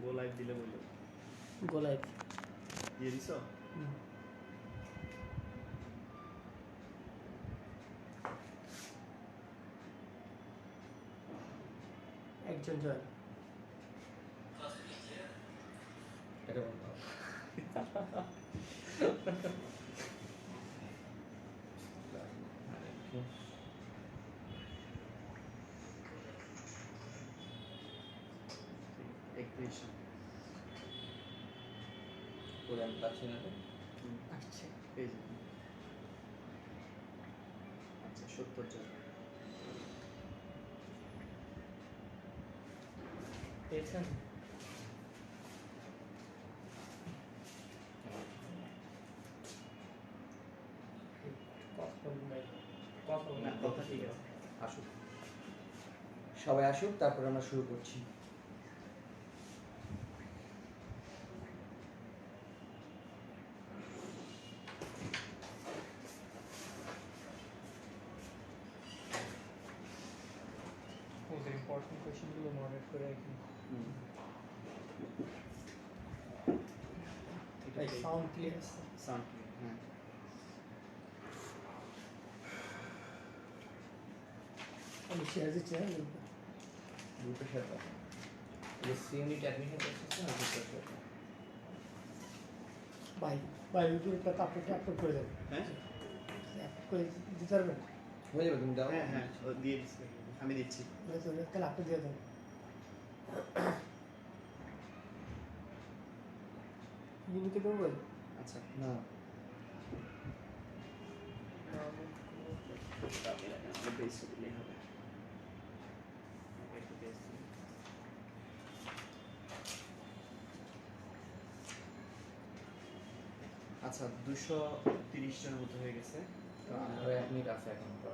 গো live দিলে বললো গো live দিয়ে দিছো? একজন জয়েন। এটা বন্ধ করে আমি পাচ্ছি না তো। আসছে এই যে আচ্ছা 70 জন পেয়েছেন? না কথা ঠিক আছে। আসুক, সবাই আসুক, তারপর আমরা শুরু করছি। ইম্পর্টেন্ট কোয়েশ্চেনগুলো মডারেট করে রাখি। সাউন্ড ক্লিয়ার আছে? সাউন্ড ক্লিয়ার, হ্যাঁ। আমি শেয়ার দিচ্ছি। হ্যাঁ গ্রুপে শেয়ার করো। এই সিউনিট অ্যাডমিশন করছিস না, গ্রুপে শেয়ার করো। ভাই ইউটিউবটা আপলোড করে দেবেন। হ্যাঁ আপলোড করে দিতে পারবেন? হয়ে যাবে, তুমি দাও। হ্যাঁ হ্যাঁ ও দিয়ে দিচ্ছি, আমি দিচ্ছি। তাহলে আপলোড দিয়ে দেবেন। লিমিটে দেবো ভাই? আচ্ছা না বেশ দিলেই হবে। একটু বেশ দিই। আচ্ছা 230 জনের মতো হয়ে গেছে। তো আরো আমরা 1 মিনিট আছে এখন তো।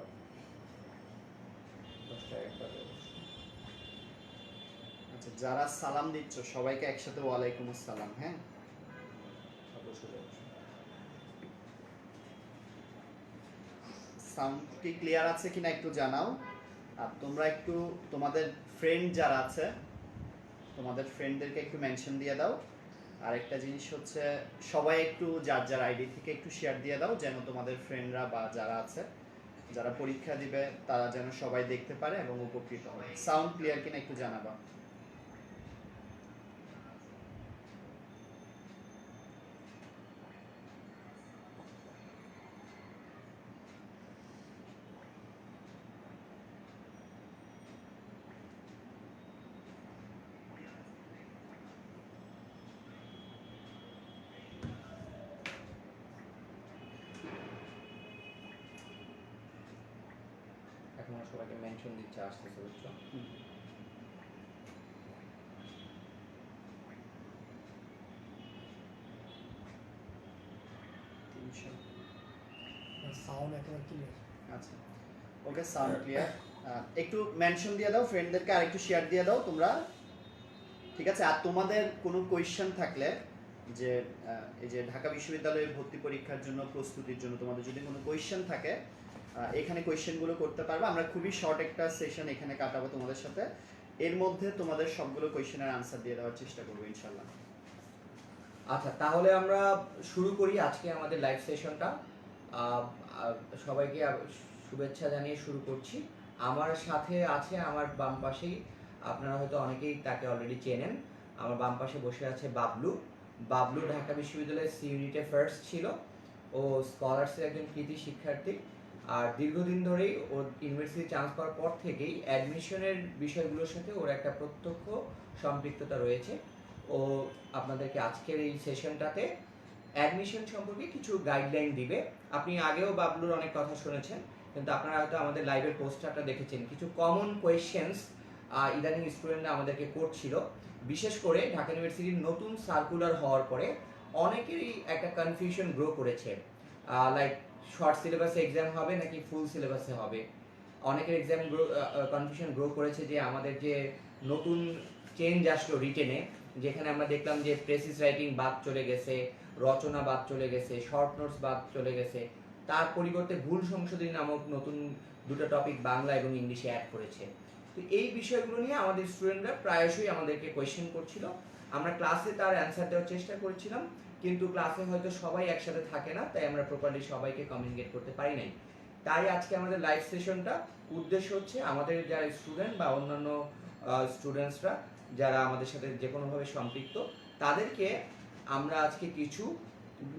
10টা 1 বাজে। আচ্ছা যারা সালাম দিচ্ছ সবাইকে একসাথে ওয়ালাইকুম আসসালাম। হ্যাঁ অবশ্যই সাউন্ড কি ক্লিয়ার আছে কিনা একটু জানাও। আর তোমরা একটু তোমাদের ফ্রেন্ড যারা আছে তোমাদের ফ্রেন্ডদেরকে একটু মেনশন দিয়ে দাও। আর একটা জিনিস হচ্ছে সবাই একটু যার যার আইডি থেকে একটু শেয়ার দিয়ে দাও, যেন তোমাদের ফ্রেন্ডরা বা যারা আছে যারা পরীক্ষা দিবে তারা যেন সবাই দেখতে পারে এবং উপকৃত হয়। সাউন্ড ক্লিয়ার কিনা একটু জানাবা। এখন আমরা সবাইকে মেনশন দিচ্ছে, আসতেছে, বুঝছো? সাউন্ড একেবারে ক্লিয়ার। আচ্ছা ওকে সাউন্ড ক্লিয়ার। একটু মেনশন দিয়ে দাও ফ্রেন্ডদেরকে, আর একটু শেয়ার দিয়ে দাও তোমরা, ঠিক আছে? আর তোমাদের কোনো কোয়েশ্চেন থাকলে যে এই যে ঢাকা বিশ্ববিদ্যালয়ের ভর্তি পরীক্ষার জন্য প্রস্তুতির জন্য তোমাদের যদি কোনো কোয়েশ্চেন থাকে এখানে কোয়েশ্চেনগুলো করতে পারবে। আমরা খুবই শর্ট একটা সেশন এখানে কাটাবো তোমাদের সাথে, এর মধ্যে তোমাদের সবগুলো কোয়েশ্চেনের আনসার দিয়ে দেওয়ার চেষ্টা করবো ইনশাল্লাহ। আচ্ছা, তাহলে আমরা শুরু করি আজকে আমাদের লাইভ সেশনটা। সবাইকে শুভেচ্ছা জানিয়ে শুরু করছি। আমার সাথে আছে, আমার বাম পাশেই, আপনারা হয়তো অনেকেই তাকে অলরেডি চেনেন, আমার বাম পাশে বসে আছে বাবলু। বাবলু ঢাকা বিশ্ববিদ্যালয়ের সি ইউনিটে ফার্স্ট ছিল। ও স্কলারসের একজন কৃতি শিক্ষার্থী। আর দীর্ঘদিন ধরেই ওর ইউনিভার্সিটি চান্স পাওয়ার পর থেকেই অ্যাডমিশনের বিষয়গুলোর সাথে ওর একটা প্রত্যক্ষ সম্পৃক্ততা রয়েছে। ও আপনাদেরকে আজকের এই সেশনটাতে অ্যাডমিশন সম্পর্কে কিছু গাইডলাইন দিবে। আপনি আগেও বাবলুর অনেক কথা শুনেছেন, কিন্তু আপনারা হয়তো আমাদের লাইভের পোস্টারটা দেখেছেন। কিছু কমন কোয়েশ্চেন্স ইদানিং স্টুডেন্টরা আমাদেরকে করছিল, বিশেষ করে ঢাকা ইউনিভার্সিটির নতুন সার্কুলার হওয়ার পরে অনেকেরই একটা কনফিউশন গ্রো করেছে, লাইক শর্ট সিলেবাসে এক্সাম হবে নাকি ফুল সিলেবাসে হবে। অনেকের এক্সাম কনফিউশন গ্রো করেছে যে আমাদের যে নতুন চেঞ্জ আসলো রিটেনে, যেখানে আমরা দেখলাম যে প্রেসিস রাইটিং বাদ চলে গেছে, রচনা বাদ চলে গেছে, শর্ট নোটস বাদ চলে গেছে, তার পরিবর্তে ভুল সংশোধনী নামক নতুন দুটো টপিক বাংলা এবং ইংলিশে অ্যাড করেছে। তো এই বিষয়গুলো নিয়ে আমাদের স্টুডেন্টরা প্রায়শই আমাদেরকে কোয়েশ্চেন করছিল। আমরা ক্লাসে তার অ্যান্সার দেওয়ার চেষ্টা করেছিলাম, কিন্তু ক্লাসে হয়তো সবাই একসাথে থাকে না, তাই আমরা প্রপারলি সবাইকে কমিউনিকেট করতে পারি নাই। তাই আজকে আমাদের লাইভ সেশনটা উদ্দেশ্য হচ্ছে আমাদের যারা স্টুডেন্ট বা অন্যান্য স্টুডেন্টসরা যারা আমাদের সাথে যে কোনোভাবে সম্পৃক্ত, তাদেরকে আমরা আজকে কিছু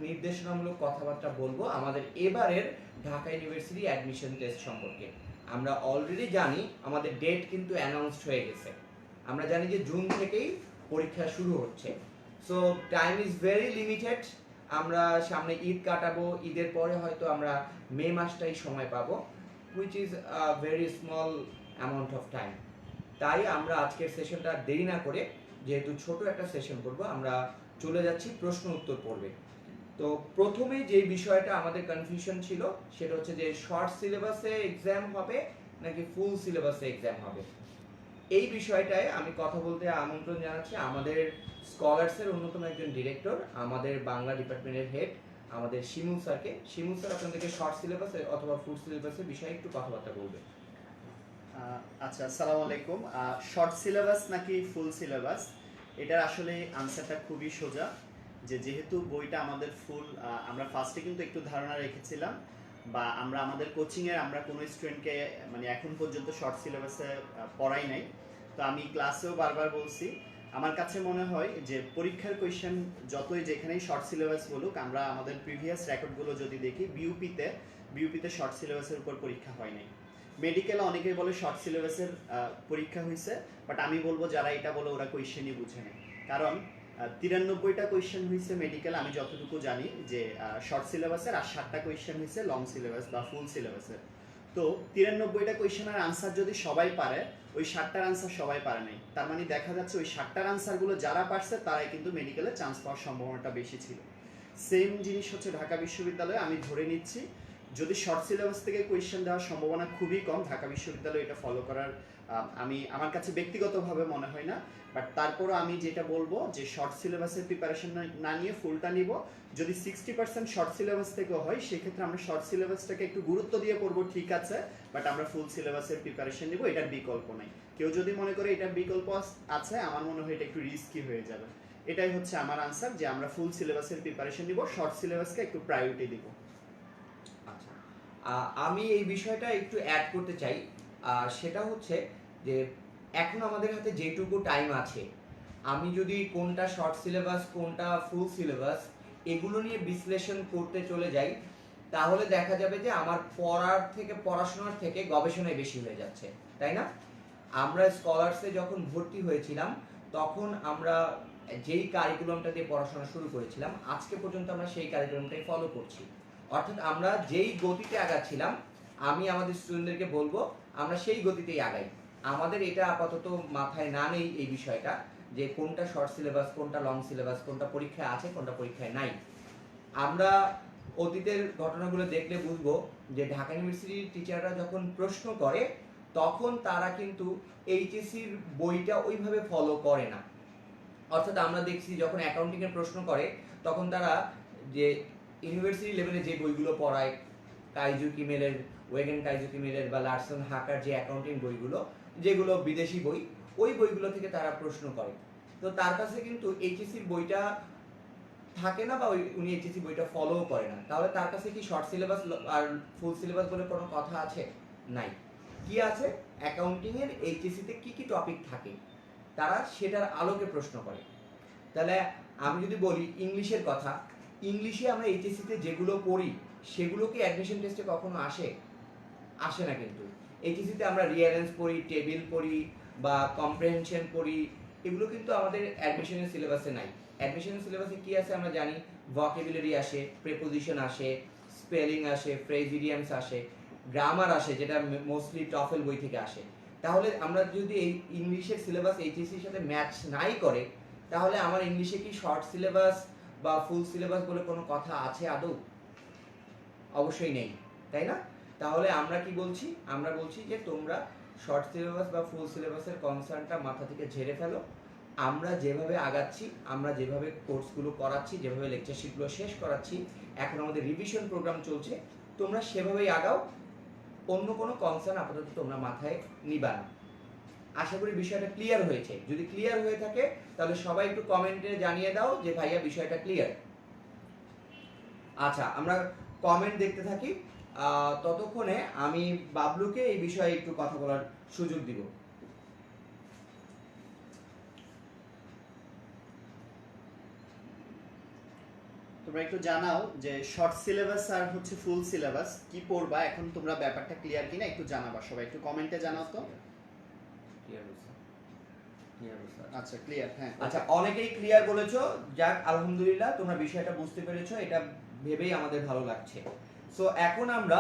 নির্দেশনামূলক কথাবার্তা বলবো আমাদের এবারের ঢাকা ইউনিভার্সিটি অ্যাডমিশন টেস্ট সম্পর্কে। আমরা অলরেডি জানি আমাদের ডেট কিন্তু অ্যানাউন্সড হয়ে গেছে। আমরা জানি যে জুন থেকেই পরীক্ষা শুরু হচ্ছে। So time is very limited. আমরা সামনে ঈদ কাটাবো, ঈদের পরে হয়তো আমরা মে মাসটাই সময় পাবো, which is a very small amount of time. তাই আমরা আজকের সেশনটা দেরি না করে, যেহেতু ছোট একটা সেশন করব, আমরা চলে যাচ্ছি প্রশ্ন উত্তর পর্বে। তো প্রথমে যে বিষয়টা আমাদের কনফিউশন ছিল সেটা হচ্ছে যে শর্ট সিলেবাসে এক্সাম হবে নাকি ফুল সিলেবাসে এক্সাম হবে। এই বিষয়টায় আমি কথা বলতে আমন্ত্রণ জানাচ্ছি আমাদের স্কলার্সের অন্যতম একজন ডিরেক্টর, আমাদের বাংলা ডিপার্টমেন্টের হেড, আমাদের শিমুল স্যারকে। শিমুল স্যার আপনাদেরকে শর্ট সিলেবাসে অথবা ফুল সিলেবাসের বিষয়ে একটু কথাবার্তা বলবে। আচ্ছা, আসসালামু আলাইকুম। শর্ট সিলেবাস নাকি ফুল সিলেবাস, এটার আসলে আনসারটা খুবই সোজা। যেহেতু বইটা আমাদের ফুল, আমরা ফার্স্টে কিন্তু একটু ধারণা রেখেছিলাম, বা আমরা আমাদের কোচিংয়ের আমরা কোনো স্টুডেন্টকে মানে এখন পর্যন্ত শর্ট সিলেবাসে পড়াই নাই। তো আমি ক্লাসেও বারবার বলছি, আমার কাছে মনে হয় যে পরীক্ষার কোয়েশ্চেন যতই যেখানেই শর্ট সিলেবাস বলুক, আমরা আমাদের প্রিভিয়াস রেকর্ডগুলো যদি দেখি, বিউপিতে শর্ট সিলেবাসের উপর পরীক্ষা হয় নাই। মেডিকেলে অনেকেই বলে শর্ট সিলেবাসের পরীক্ষা হয়েছে, বাট আমি বলবো যারা এটা বলে ওরা কোয়েশ্চেনই বুঝে নেয়। কারণ 93টা কোয়েশ্চেন হয়েছে মেডিকেল, আমি যতটুকু জানি যে শর্ট সিলেবাসের, আর 7টা কোয়েশ্চেন হয়েছে লং সিলেবাস বা ফুল সিলেবাসের। তো 93টা কোয়েশ্চেনের আনসার যদি সবাই পারে, ওই 7টার আনসার সবাই পারে নাই। তার মানে দেখা যাচ্ছে ওই 7টার আনসারগুলো যারা পারছে তারাই কিন্তু মেডিকেলে চান্স পাওয়ার সম্ভাবনাটা বেশি ছিল। সেম জিনিস হচ্ছে ঢাকা বিশ্ববিদ্যালয়ে। আমি ধরে নিচ্ছি যদি শর্ট সিলেবাস থেকে কোয়েশ্চেন দেওয়ার সম্ভাবনা খুবই কম, ঢাকা বিশ্ববিদ্যালয় এটা ফলো করার আমার কাছে ব্যক্তিগতভাবে মনে হয় না। বাট তারপরও আমি যেটা বলবো যে শর্ট সিলেবাসের প্রিপারেশন না নিয়ে ফুলটা নিব। যদি 60% শর্ট সিলেবাস থেকেও হয়, সেক্ষেত্রে আমরা শর্ট সিলেবাসটাকে একটু গুরুত্ব দিয়ে পড়বো, ঠিক আছে, বাট আমরা ফুল সিলেবাসের প্রিপারেশন নিব, এটার বিকল্প নাই। কেউ যদি মনে করে এটার বিকল্প আছে, আমার মনে হয় এটা একটু রিস্কি হয়ে যাবে। এটাই হচ্ছে আমার আনসার, যে আমরা ফুল সিলেবাসের প্রিপারেশন নিব, শর্ট সিলেবাসকে একটু প্রায়োরিটি দিব। আচ্ছা, আমি এই বিষয়টা একটু অ্যাড করতে চাই। সেটা হচ্ছে যে এখন আমাদের হাতে যেটুকু টাইম আছে, আমি যদি কোনটা শর্ট সিলেবাস কোনটা ফুল সিলেবাস এগুলো নিয়ে বিশ্লেষণ করতে চলে যাই, তাহলে দেখা যাবে যে আমার পড়াশোনার থেকে গবেষণায় বেশি হয়ে যাচ্ছে, তাই না? আমরা স্কলার্সে যখন ভর্তি হয়েছিলাম তখন আমরা যেই কারিকুলামটা দিয়ে পড়াশোনা শুরু করেছিলাম, আজকে পর্যন্ত আমরা সেই কারিকুলামটাই ফলো করছি। অর্থাৎ আমরা যেই গতিতে আগাচ্ছিলাম, আমি আমাদের স্টুডেন্টদেরকে বলবো আমরা সেই গতিতেই আগাই। আমাদের এটা আপাতত মাথায় না নেই এই বিষয়টা যে কোনটা শর্ট সিলেবাস কোনটা লং সিলেবাস, কোনটা পরীক্ষায় আছে কোনটা পরীক্ষায় নাই। আমরা অতীতের ঘটনাগুলো দেখলে বুঝবো যে ঢাকা ইউনিভার্সিটির টিচাররা যখন প্রশ্ন করে তখন তারা কিন্তু এইচএসসির বইটা ওইভাবে ফলো করে না। অর্থাৎ আমরা দেখছি যখন অ্যাকাউন্টিং এর প্রশ্ন করে তখন তারা যে ইউনিভার্সিটি লেভেলে যে বইগুলো পড়ায়, কাইজু কিমেলের, ওয়েগেন কাইজু কিমেলের বা লার্সন হাকার যে অ্যাকাউন্টিং বইগুলো, যেগুলো বিদেশি বই, ওই বইগুলো থেকে তারা প্রশ্ন করে। তো তার কাছে কিন্তু এইচএসসির বইটা থাকে না, বা উনি এইচএসসি বইটা ফলো করে না। তাহলে তার কাছে কি শর্ট সিলেবাস আর ফুল সিলেবাস বলে কোনো কথা আছে? নাই। কি আছে? অ্যাকাউন্টিং এর এইচএসসি তে কি কি টপিক থাকে তারা সেটার আলোকে প্রশ্ন করে। তাহলে আমি যদি বলি ইংলিশের কথা, ইংলিশে আমরা এইচএসসি তে যেগুলো পড়ি সেগুলো কি অ্যাডমিশন টেস্টে কখনো আসে না। কিন্তু এইচএসসি তে আমরা রিয়ারেন্স পড়ি, টেবিল পড়ি বা কম্প্রিহেনশন পড়ি, এগুলো কিন্তু আমাদের অ্যাডমিশনের সিলেবাসে নাই। অ্যাডমিশনের সিলেবাসে কি আছে আমরা জানি, ভোকাবুলারি আসে, প্রিপোজিশন আসে, স্পেলিং আসে, ফ্রেজ ইডিয়ামস আসে, গ্রামার আসে, যেটা মোস্টলি টফেল বই থেকে আসে। তাহলে আমরা যদি এই ইংলিশের সিলেবাস এইচএসসির সাথে ম্যাচ নাই করে, তাহলে আমার ইংলিশে কি শর্ট সিলেবাস বা ফুল সিলেবাস বলে কোনো কথা আছে আদৌ? অবশ্যই নেই, তাই না? তাহলে আমরা কি বলছি? আমরা বলছি যে তোমরা শর্ট সিলেবাস বা ফুল সিলেবাসের কনসার্নটা মাথা থেকে ঝেড়ে ফেলো। আমরা যেভাবে আগাচ্ছি, আমরা যেভাবে কোর্সগুলো করাচ্ছি, যেভাবে লেকচারশিপগুলো শেষ করাচ্ছি, এখন আমাদের রিভিশন প্রোগ্রাম চলছে, তোমরা সেভাবেই আগাও। অন্য কোনো কনসার্ন আপাতত তোমরা মাথায় নিবা না। আশা করি বিষয়টা ক্লিয়ার হয়েছে। যদি ক্লিয়ার হয়ে থাকে তাহলে সবাই একটু কমেন্টে জানিয়ে দাও যে ভাইয়া বিষয়টা ক্লিয়ার। আচ্ছা, আমরা কমেন্ট দেখতে থাকি। ততক্ষণে আমি বাবলুকে এই বিষয়ে একটু কথা বলার সুযোগ দিব। তোমরা একটু জানাও যে শর্ট সিলেবাস আর হচ্ছে ফুল সিলেবাস কি পড়বা, এখন তোমরা ব্যাপারটা ক্লিয়ার কিনা একটু জানাবা, সবাই একটু কমেন্টে জানাও তো। আচ্ছা ক্লিয়ার, হ্যাঁ। আচ্ছা, অনেকেই ক্লিয়ার বলেছো, যাক আলহামদুলিল্লাহ, তোমরা বিষয়টা বুঝতে পেরেছো, এটা ভেবেই আমাদের ভালো লাগছে। সো এখন আমরা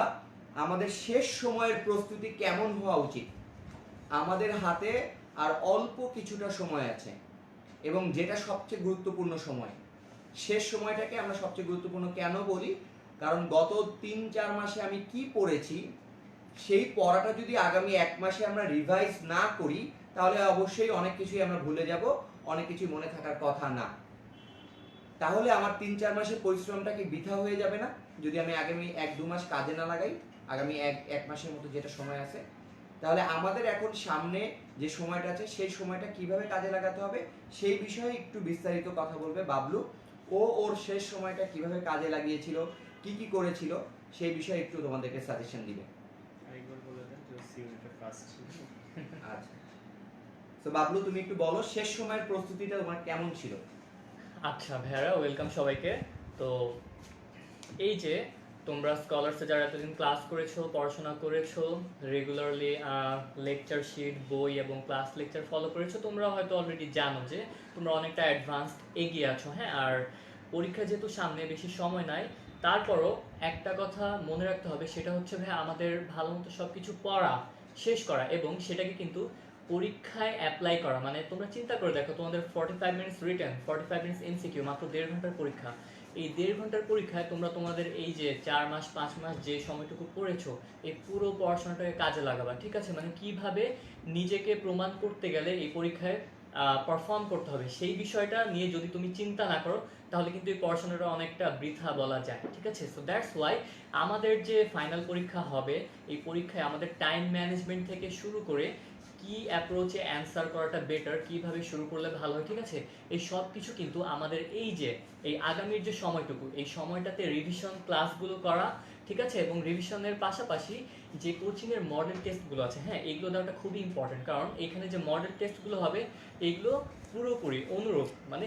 আমাদের শেষ সময়ের প্রস্তুতি কেমন হওয়া উচিত। আমাদের হাতে আর অল্প কিছুটা সময় আছে, এবং যেটা সবচেয়ে গুরুত্বপূর্ণ সময়। শেষ সময়টাকে আমরা সবচেয়ে গুরুত্বপূর্ণ কেন বলি, কারণ গত 3-4 মাসে আমি কি পড়েছি সেই পড়াটা যদি আগামী 1 মাসে আমরা রিভাইজ না করি তাহলে অবশ্যই অনেক কিছুই আমরা ভুলে যাব, অনেক কিছুই মনে থাকার কথা না। তাহলে আমার 3-4 মাসের পরিশ্রমটা কি বৃথা হয়ে যাবে না যদি আমি আগামী 1-2 মাস কাজে না লাগাই, আগামী এক মাসের মতো যেটা সময় আছে। তাহলে আমাদের এখন সামনে যে সময়টা আছে সেই সময়টা কিভাবে কাজে লাগাতে হবে সেই বিষয়ে একটু বিস্তারিত কথা বলবে বাবলু। ও ওর শেষ সময়টা কিভাবে কাজে লাগিয়েছিল, কি কি করেছিল সেই বিষয়ে একটু তোমাদেরকে সাজেশন দিবে। আরেকবার বলে দেন যে সিউনিটে ফার্স্ট ছিল। আচ্ছা, তো বাবলু তুমি একটু বলো শেষ সময়ের প্রস্তুতিটা তোমার কেমন ছিল। আচ্ছা ভাইয়ারা, ওয়েলকাম সবাইকে। তো এই যে তোমরা স্কলার্সে যারা এতদিন ক্লাস করেছো, পড়াশোনা করেছো, রেগুলারলি লেকচার শিট, বই এবং ক্লাস লেকচার ফলো করেছো, তোমরা হয়তো অলরেডি জানো যে তোমরা অনেকটা অ্যাডভান্স এগিয়ে আছো। হ্যাঁ, আর পরীক্ষা যেহেতু সামনে, বেশি সময় নাই, তারপরও একটা কথা মনে রাখতে হবে, সেটা হচ্ছে ভাই আমাদের ভালো মতো সব কিছু পড়া শেষ করা এবং সেটাকে কিন্তু পরীক্ষায় অ্যাপ্লাই করা। মানে তোমরা চিন্তা করে দেখো, তোমাদের 45 মিনিটস রিটেন, 45 মিনিটস এমসিকিউ, মাত্র 1.5 ঘন্টার পরীক্ষা। এই 1.5 ঘন্টার পরীক্ষায় তোমরা তোমাদের এই যে 4 মাস 5 মাস যে সময়টুকু পড়েছো, এই পুরো পড়াশোনাটাকে কাজে লাগাবা। ঠিক আছে, মানে কিভাবে নিজেকে প্রমাণ করতে গেলে এই পরীক্ষায় পারফর্ম করতে হবে সেই বিষয়টা নিয়ে যদি তুমি চিন্তা না করো তাহলে কিন্তু এই পড়াশোনাটা অনেকটা বৃথা বলা যায়। ঠিক আছে, সো দ্যাটস ওয়াই আমাদের যে ফাইনাল পরীক্ষা হবে, এই পরীক্ষায় আমাদের টাইম ম্যানেজমেন্ট থেকে শুরু করে কি অ্যাপ্রোচে অ্যান্সার করাটা বেটার, কিভাবে শুরু করলে ভালো হয়, ঠিক আছে, এই সব কিছু কিন্তু আমাদের এই যে এই আগামীর যে সময়টুকু, এই সময়টাতে রিভিশন ক্লাসগুলো করা, ঠিক আছে, এবং রিভিশনের পাশাপাশি যে কোচিংয়ের মডেল টেস্টগুলো আছে, হ্যাঁ, এইগুলো দেওয়াটা খুবই ইম্পর্টেন্ট। কারণ এখানে যে মডেল টেস্টগুলো হবে এইগুলো পুরোপুরি অনুরূপ, মানে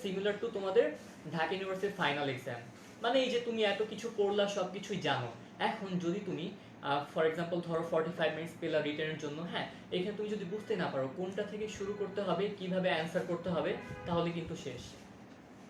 সিমিলার টু তোমাদের ঢাকা ইউনিভার্সিটির ফাইনাল এক্সাম। মানে এই যে তুমি এত কিছু পড়লা, সব কিছুই জানো, এখন যদি তুমি ফর এক্সাম্পল ধরো 45 মিনিটস পেলা রিটার্নের জন্য, হ্যাঁ, এখানে তুমি যদি বুঝতে না পারো কোনটা থেকে শুরু করতে হবে, কিভাবে অ্যান্সার করতে হবে, তাহলে কিন্তু শেষ,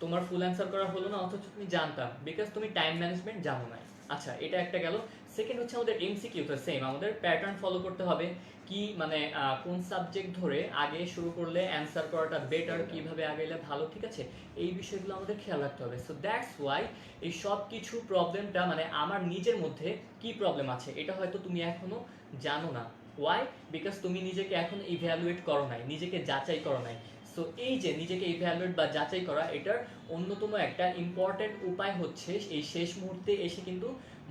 তোমার ফুল অ্যান্সার করা হলো না, অথচ তুমি জানতাম, বিকজ তুমি টাইম ম্যানেজমেন্ট জানো না। আচ্ছা, এটা একটা গেল। সেকেন্ড হচ্ছে আমাদের এমসিকিউ তো সেম, আমাদের প্যাটার্ন ফলো করতে হবে, কি মানে কোন সাবজেক্ট ধরে আগে শুরু করলে অ্যান্সার করাটা বেটার, কিভাবে আগাইলে ভালো, ঠিক আছে, এই বিষয়গুলো আমাদের খেয়াল রাখতে হবে। সো দ্যাটস ওয়াই এই সব কিছু প্রবলেমটা, মানে আমার নিজের মধ্যে কি প্রবলেম আছে এটা হয়তো তুমি এখনো জানো না। ওয়াই? বিকজ তুমি নিজেকে এখন ইভ্যালুয়েট করো নাই, নিজেকে যাচাই করো নাই। সো এই যে নিজেকে ইভ্যালুয়েট বা যাচাই করা, এটার অন্যতম একটা ইম্পর্টেন্ট উপায় হচ্ছে এই শেষ মুহূর্তে এসে কিন্তু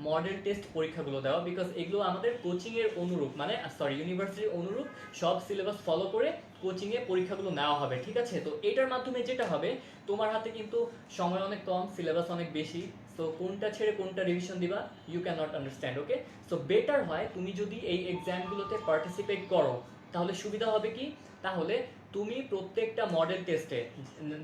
মডেল টেস্ট পরীক্ষাগুলো দেওয়া, বিকজ এগুলো আমাদের কোচিংয়ের অনুরূপ, মানে ইউনিভার্সিটির অনুরূপ সব সিলেবাস ফলো করে কোচিংয়ে পরীক্ষাগুলো নেওয়া হবে। ঠিক আছে, তো এটার মাধ্যমে যেটা হবে, তোমার হাতে কিন্তু সময় অনেক কম, সিলেবাস অনেক বেশি, সো কোনটা ছেড়ে কোনটা রিভিশন দিবা you can not understand. Okay, so better হয় তুমি যদি এই এক্সামগুলোতে পার্টিসিপেট করো, তাহলে সুবিধা হবে কি, তাহলে তুমি প্রত্যেকটা মডেল টেস্টে,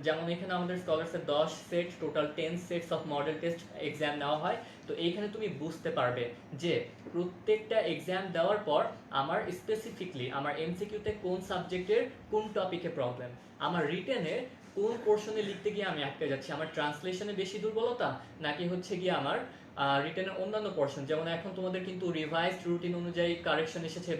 যেমন এখানে আমাদের স্কলার্সের 10 set, total 10 sets of model test exam নেওয়া হয়, তো এইখানে তুমি বুঝতে পারবে যে প্রত্যেকটা এক্সাম দেওয়ার পর আমার স্পেসিফিকলি আমার এমসিকিউতে কোন সাবজেক্টের কোন টপিকে প্রবলেম, আমার রিটেনের কোন পোর্শনে লিখতে গিয়ে আমি আটকে যাচ্ছি, আমার ট্রান্সলেশনে বেশি দুর্বলতা, নাকি হচ্ছে গিয়ে আমার রিটেনের অন্যান্য পোর্শন, যেমন এখন তোমাদের কিন্তু রিভাইজড রুটিন অনুযায়ী কারেকশন এসেছে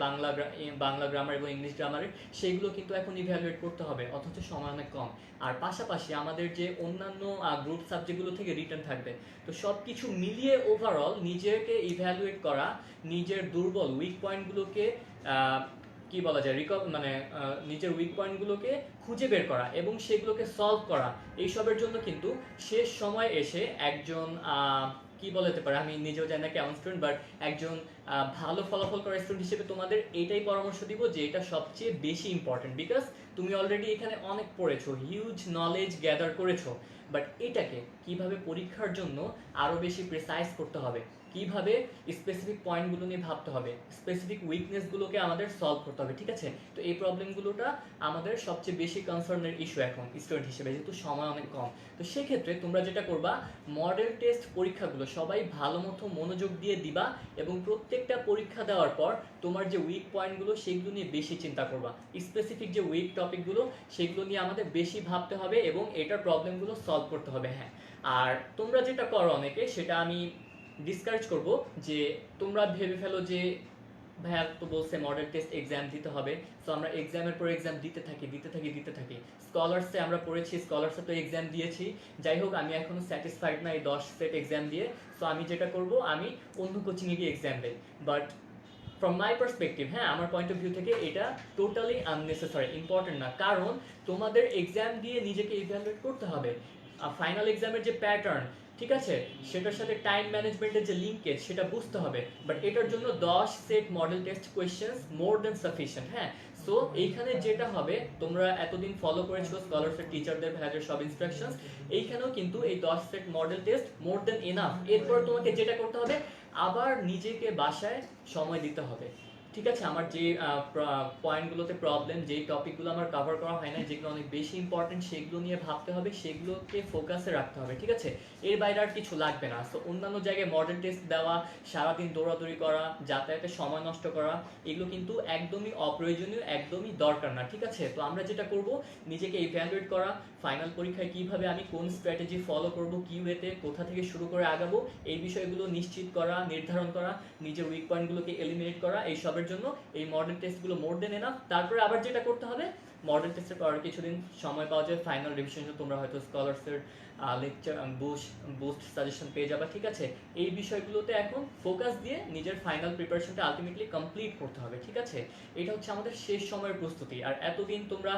বাংলা গ্রামার এবং ইংলিশ গ্রামারের, সেইগুলো কিন্তু এখন ইভ্যালুয়েট করতে হবে, অথচ সময় অনেক কম। আর পাশাপাশি আমাদের যে অন্যান্য গ্রুপ সাবজেক্টগুলো থেকে রিটার্ন থাকবে, তো সব কিছু মিলিয়ে ওভারঅল নিজেকে ইভ্যালুয়েট করা, নিজের দুর্বল উইক পয়েন্টগুলোকে কি বলা যায়, মানে নিজের উইক পয়েন্টগুলোকে খুঁজে বের করা এবং সেগুলোকে সলভ করা, এইসবের জন্য কিন্তু শেষ সময় এসে একজন কি কি বলা যেতে পারে, আমি নিজেও জানি না কেমন স্টুডেন্ট, বাট একজন ভালো ফলাফল করা স্টুডেন্ট হিসেবে তোমাদের এটাই পরামর্শ দিব যে এটা সবচেয়ে বেশি ইম্পর্টেন্ট, বিকজ তুমি অলরেডি এখানে অনেক পড়েছো, হিউজ নলেজ গ্যাদার করেছো, বাট এটাকে কিভাবে পরীক্ষার জন্য আরো বেশি প্রিসাইজ করতে হবে, কিভাবে স্পেসিফিক পয়েন্টগুলো নিয়ে ভাবতে হবে, স্পেসিফিক উইকনেসগুলোকে আমাদের সলভ করতে হবে, ঠিক আছে? তো এই প্রবলেমগুলোটা আমাদের সবচেয়ে বেশি কনসার্নের ইস্যু এখন স্টুডেন্ট হিসেবে, যেহেতু সময় অনেক কম। তো সেক্ষেত্রে তোমরা যেটা করবা, মডেল টেস্ট পরীক্ষাগুলো সবাই ভালো মতো মনোযোগ দিয়ে দিবা, এবং প্রত্যেকটা পরীক্ষা দেওয়ার পর তোমার যে উইক পয়েন্টগুলো সেগুলো নিয়ে বেশি চিন্তা করবা, স্পেসিফিক যে উইক টপিকগুলো সেগুলো নিয়ে আমাদের বেশি ভাবতে হবে এবং এটার প্রবলেমগুলো সলভ করতে হবে। হ্যাঁ, আর তোমরা যেটা করো অনেকে, সেটা আমি ডিসকারেজ করব, যে তোমরা ভেবে ফেলো যে ভাইয়া তো বলছে মডেল টেস্ট এক্সাম দিতে হবে, সো আমরা এক্সামের পর এক্সাম দিতে থাকি। স্কলার্সে আমরা পড়েছি, স্কলার্সে তো এক্সাম দিয়েছি, যাই হোক আমি এখনো স্যাটিসফাইড না এই 10 সেট এক্সাম দিয়ে। সো আমি যেটা করব, আমি অন্য কোচিংয়ে গিয়ে এক্সাম দেই। বাট ফ্রম মাই পার্সপেক্টিভ, হ্যাঁ, আমার পয়েন্ট অফ ভিউ থেকে এটা টোটালি আননেসেসারি, ইম্পর্টেন্ট না, কারণ তোমাদের এক্সাম দিয়ে নিজেকে ইভ্যালুয়েট করতে হবে। ফাইনাল এক্সামের যে প্যাটার্ন, ঠিক আছে, সেটার সাথে টাইম ম্যানেজমেন্টের যে লিঙ্কেজ সেটা বুঝতে হবে, বাট এটার জন্য 10 সেট মডেল টেস্ট কোয়েশ্চেন্স মোর দেন সাফিসিয়েন্ট। হ্যাঁ, সো এইখানে যেটা হবে, তোমরা এতদিন ফলো করেছো স্কলারশিপ টিচারদের ভাইয়াদের সব ইনস্ট্রাকশনস, এইখানেও কিন্তু এই 10 সেট মডেল টেস্ট মোর দেন এনাফ। এরপর তোমাকে যেটা করতে হবে, আবার নিজেকে বাসায় সময় দিতে হবে, ঠিক আছে? আমার যে পয়েন্টগুলোতে প্রবলেম, যেই টপিকগুলো আমার কভার করা হয় না, যেগুলো অনেক বেশি ইম্পর্টেন্ট, সেগুলো নিয়ে ভাবতে হবে, সেগুলোকে ফোকাসে রাখতে হবে, ঠিক আছে? এর বাইরে আর কিছু লাগবে না। সো অন্যান্য জায়গায় মডেল টেস্ট দেওয়া, সারাদিন দৌড়াদৌড়ি করা, যাতায়াতে সময় নষ্ট করা, এগুলো কিন্তু একদমই অপ্রয়োজনীয়, একদমই দরকার না, ঠিক আছে? তো আমরা যেটা করব, নিজেকে ইভ্যালুয়েট করা, ফাইনাল পরীক্ষায় কিভাবে আমি কোন স্ট্র্যাটেজি ফলো করব, কি ওয়েতে কোথা থেকে শুরু করে আগাবো, এই বিষয়গুলো নিশ্চিত করা, নির্ধারণ করা, নিজের উইক পয়েন্টগুলোকে এলিমিনেট করা, এই সবের জন্য এই মডেল টেস্টগুলো মোর দেন এনাফ। তারপরে আবার যেটা করতে হবে, মডেল টেস্টের পর কিছুদিন সময় পাওয়া যায়, ফাইনাল রিভিশন তোমরা হয়তো স্কলারসের লেকচার বুস্ট সাজেশন পেয়ে যাবে, ঠিক আছে? এই বিষয়গুলোতে এখন ফোকাস দিয়ে নিজের ফাইনাল প্রিপারেশনটা আলটিমেটলি কমপ্লিট করতে হবে, ঠিক আছে? এটা হচ্ছে আমাদের শেষ সময়ের প্রস্তুতি। আর এতদিন তোমরা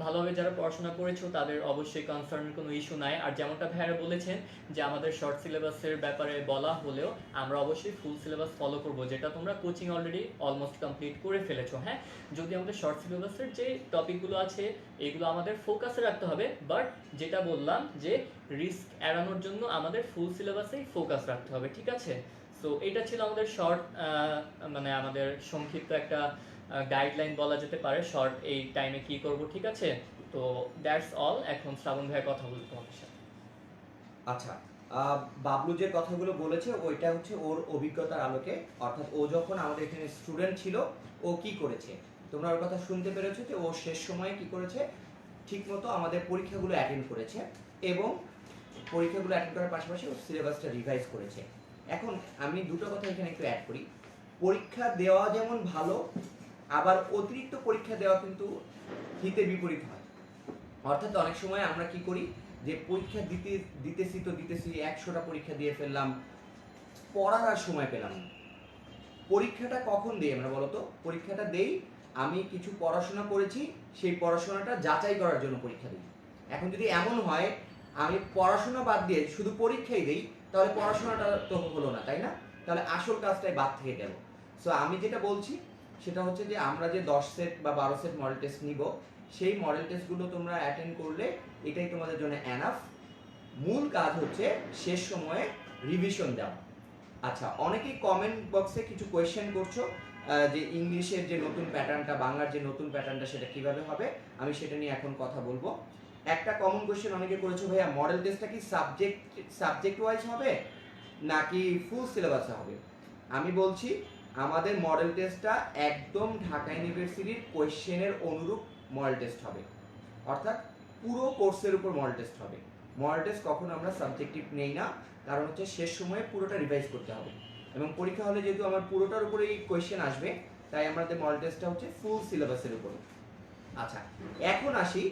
ভালোভাবে যারা পড়াশোনা করেছো তাদের অবশ্যই কনসার্নের কোনো ইস্যু নাই। আর যেমনটা ভাইয়ারা বলেছেন যে আমাদের শর্ট সিলেবাসের ব্যাপারে বলা হলেও আমরা অবশ্যই ফুল সিলেবাস ফলো করব, যেটা তোমরা কোচিং অলরেডি অলমোস্ট কমপ্লিট করে ফেলেছো। হ্যাঁ, যদি আমাদের শর্ট সিলেবাসের যে টপিকগুলো আছে এগুলো আমাদের ফোকাসে রাখতে হবে, বাট যেটা বললাম যে রিস্ক এড়ানোর জন্য আমাদের ফুল সিলেবাসেই ফোকাস রাখতে হবে, ঠিক আছে? সো এটা ছিল আমাদের শর্ট, মানে আমাদের সংক্ষিপ্ত একটা গাইডলাইন বলা যেতে পারে, শর্ট এই টাইমে কি করব, ঠিক আছে? তো দ্যাটস অল। এখন শ্রাবণ ভাইয়ের কথা বলবো তোমাদের সাথে। আচ্ছা, বাবলু যে কথাগুলো বলেছে ওইটা হচ্ছে ওর অভিজ্ঞতার আলোকে, অর্থাৎ ও যখন আমাদের এখানে স্টুডেন্ট ছিল ও কি করেছে, তোমরা ওর কথা শুনতে পেরেছো যে ও শেষ সময়ে কি করেছে, ঠিকমতো আমাদের পরীক্ষাগুলো অ্যাটেন্ড করেছে এবং পরীক্ষাগুলো অ্যাটেন্ড করার পাশাপাশি ও সিলেবাসটা রিভাইজ করেছে। এখন আমি দুটো কথা এখানে একটু অ্যাড করি। পরীক্ষা দেওয়া যেমন ভালো, আবার অতিরিক্ত পরীক্ষা দেওয়া কিন্তু হিতে বিপরীত হয়। অর্থাৎ অনেক সময় আমরা কি করি, যে পরীক্ষা দিতেছি 100টা পরীক্ষা দিয়ে ফেললাম, পড়ার আর সময় পেলাম না। পরীক্ষাটা কখন দিই আমরা বলতো? পরীক্ষাটা দেই আমি কিছু পড়াশোনা করেছি, সেই পড়াশোনাটা যাচাই করার জন্য পরীক্ষা দিই। এখন যদি এমন হয় আমি পড়াশোনা বাদ দিয়ে শুধু পরীক্ষাই দিই, তাহলে পড়াশোনাটা তো হলো না, তাই না? তাহলে আসল কাজটাই বাদ থেকে গেল। সো আমি যেটা বলছি সেটা হচ্ছে যে আমরা যে 10 সেট বা 12 সেট মডেল টেস্ট নিব, সেই মডেল টেস্টগুলো তোমরা অ্যাটেন্ড করলে এটাই তোমাদের জন্য এনাফ। মূল কাজ হচ্ছে শেষ সময়ে রিভিশন দেওয়া। আচ্ছা, অনেকেই কমেন্ট বক্সে কিছু কোয়েশ্চেন করছো যে ইংলিশের যে নতুন প্যাটার্নটা, বাংলার যে নতুন প্যাটার্নটা সেটা কিভাবে হবে, আমি সেটা নিয়ে এখন কথা বলবো। একটা কমন কোয়েশ্চেন অনেকে করেছো, ভাইয়া মডেল টেস্টটা কি সাবজেক্ট ওয়াইজ হবে নাকি ফুল সিলেবাসে হবে? আমি বলছি আমাদের মডেল টেস্টটা একদম ঢাকা ইউনিভার্সিটির কোয়েশ্চেনের অনুরূপ মডেল টেস্ট হবে, অর্থাৎ পুরো কোর্সের উপর মডেল টেস্ট হবে। মডেল টেস্ট কখনো আমরা সাবজেক্টিভ নেই না, কারণ হচ্ছে শেষ সময়ে পুরোটা রিভাইজ করতে হবে, এবং পরীক্ষা হলে যেহেতু আমার পুরোটার উপরেই কোয়েশ্চেন আসবে, তাই আমাদের মডেল টেস্টটা হচ্ছে ফুল সিলেবাসের উপর। আচ্ছা, এখন আসি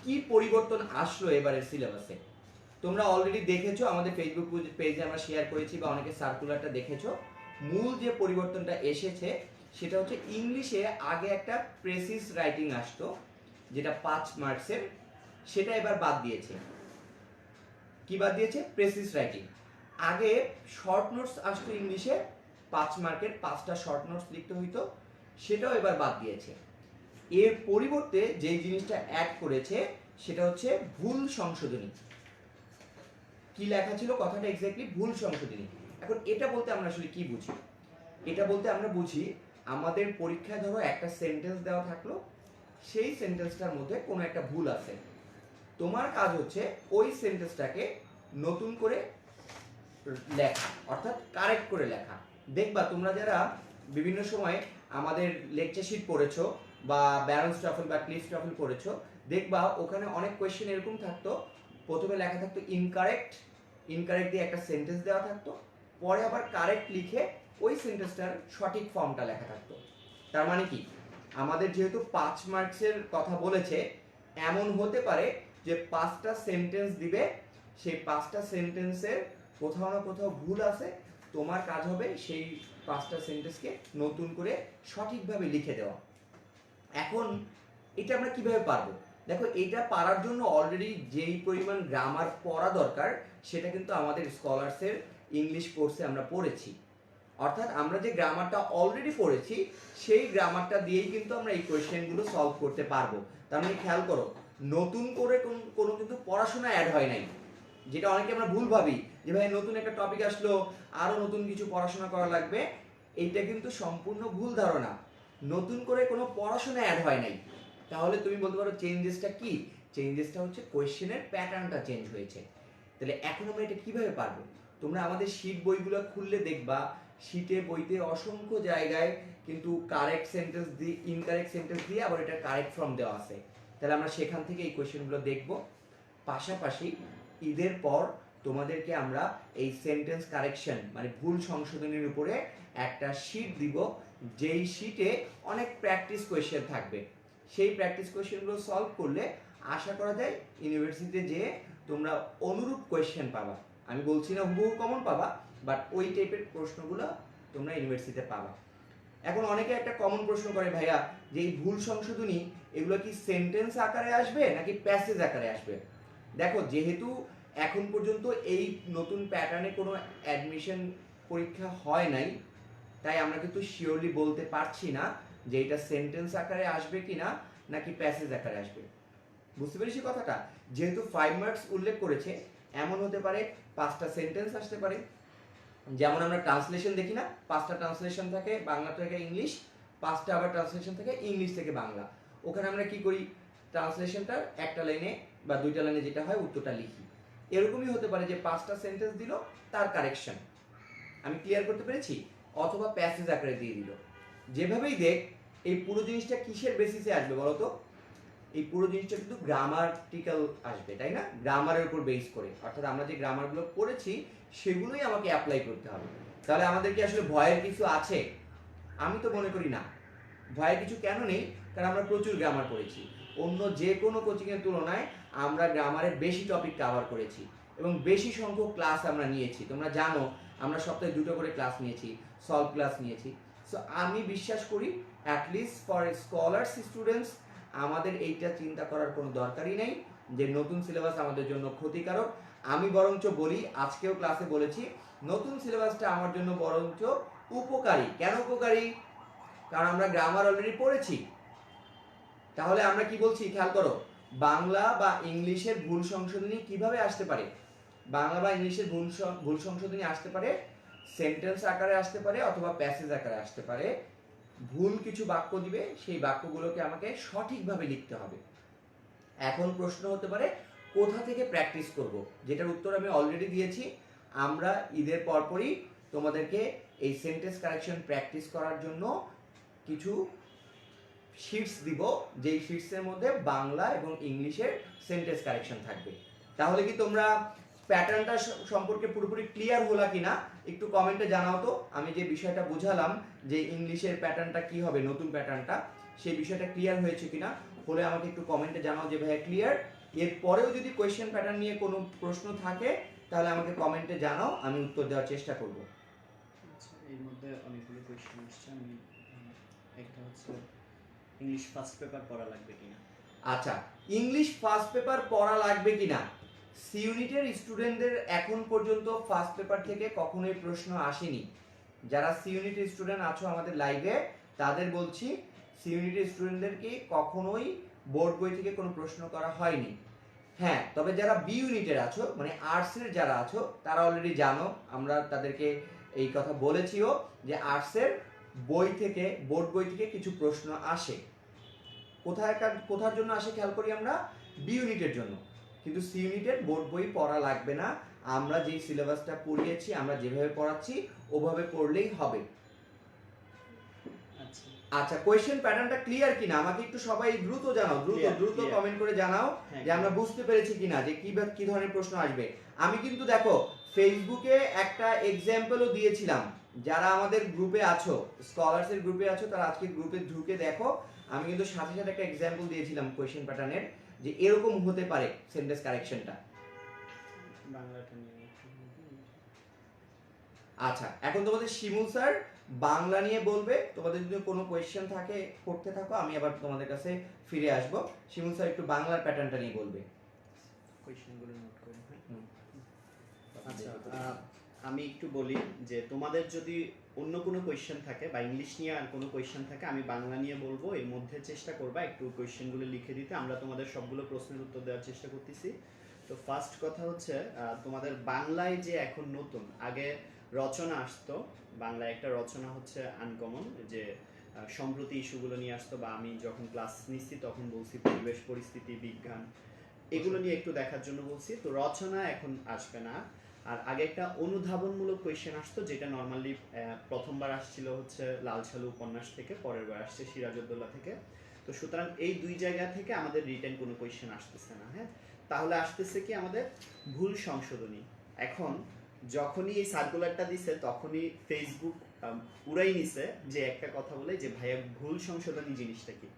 কি পরিবর্তন আসলো এবারের সিলেবাসে। তোমরা অলরেডি দেখেছো, আমাদের ফেসবুক পেজে আমরা শেয়ার করেছি বা অনেকে সার্কুলারটা দেখেছো। মূল যে পরিবর্তনটা এসেছে সেটা হচ্ছে ইংলিশে আগে একটা প্রেসিস রাইটিং আসতো যেটা 5 মার্কসের, সেটা এবার বাদ দিয়েছে। কি বাদ দিয়েছে? Precis writing. আগে শর্ট নোটস আসতো ইংলিশে 5 মার্কের 5টা শর্ট নোটস লিখতে হইতো, সেটাও এবার বাদ দিয়েছে। এর পরিবর্তে যে জিনিসটা অ্যাড করেছে সেটা হচ্ছে ভুল সংশোধনী। কি লেখা ছিল কথাটা এক্স্যাক্টলি ভুল সংশোধনী। এখন এটা বলতে আমরা আসলে কি বুঝি? এটা বলতে আমরা বুঝি আমাদের পরীক্ষায় ধরো একটা সেন্টেন্স দেওয়া থাকলো, সেই সেন্টেন্সটার মধ্যে কোনো একটা ভুল আছে, তোমার কাজ হচ্ছে ওই সেন্টেন্সটাকে নতুন করে লেখা, অর্থাৎ কারেক্ট করে লেখা। দেখবা তোমরা যারা বিভিন্ন সময় আমাদের লেকচার শিট পড়েছো বা ব্যারন্স টফেল বা ক্লিফ টফেল পড়েছো, দেখবা ওখানে অনেক কোয়েশ্চেন এরকম থাকতো, প্রথমে লেখা থাকতো ইনকারেক্ট, ইনকারেক্ট দিয়ে একটা সেন্টেন্স দেওয়া থাকতো, পরে আবার কারেক্ট লিখে ওই সেন্টেন্সটার সঠিক ফর্মটা লেখা থাকতো। তার মানে কি, আমাদের যেহেতু 5 মার্কসের কথা বলেছে, এমন হতে পারে যে 5টা সেন্টেন্স দিবে, সেই 5টা সেন্টেন্সের কোথাও না কোথাও ভুল আছে, তোমার কাজ হবে সেই 5টা সেন্টেন্সকে নতুন করে সঠিকভাবে লিখে দেওয়া। এখন এটা আমরা কিভাবে পারবো? দেখো, এটা পারার জন্য অলরেডি যেই পরিমাণ গ্রামার পড়া দরকার সেটা কিন্তু আমাদের স্কলার্সের ইংলিশ কোর্সে আমরা পড়েছি। অর্থাৎ আমরা যে গ্রামারটা অলরেডি পড়েছি সেই গ্রামারটা দিয়েই কিন্তু আমরা এই কোয়েশ্চেনগুলো সলভ করতে পারবো। তার মানে খেয়াল করো, নতুন করে কোনো কিন্তু পড়াশোনা অ্যাড হয় নাই, যেটা অনেকে আমরা ভুল ভাবি যে ভাই নতুন একটা টপিক আসলো আরো নতুন কিছু পড়াশোনা করা লাগবে। এইটা কিন্তু সম্পূর্ণ ভুল ধারণা। নতুন করে কোনো পড়াশোনা অ্যাড হয় নাই। তাহলে তুমি বলতে পারো চেঞ্জেসটা কি? চেঞ্জেসটা হচ্ছে কোয়েশ্চেনের প্যাটার্নটা চেঞ্জ হয়েছে। তাহলে এখন আমরা এটা কিভাবে পারবো? তোমরা আমাদের শীট বইগুলো খুললে দেখবা শীটে বইতে অসংখ্য জায়গায় কিন্তু কারেক্ট সেন্টেন্স দিয়ে ইনকারেক্ট সেন্টেন্স দিয়ে আবার এটা কারেক্ট ফর্ম দেওয়া আছে। তাহলে আমরা সেখান থেকে এই কোয়েশ্চেনগুলো দেখব। পাশাপাশি ঈদের পর তোমাদেরকে আমরা এই সেন্টেন্স কারেকশন মানে ভুল সংশোধনের উপরে একটা শীট দিব, যেই শীটে অনেক প্র্যাকটিস কোয়েশ্চেন থাকবে। সেই প্র্যাকটিস কোয়েশ্চেনগুলো সলভ করলে আশা করা যায় ইউনিভার্সিটিতে যেয়ে তোমরা অনুরূপ কোয়েশ্চেন পাবা। আমি বলছি না হুবহু কমন পাবা, বাট ওই টাইপের প্রশ্নগুলো তোমরা ইউনিভার্সিটিতে পাবা। এখন অনেকে একটা কমন প্রশ্ন করে, ভাইয়া যে এই ভুল সংশোধনী এগুলো কি সেন্টেন্স আকারে আসবে নাকি প্যাসেজ আকারে আসবে? দেখো, যেহেতু এখন পর্যন্ত এই নতুন প্যাটার্নে কোনো অ্যাডমিশন পরীক্ষা হয় নাই, তাই আমরা কিন্তু শিওরলি বলতে পারছি না যে এটা সেন্টেন্স আকারে আসবে কিনা নাকি প্যাসেজ আকারে আসবে। বুঝতে পেরেছি কথাটা? যেহেতু 5 মার্কস উল্লেখ করেছে, এমন হতে পারে 5টা সেন্টেন্স আসতে পারে। যেমন আমরা ট্রান্সলেশন দেখি না, 5টা ট্রান্সলেশন থাকে বাংলা থেকে ইংলিশ, 5টা আবার ট্রান্সলেশন থাকে ইংলিশ থেকে বাংলা। ওখানে আমরা কি করি, ট্রান্সলেশনটা একটা লাইনে বা 2টা লাইনে যেটা হয় উত্তরটা লিখি। এরকমই হতে পারে যে 5টা সেন্টেন্স দিল, তার কারেকশন। আমি ক্লিয়ার করতে পেরেছি? অথবা প্যাসেজ আকারে দিয়ে দিল। যেভাবেই দেখ, এই পুরো জিনিসটা কিসের বেসিসে আসবে বলো তো? এই পুরো জিনিসটা কিন্তু গ্রামাটিক্যাল আসবে, তাই না? গ্রামারের উপর বেস করে, অর্থাৎ আমরা যে গ্রামারগুলো পড়েছি সেগুলোই আমাকে অ্যাপ্লাই করতে হবে। তাহলে আমাদের কি আসলে ভয়ের কিছু আছে? আমি তো মনে করি না। ভয়ের কিছু কেন নেই? কারণ আমরা প্রচুর গ্রামার পড়েছি। অন্য যে কোনো কোচিংয়ের তুলনায় আমরা গ্রামারের বেশি টপিক কভার করেছি এবং বেশি সংখ্যক ক্লাস আমরা নিয়েছি। তোমরা জানো আমরা সপ্তাহে 2টো করে ক্লাস নিয়েছি, সলভ ক্লাস নিয়েছি। সো আমি বিশ্বাস করি অ্যাটলিস্ট ফর স্কলার্স স্টুডেন্টস আমাদের এইটা চিন্তা করার কোনো দরকারই নেই যে নতুন সিলেবাস আমাদের জন্য ক্ষতিকারক। আমি বরঞ্চ বলি, আজকেও ক্লাসে বলেছি, নতুন সিলেবাসটা আমার জন্য বরঞ্চ উপকারী। কেন উপকারী? কারণ আমরা গ্রামার অলরেডি পড়েছি। তাহলে আমরা কি বলছি খেয়াল করো, বাংলা বা ইংলিশের ভুল সংশোধনী কিভাবে আসতে পারে? বাংলা বা ইংলিশের ভুল সংশোধনী আসতে পারে সেন্টেন্স আকারে আসতে পারে অথবা প্যাসেজ আকারে আসতে পারে। ভুল কিছু বাক্য দিবে, সেই বাক্যগুলোকে আমাকে সঠিকভাবে লিখতে হবে। এখন প্রশ্ন হতে পারে কোথা থেকে প্র্যাকটিস করব, যেটার উত্তর আমি অলরেডি দিয়েছি। আমরা ঈদের পরপরই তোমাদেরকে এই সেন্টেন্স কারেকশন প্র্যাকটিস করার জন্য কিছু শিটস দিব, যেই শিটসের মধ্যে বাংলা এবং ইংলিশের সেন্টেন্স কারেকশন থাকবে। তাহলে কি তোমরা প্যাটার্নটা সম্পর্কে পুরোপুরি ক্লিয়ার হলা কিনা একটু কমেন্টে জানাও তো। আমি যে বিষয়টা বুঝালাম যে ইংলিশের প্যাটার্নটা কি হবে, নতুন প্যাটার্নটা, সেই বিষয়টা ক্লিয়ার হয়েছে কিনা হলে আমাকে একটু কমেন্টে জানাও যে ভাইয়া ক্লিয়ার। এরপরেও যদি কোয়েশ্চেন প্যাটার্ন নিয়ে কোনো প্রশ্ন থাকে তাহলে আমাকে কমেন্টে জানাও, আমি উত্তর দেওয়ার চেষ্টা করব। আচ্ছা, এর মধ্যে অনেকগুলো কোয়েশ্চেন আসছে। আমি একটা হচ্ছে ইংলিশ ফার্স্ট পেপার পড়া লাগবে কিনা। আচ্ছা, ইংলিশ ফার্স্ট পেপার পড়া লাগবে কিনা, সি ইউনিটের স্টুডেন্টদের এখন পর্যন্ত ফার্স্ট পেপার থেকে কখনোই প্রশ্ন আসেনি। যারা সি ইউনিটের স্টুডেন্ট আছো আমাদের লাইভে, তাদের বলছি সি ইউনিটের স্টুডেন্টদেরকে কখনোই বোর্ড বই থেকে কোনো প্রশ্ন করা হয়নি। হ্যাঁ, তবে যারা বি ইউনিটের আছো মানে আর্টসের যারা আছো তারা অলরেডি জানো, আমরা তাদেরকে এই কথা বলেছিও যে আর্টসের বই থেকে, বোর্ড বই থেকে কিছু প্রশ্ন আসে। কোথার জন্য আসে খেয়াল করি আমরা, বি ইউনিটের জন্য। কিন্তু সি ইউনিটের বোর্ড বই পড়া লাগবে না, আমরা যেই সিলেবাসটা পড়িয়েছি, আমরা যেভাবে পড়াচ্ছি ওভাবে পড়লেই হবে। আচ্ছা আচ্ছা, কোয়েশ্চেন প্যাটার্নটা ক্লিয়ার কিনা আমাকে একটু সবাই দ্রুত জানাও, দ্রুত clear. কমেন্ট করে জানাও হ্যাঁ, যে আমরা বুঝতে পেরেছি কিনা, যে কি ধরনের প্রশ্ন আসবে। আমি কিন্তু দেখো ফেসবুকে একটা এক্সাম্পলও দিয়েছিলাম, যারা আমাদের গ্রুপে আছো, স্কলারসের গ্রুপে আছো, তারা আজকে গ্রুপে ঢুকে দেখো, আমি কিন্তু সাথে সাথে একটা এক্সাম্পল দিয়েছিলাম কোয়েশ্চেন প্যাটার্নের, যে এরকম হতে পারে সেন্টেন্স কারেকশনটা। বাংলাটা নিয়ে আচ্ছা, এখন তোমাদের শিমুল স্যার বাংলা নিয়ে বলবে। তোমাদের যদি কোনো কোয়েশ্চেন থাকে করতে থাকো, আমি আবার তোমাদের কাছে ফিরে আসব। শিমুল স্যার একটু বাংলার প্যাটার্নটা নিয়ে বলবে। কোয়েশ্চেনগুলো নোট করে। আচ্ছা আমি একটু বলি যে তোমাদের যদি অন্য কোনো কোয়েশ্চেন থাকে বা ইংলিশ নিয়ে আর কোনো কোয়েশ্চেন থাকে, আমি বাংলা নিয়ে বলবো, এর মধ্যে চেষ্টা করবা একটু কোয়েশ্চেনগুলো লিখে দিতে, আমরা তোমাদের সবগুলো প্রশ্নের উত্তর দেওয়ার চেষ্টা করতেছি। তো ফার্স্ট কথা হচ্ছে তোমাদের বাংলায় যে এখন নতুন, আগে রচনা আসতো, বাংলায় একটা রচনা হচ্ছে আনকমন, যে সম্প্রতি ইস্যুগুলো নিয়ে আসতো, বা আমি যখন ক্লাস নিচ্ছি তখন বলছি পরিবেশ, পরিস্থিতি, বিজ্ঞান, এগুলো নিয়ে একটু দেখার জন্য বলছি। তো রচনা এখন আসবে না। আর আগে একটা অনুধাবনমূলক কোয়েশ্চেন আসতো, যেটা নর্মালি প্রথমবার আসছিল হচ্ছে লাল সালু উপন্যাস থেকে, পরের বার আসছে সিরাজউদ্দৌলা থেকে। তো সুতরাং এই দুই জায়গা থেকে আমাদের রিটেন কোনো কোয়েশ্চেন আসতেছে না। হ্যাঁ, তাহলে আসতেছে কি আমাদের ভুল সংশোধনী। এখন যখনই এই সার্কুলারটা দিছে তখনই ফেসবুক উড়াই নিছে যে একটা কথা বলে যে ভাইয়া ভুল সংশোধনী জিনিসটা কি।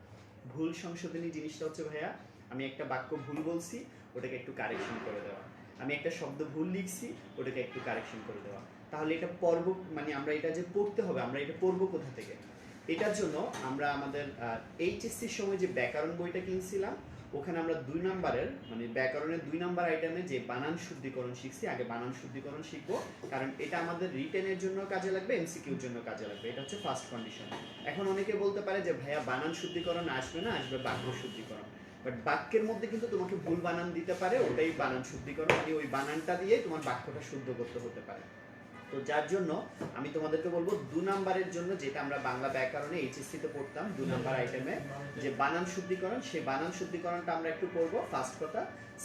ভুল সংশোধনী জিনিসটা হচ্ছে ভাইয়া, আমি একটা বাক্য ভুল বলছি, ওটাকে একটু কারেকশন করে দেওয়া। আমি একটা শব্দ ভুল লিখছি, ওটাকে একটু কারেকশন করে দেওয়া। তাহলে এটা পড়ব, মানে আমরা এটা যে পড়তে হবে, আমরা এটা পড়বো কোথা থেকে? এটার জন্য আমরা আমাদের এইচএসসির সময় যে ব্যাকরণ বইটা কিনছিলাম, ওখানে আমরা 2 নম্বরের মানে ব্যাকরণের 2 নম্বর আইটেমে যে বানান শুদ্ধিকরণ শিখছি, আগে বানান শুদ্ধিকরণ শিখবো, কারণ এটা আমাদের রিটেনের জন্য কাজে লাগবে, এমসিকিউর জন্য কাজে লাগবে। এটা হচ্ছে ফার্স্ট কন্ডিশন। এখন অনেকে বলতে পারে যে ভাইয়া বানান শুদ্ধিকরণ আসবে না, আসবে বাক্য শুদ্ধিকরণ। বাট বাক্যের মধ্যে কিন্তু তোমাকে ভুল বানান দিতে পারে, ওটাই বানান শুদ্ধিকরণ, মানে ওই বানানটা দিয়ে তোমার বাক্যটা শুদ্ধ করতে হতে পারে। তো যার জন্য আমি তোমাদেরকে বলবো 2 নাম্বারের জন্য, যেটা আমরা বাংলা ব্যাকরণে এইচএসসি তে পড়তাম 2 নাম্বার আইটেমে, যে বানান শুদ্ধিকরণ, সেই বানান শুদ্ধিকরণটা আমরা একটু পড়বো, ফার্স্ট কথা।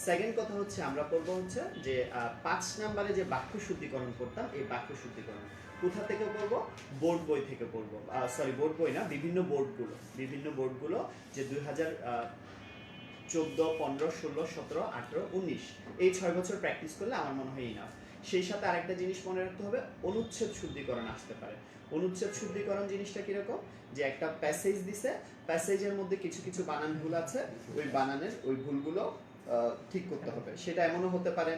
সেকেন্ড কথা হচ্ছে আমরা পড়বো হচ্ছে যে 5 নাম্বারে যে বাক্য শুদ্ধিকরণ করতাম, এই বাক্য শুদ্ধিকরণ কোথা থেকে পড়বো? বোর্ড বই থেকে পড়বো। সরি, বোর্ড বই না, বিভিন্ন বোর্ডগুলো যে 2014, 15, 16, 17, 18, 19 এই 6 বছর প্র্যাকটিস করলে আমার মনে হয় ইনাফ। সেই সাথে আরেকটা জিনিস মনে রাখতে হবে, অনুচ্ছেদ শুদ্ধিকরণ আসতে পারে। অনুচ্ছেদ শুদ্ধিকরণ জিনিসটা কিরকম, যে একটা প্যাসেজ দিছে, প্যাসেজের মধ্যে কিছু কিছু বানান ভুল আছে, ওই বানানের ওই ভুলগুলো ঠিক করতে হবে। সেটা এমনও হতে পারে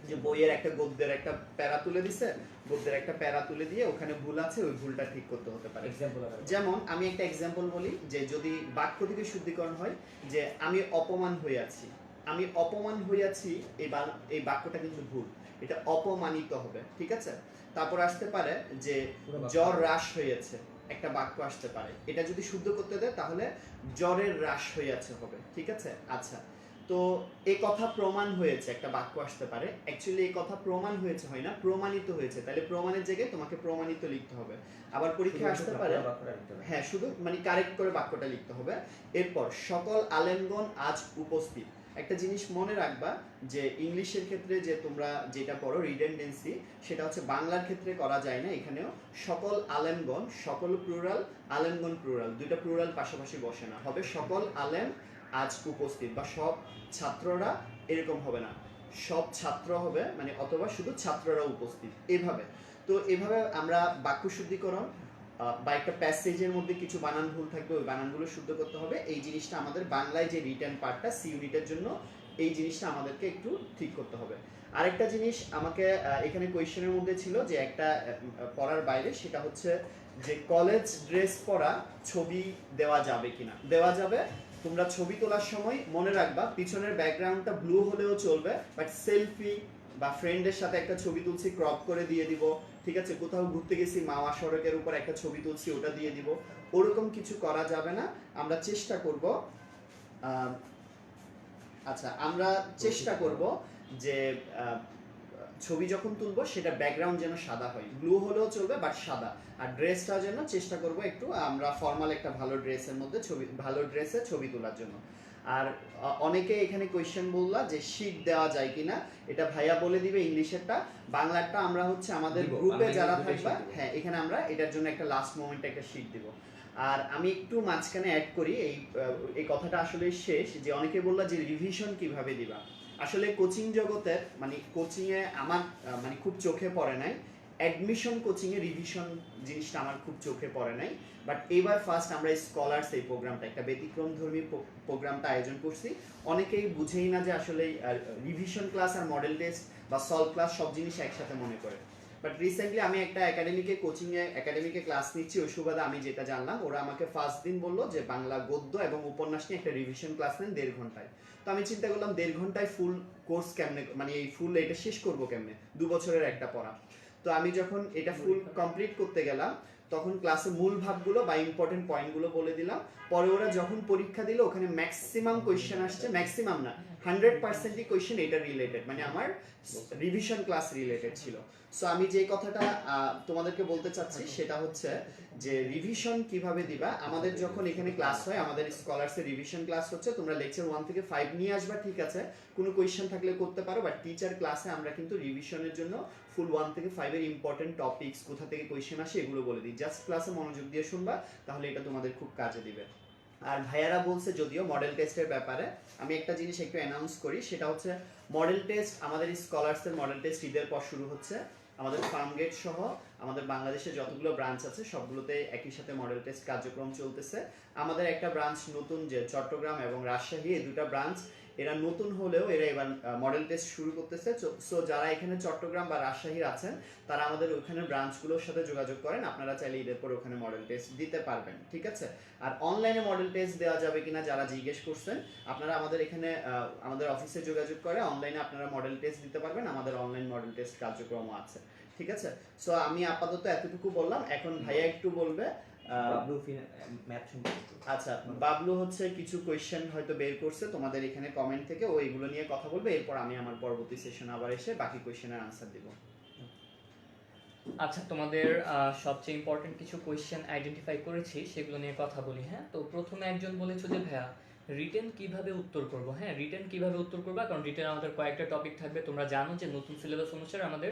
যে বইয়ের একটা গদ্যের একটা প্যারা তুলে দিছে, গদ্যের একটা প্যারা তুলে দিয়ে ওখানে ভুল আছে, ওই ভুলটা ঠিক করতে হতে পারে। যেমন আমি একটা এক্সাম্পল বলি, যে যদি বাক্য থেকে শুদ্ধিকরণ হয়, যে আমি অপমান হইয়াছি, আমি অপমান হইয়াছি, এই বাক্যটা কিন্তু ভুল, এটা অপমানিত হবে, ঠিক আছে? তারপর আসতে পারে যে জ্বর হ্রাস হয়েছে, একটা বাক্য আসতে পারে, এটা যদি শুদ্ধ করতে দেয় তাহলে জ্বরের হ্রাস হইয়াছে হবে, ঠিক আছে? আচ্ছা, তো এই কথা প্রমাণ হয়েছে, একটা বাক্য আসতে পারে, অ্যাকচুয়ালি এই কথা প্রমাণ হয়েছে হয় না, প্রমাণিত হয়েছে, তাহলে প্রমাণের জায়গায় তোমাকে প্রমাণিত লিখতে হবে। আবার পরীক্ষায় আসতে পারে, হ্যাঁ, শুধু মানে কারেক্ট করে বাক্যটা লিখতে হবে। এরপর সকল আলেমগণ আজ উপস্থিত। একটা জিনিস মনে রাখবা, যে ইংলিশের ক্ষেত্রে যে তোমরা যেটা পড়ো রিডেন্ডেন্সি, সেটা হচ্ছে বাংলার ক্ষেত্রে করা যায় না। এখানেও সকল আলেমগণ, সকল প্লুরাল, আলেমগণ প্লুরাল, দুইটা প্লুরাল পাশাপাশি বসে না, হবে সকল আলেম আজ উপস্থিত, বা সব ছাত্ররা, এরকম হবে না, সব ছাত্র হবে, মানে অথবা শুধু ছাত্ররা উপস্থিত, এভাবে। তো এভাবে আমরা বাক্য শুদ্ধিকরণ বা একটা প্যাসেজের মধ্যে কিছু বানান ভুল থাকবে, ওই বানানগুলো শুদ্ধ করতে হবে। এই জিনিসটা আমাদের বাংলায় যে রিটেন পার্টটা সি ইউনিটের জন্য, এই জিনিসটা আমাদেরকে একটু ঠিক করতে হবে। আরেকটা জিনিস আমাকে এখানে কোয়েশ্চেনের মধ্যে ছিল, যে একটা পড়ার বাইরে, সেটা হচ্ছে যে কলেজ ড্রেস পরা ছবি দেওয়া যাবে কিনা। দেওয়া যাবে, তোমরা ছবি তোলার সময় মনে রাখবা পিছনের ব্যাকগ্রাউন্ডটা ব্লু হলেও চলবে, বাট সেলফি বা ফ্রেন্ডের সাথে একটা ছবি তুলছি ক্রপ করে দিয়ে দিব, ঠিক আছে, কোথাও ঘুরতে গেছি মাওয়া সড়কের উপর একটা ছবি তুলছি ওটা দিয়ে দিব, ওরকম কিছু করা যাবে না। আমরা চেষ্টা করব আচ্ছা আমরা চেষ্টা করব যে ছবি যখন তুলবো সেটা ব্যাকগ্রাউন্ড যেন সাদা হয়, ব্লু হলেও চলবে বাট সাদা। আর ড্রেসটা যেন চেষ্টা করব একটু আমরা ফর্মাল একটা ভালো ড্রেসের মধ্যে ভালো ড্রেসে ছবি তোলার জন্য। আর অনেকে এখানে কোয়েশ্চেন বললা যে শীট দেওয়া যায় কিনা, এটা ভাইয়া বলে দিবে ইংলিশেরটা। বাংলাটা আমরা হচ্ছে আমাদের গ্রুপে যারা থাকবা, হ্যাঁ এখানে আমরা এটার জন্য একটা লাস্ট মোমেন্টে একটা শীট দিব। আর আমি একটু মাঝখানে অ্যাড করি, এই কথাটা আসলে শেষ, যে অনেকে বললা যে রিভিশন কিভাবে দিবা। আসলে কোচিং জগতের মানে কোচিংয়ে আমার মানে খুব চোখে পড়ে নাই, অ্যাডমিশন কোচিংয়ে রিভিশন জিনিসটা আমার খুব চোখে পড়ে নাই। বাট এবার ফার্স্ট আমরা স্কলার্স এই প্রোগ্রামটা একটা ব্যতিক্রমধর্মী প্রোগ্রামটা আয়োজন করছি। অনেকেই বুঝেই না যে আসলে রিভিশন ক্লাস আর মডেল টেস্ট বা সলভ ক্লাস সব জিনিস একসাথে মনে করে। বাট রিসেন্টলি আমি একটা একাডেমিকে ক্লাস নিচ্ছি, ওই সুবাদে আমি যেটা জানলাম, ওরা আমাকে ফার্স্ট দিন বললো যে বাংলা গদ্য এবং উপন্যাস নিয়ে একটা রিভিশন ক্লাস নেন 1.5 ঘন্টায়। তো আমি চিন্তা করলাম 1.5 ঘন্টায় ফুল কোর্স কেমনে, মানে এই ফুল এটা শেষ করবো কেমনে, 2 বছরের একটা পড়া। তো আমি যখন এটা ফুল কমপ্লিট করতে গেলাম তখন ক্লাসে মূল ভাবগুলো বা ইম্পর্টেন্ট পয়েন্টগুলো বলে দিলাম। পরে ওরা যখন পরীক্ষা দিল ওখানে ম্যাক্সিমাম কোয়েশ্চেন আসছে, ম্যাক্সিমাম না 100%ই কোয়েশ্চেন এটা রিলেটেড, মানে আমার রিভিশন ক্লাস রিলেটেড ছিল। সো আমি যে কথাটা তোমাদেরকে বলতে চাচ্ছি সেটা হচ্ছে যে রিভিশন কিভাবে দিবা। আমাদের যখন এখানে ক্লাস হয়, আমাদের স্কলার্সের রিভিশন ক্লাস হচ্ছে, তোমরা লেকচার 1 থেকে 5 নিয়ে আসবা, ঠিক আছে, কোনো কোয়েশ্চেন থাকলে করতে পারো, বাট টিচার ক্লাসে আমরা কিন্তু রিভিশনের জন্য ফুল 1 থেকে 5 এর ইম্পর্টেন্ট টপিকস কোথা থেকে কোয়েশ্চেন আসে এগুলো বলে দিই। জাস্ট ক্লাসে মনোযোগ দিয়ে শুনবা, তাহলে এটা তোমাদের খুব কাজে দিবে। আর ভাইয়ারা বলছে যদিও মডেল টেস্টের ব্যাপারে, আমি একটা জিনিস একটু অ্যানাউন্স করি, সেটা হচ্ছে মডেল টেস্ট, আমাদের স্কলার্সের মডেল টেস্ট ঈদের পর শুরু হচ্ছে। আমাদের ফার্মগেট সহ আমাদের বাংলাদেশে যতগুলো ব্রাঞ্চ আছে সবগুলোতে একই সাথে মডেল টেস্ট কার্যক্রম চলতেছে। আমাদের একটা ব্রাঞ্চ নতুন, যে চট্টগ্রাম এবং রাজশাহী, এই দুটা ব্রাঞ্চ এরা নতুন হলেও এরা এবার মডেল টেস্ট শুরু করতেছে। সো যারা এখানে চট্টগ্রাম বা রাজশাহীর আছেন তারা আমাদের ওখানে ব্রাঞ্চগুলোর সাথে যোগাযোগ করেন, আপনারা চাইলে ঈদের পর ওখানে মডেল টেস্ট দিতে পারবেন, ঠিক আছে। আর অনলাইনে মডেল টেস্ট দেওয়া যাবে কিনা যারা জিজ্ঞেস করছেন, আপনারা আমাদের এখানে আমাদের অফিসে যোগাযোগ করে অনলাইনে আপনারা মডেল টেস্ট দিতে পারবেন, আমাদের অনলাইন মডেল টেস্ট কার্যক্রমও আছে, ঠিক আছে। সো আমি আপাতত এতটুকু বললাম, এখন ভাইয়া একটু বলবে। আচ্ছা, বাবলু হচ্ছে কিছু কোয়েশ্চেন হয়তো বের করছে তোমাদের এখানে কমেন্ট থেকে, ও এগুলো নিয়ে কথা বলবে, এরপর আমি আমার পরবর্তী সেশন আবার এসে বাকি কোয়েশ্চেনের আনসার দিব। আচ্ছা, তোমাদের সবচেয়ে ইম্পর্টেন্ট কিছু কোয়েশ্চেন আইডেন্টিফাই করেছি, সেগুলো নিয়ে কথা বলি। হ্যাঁ, তো প্রথমে একজন বলেছো যে ভাইয়া রিটেন কিভাবে উত্তর করব। হ্যাঁ, রিটেন কিভাবে উত্তর করবা, কারণ রিটেন আমাদের কয়েকটা টপিক থাকবে। তোমরা জানো যে নতুন সিলেবাস অনুসারে আমাদের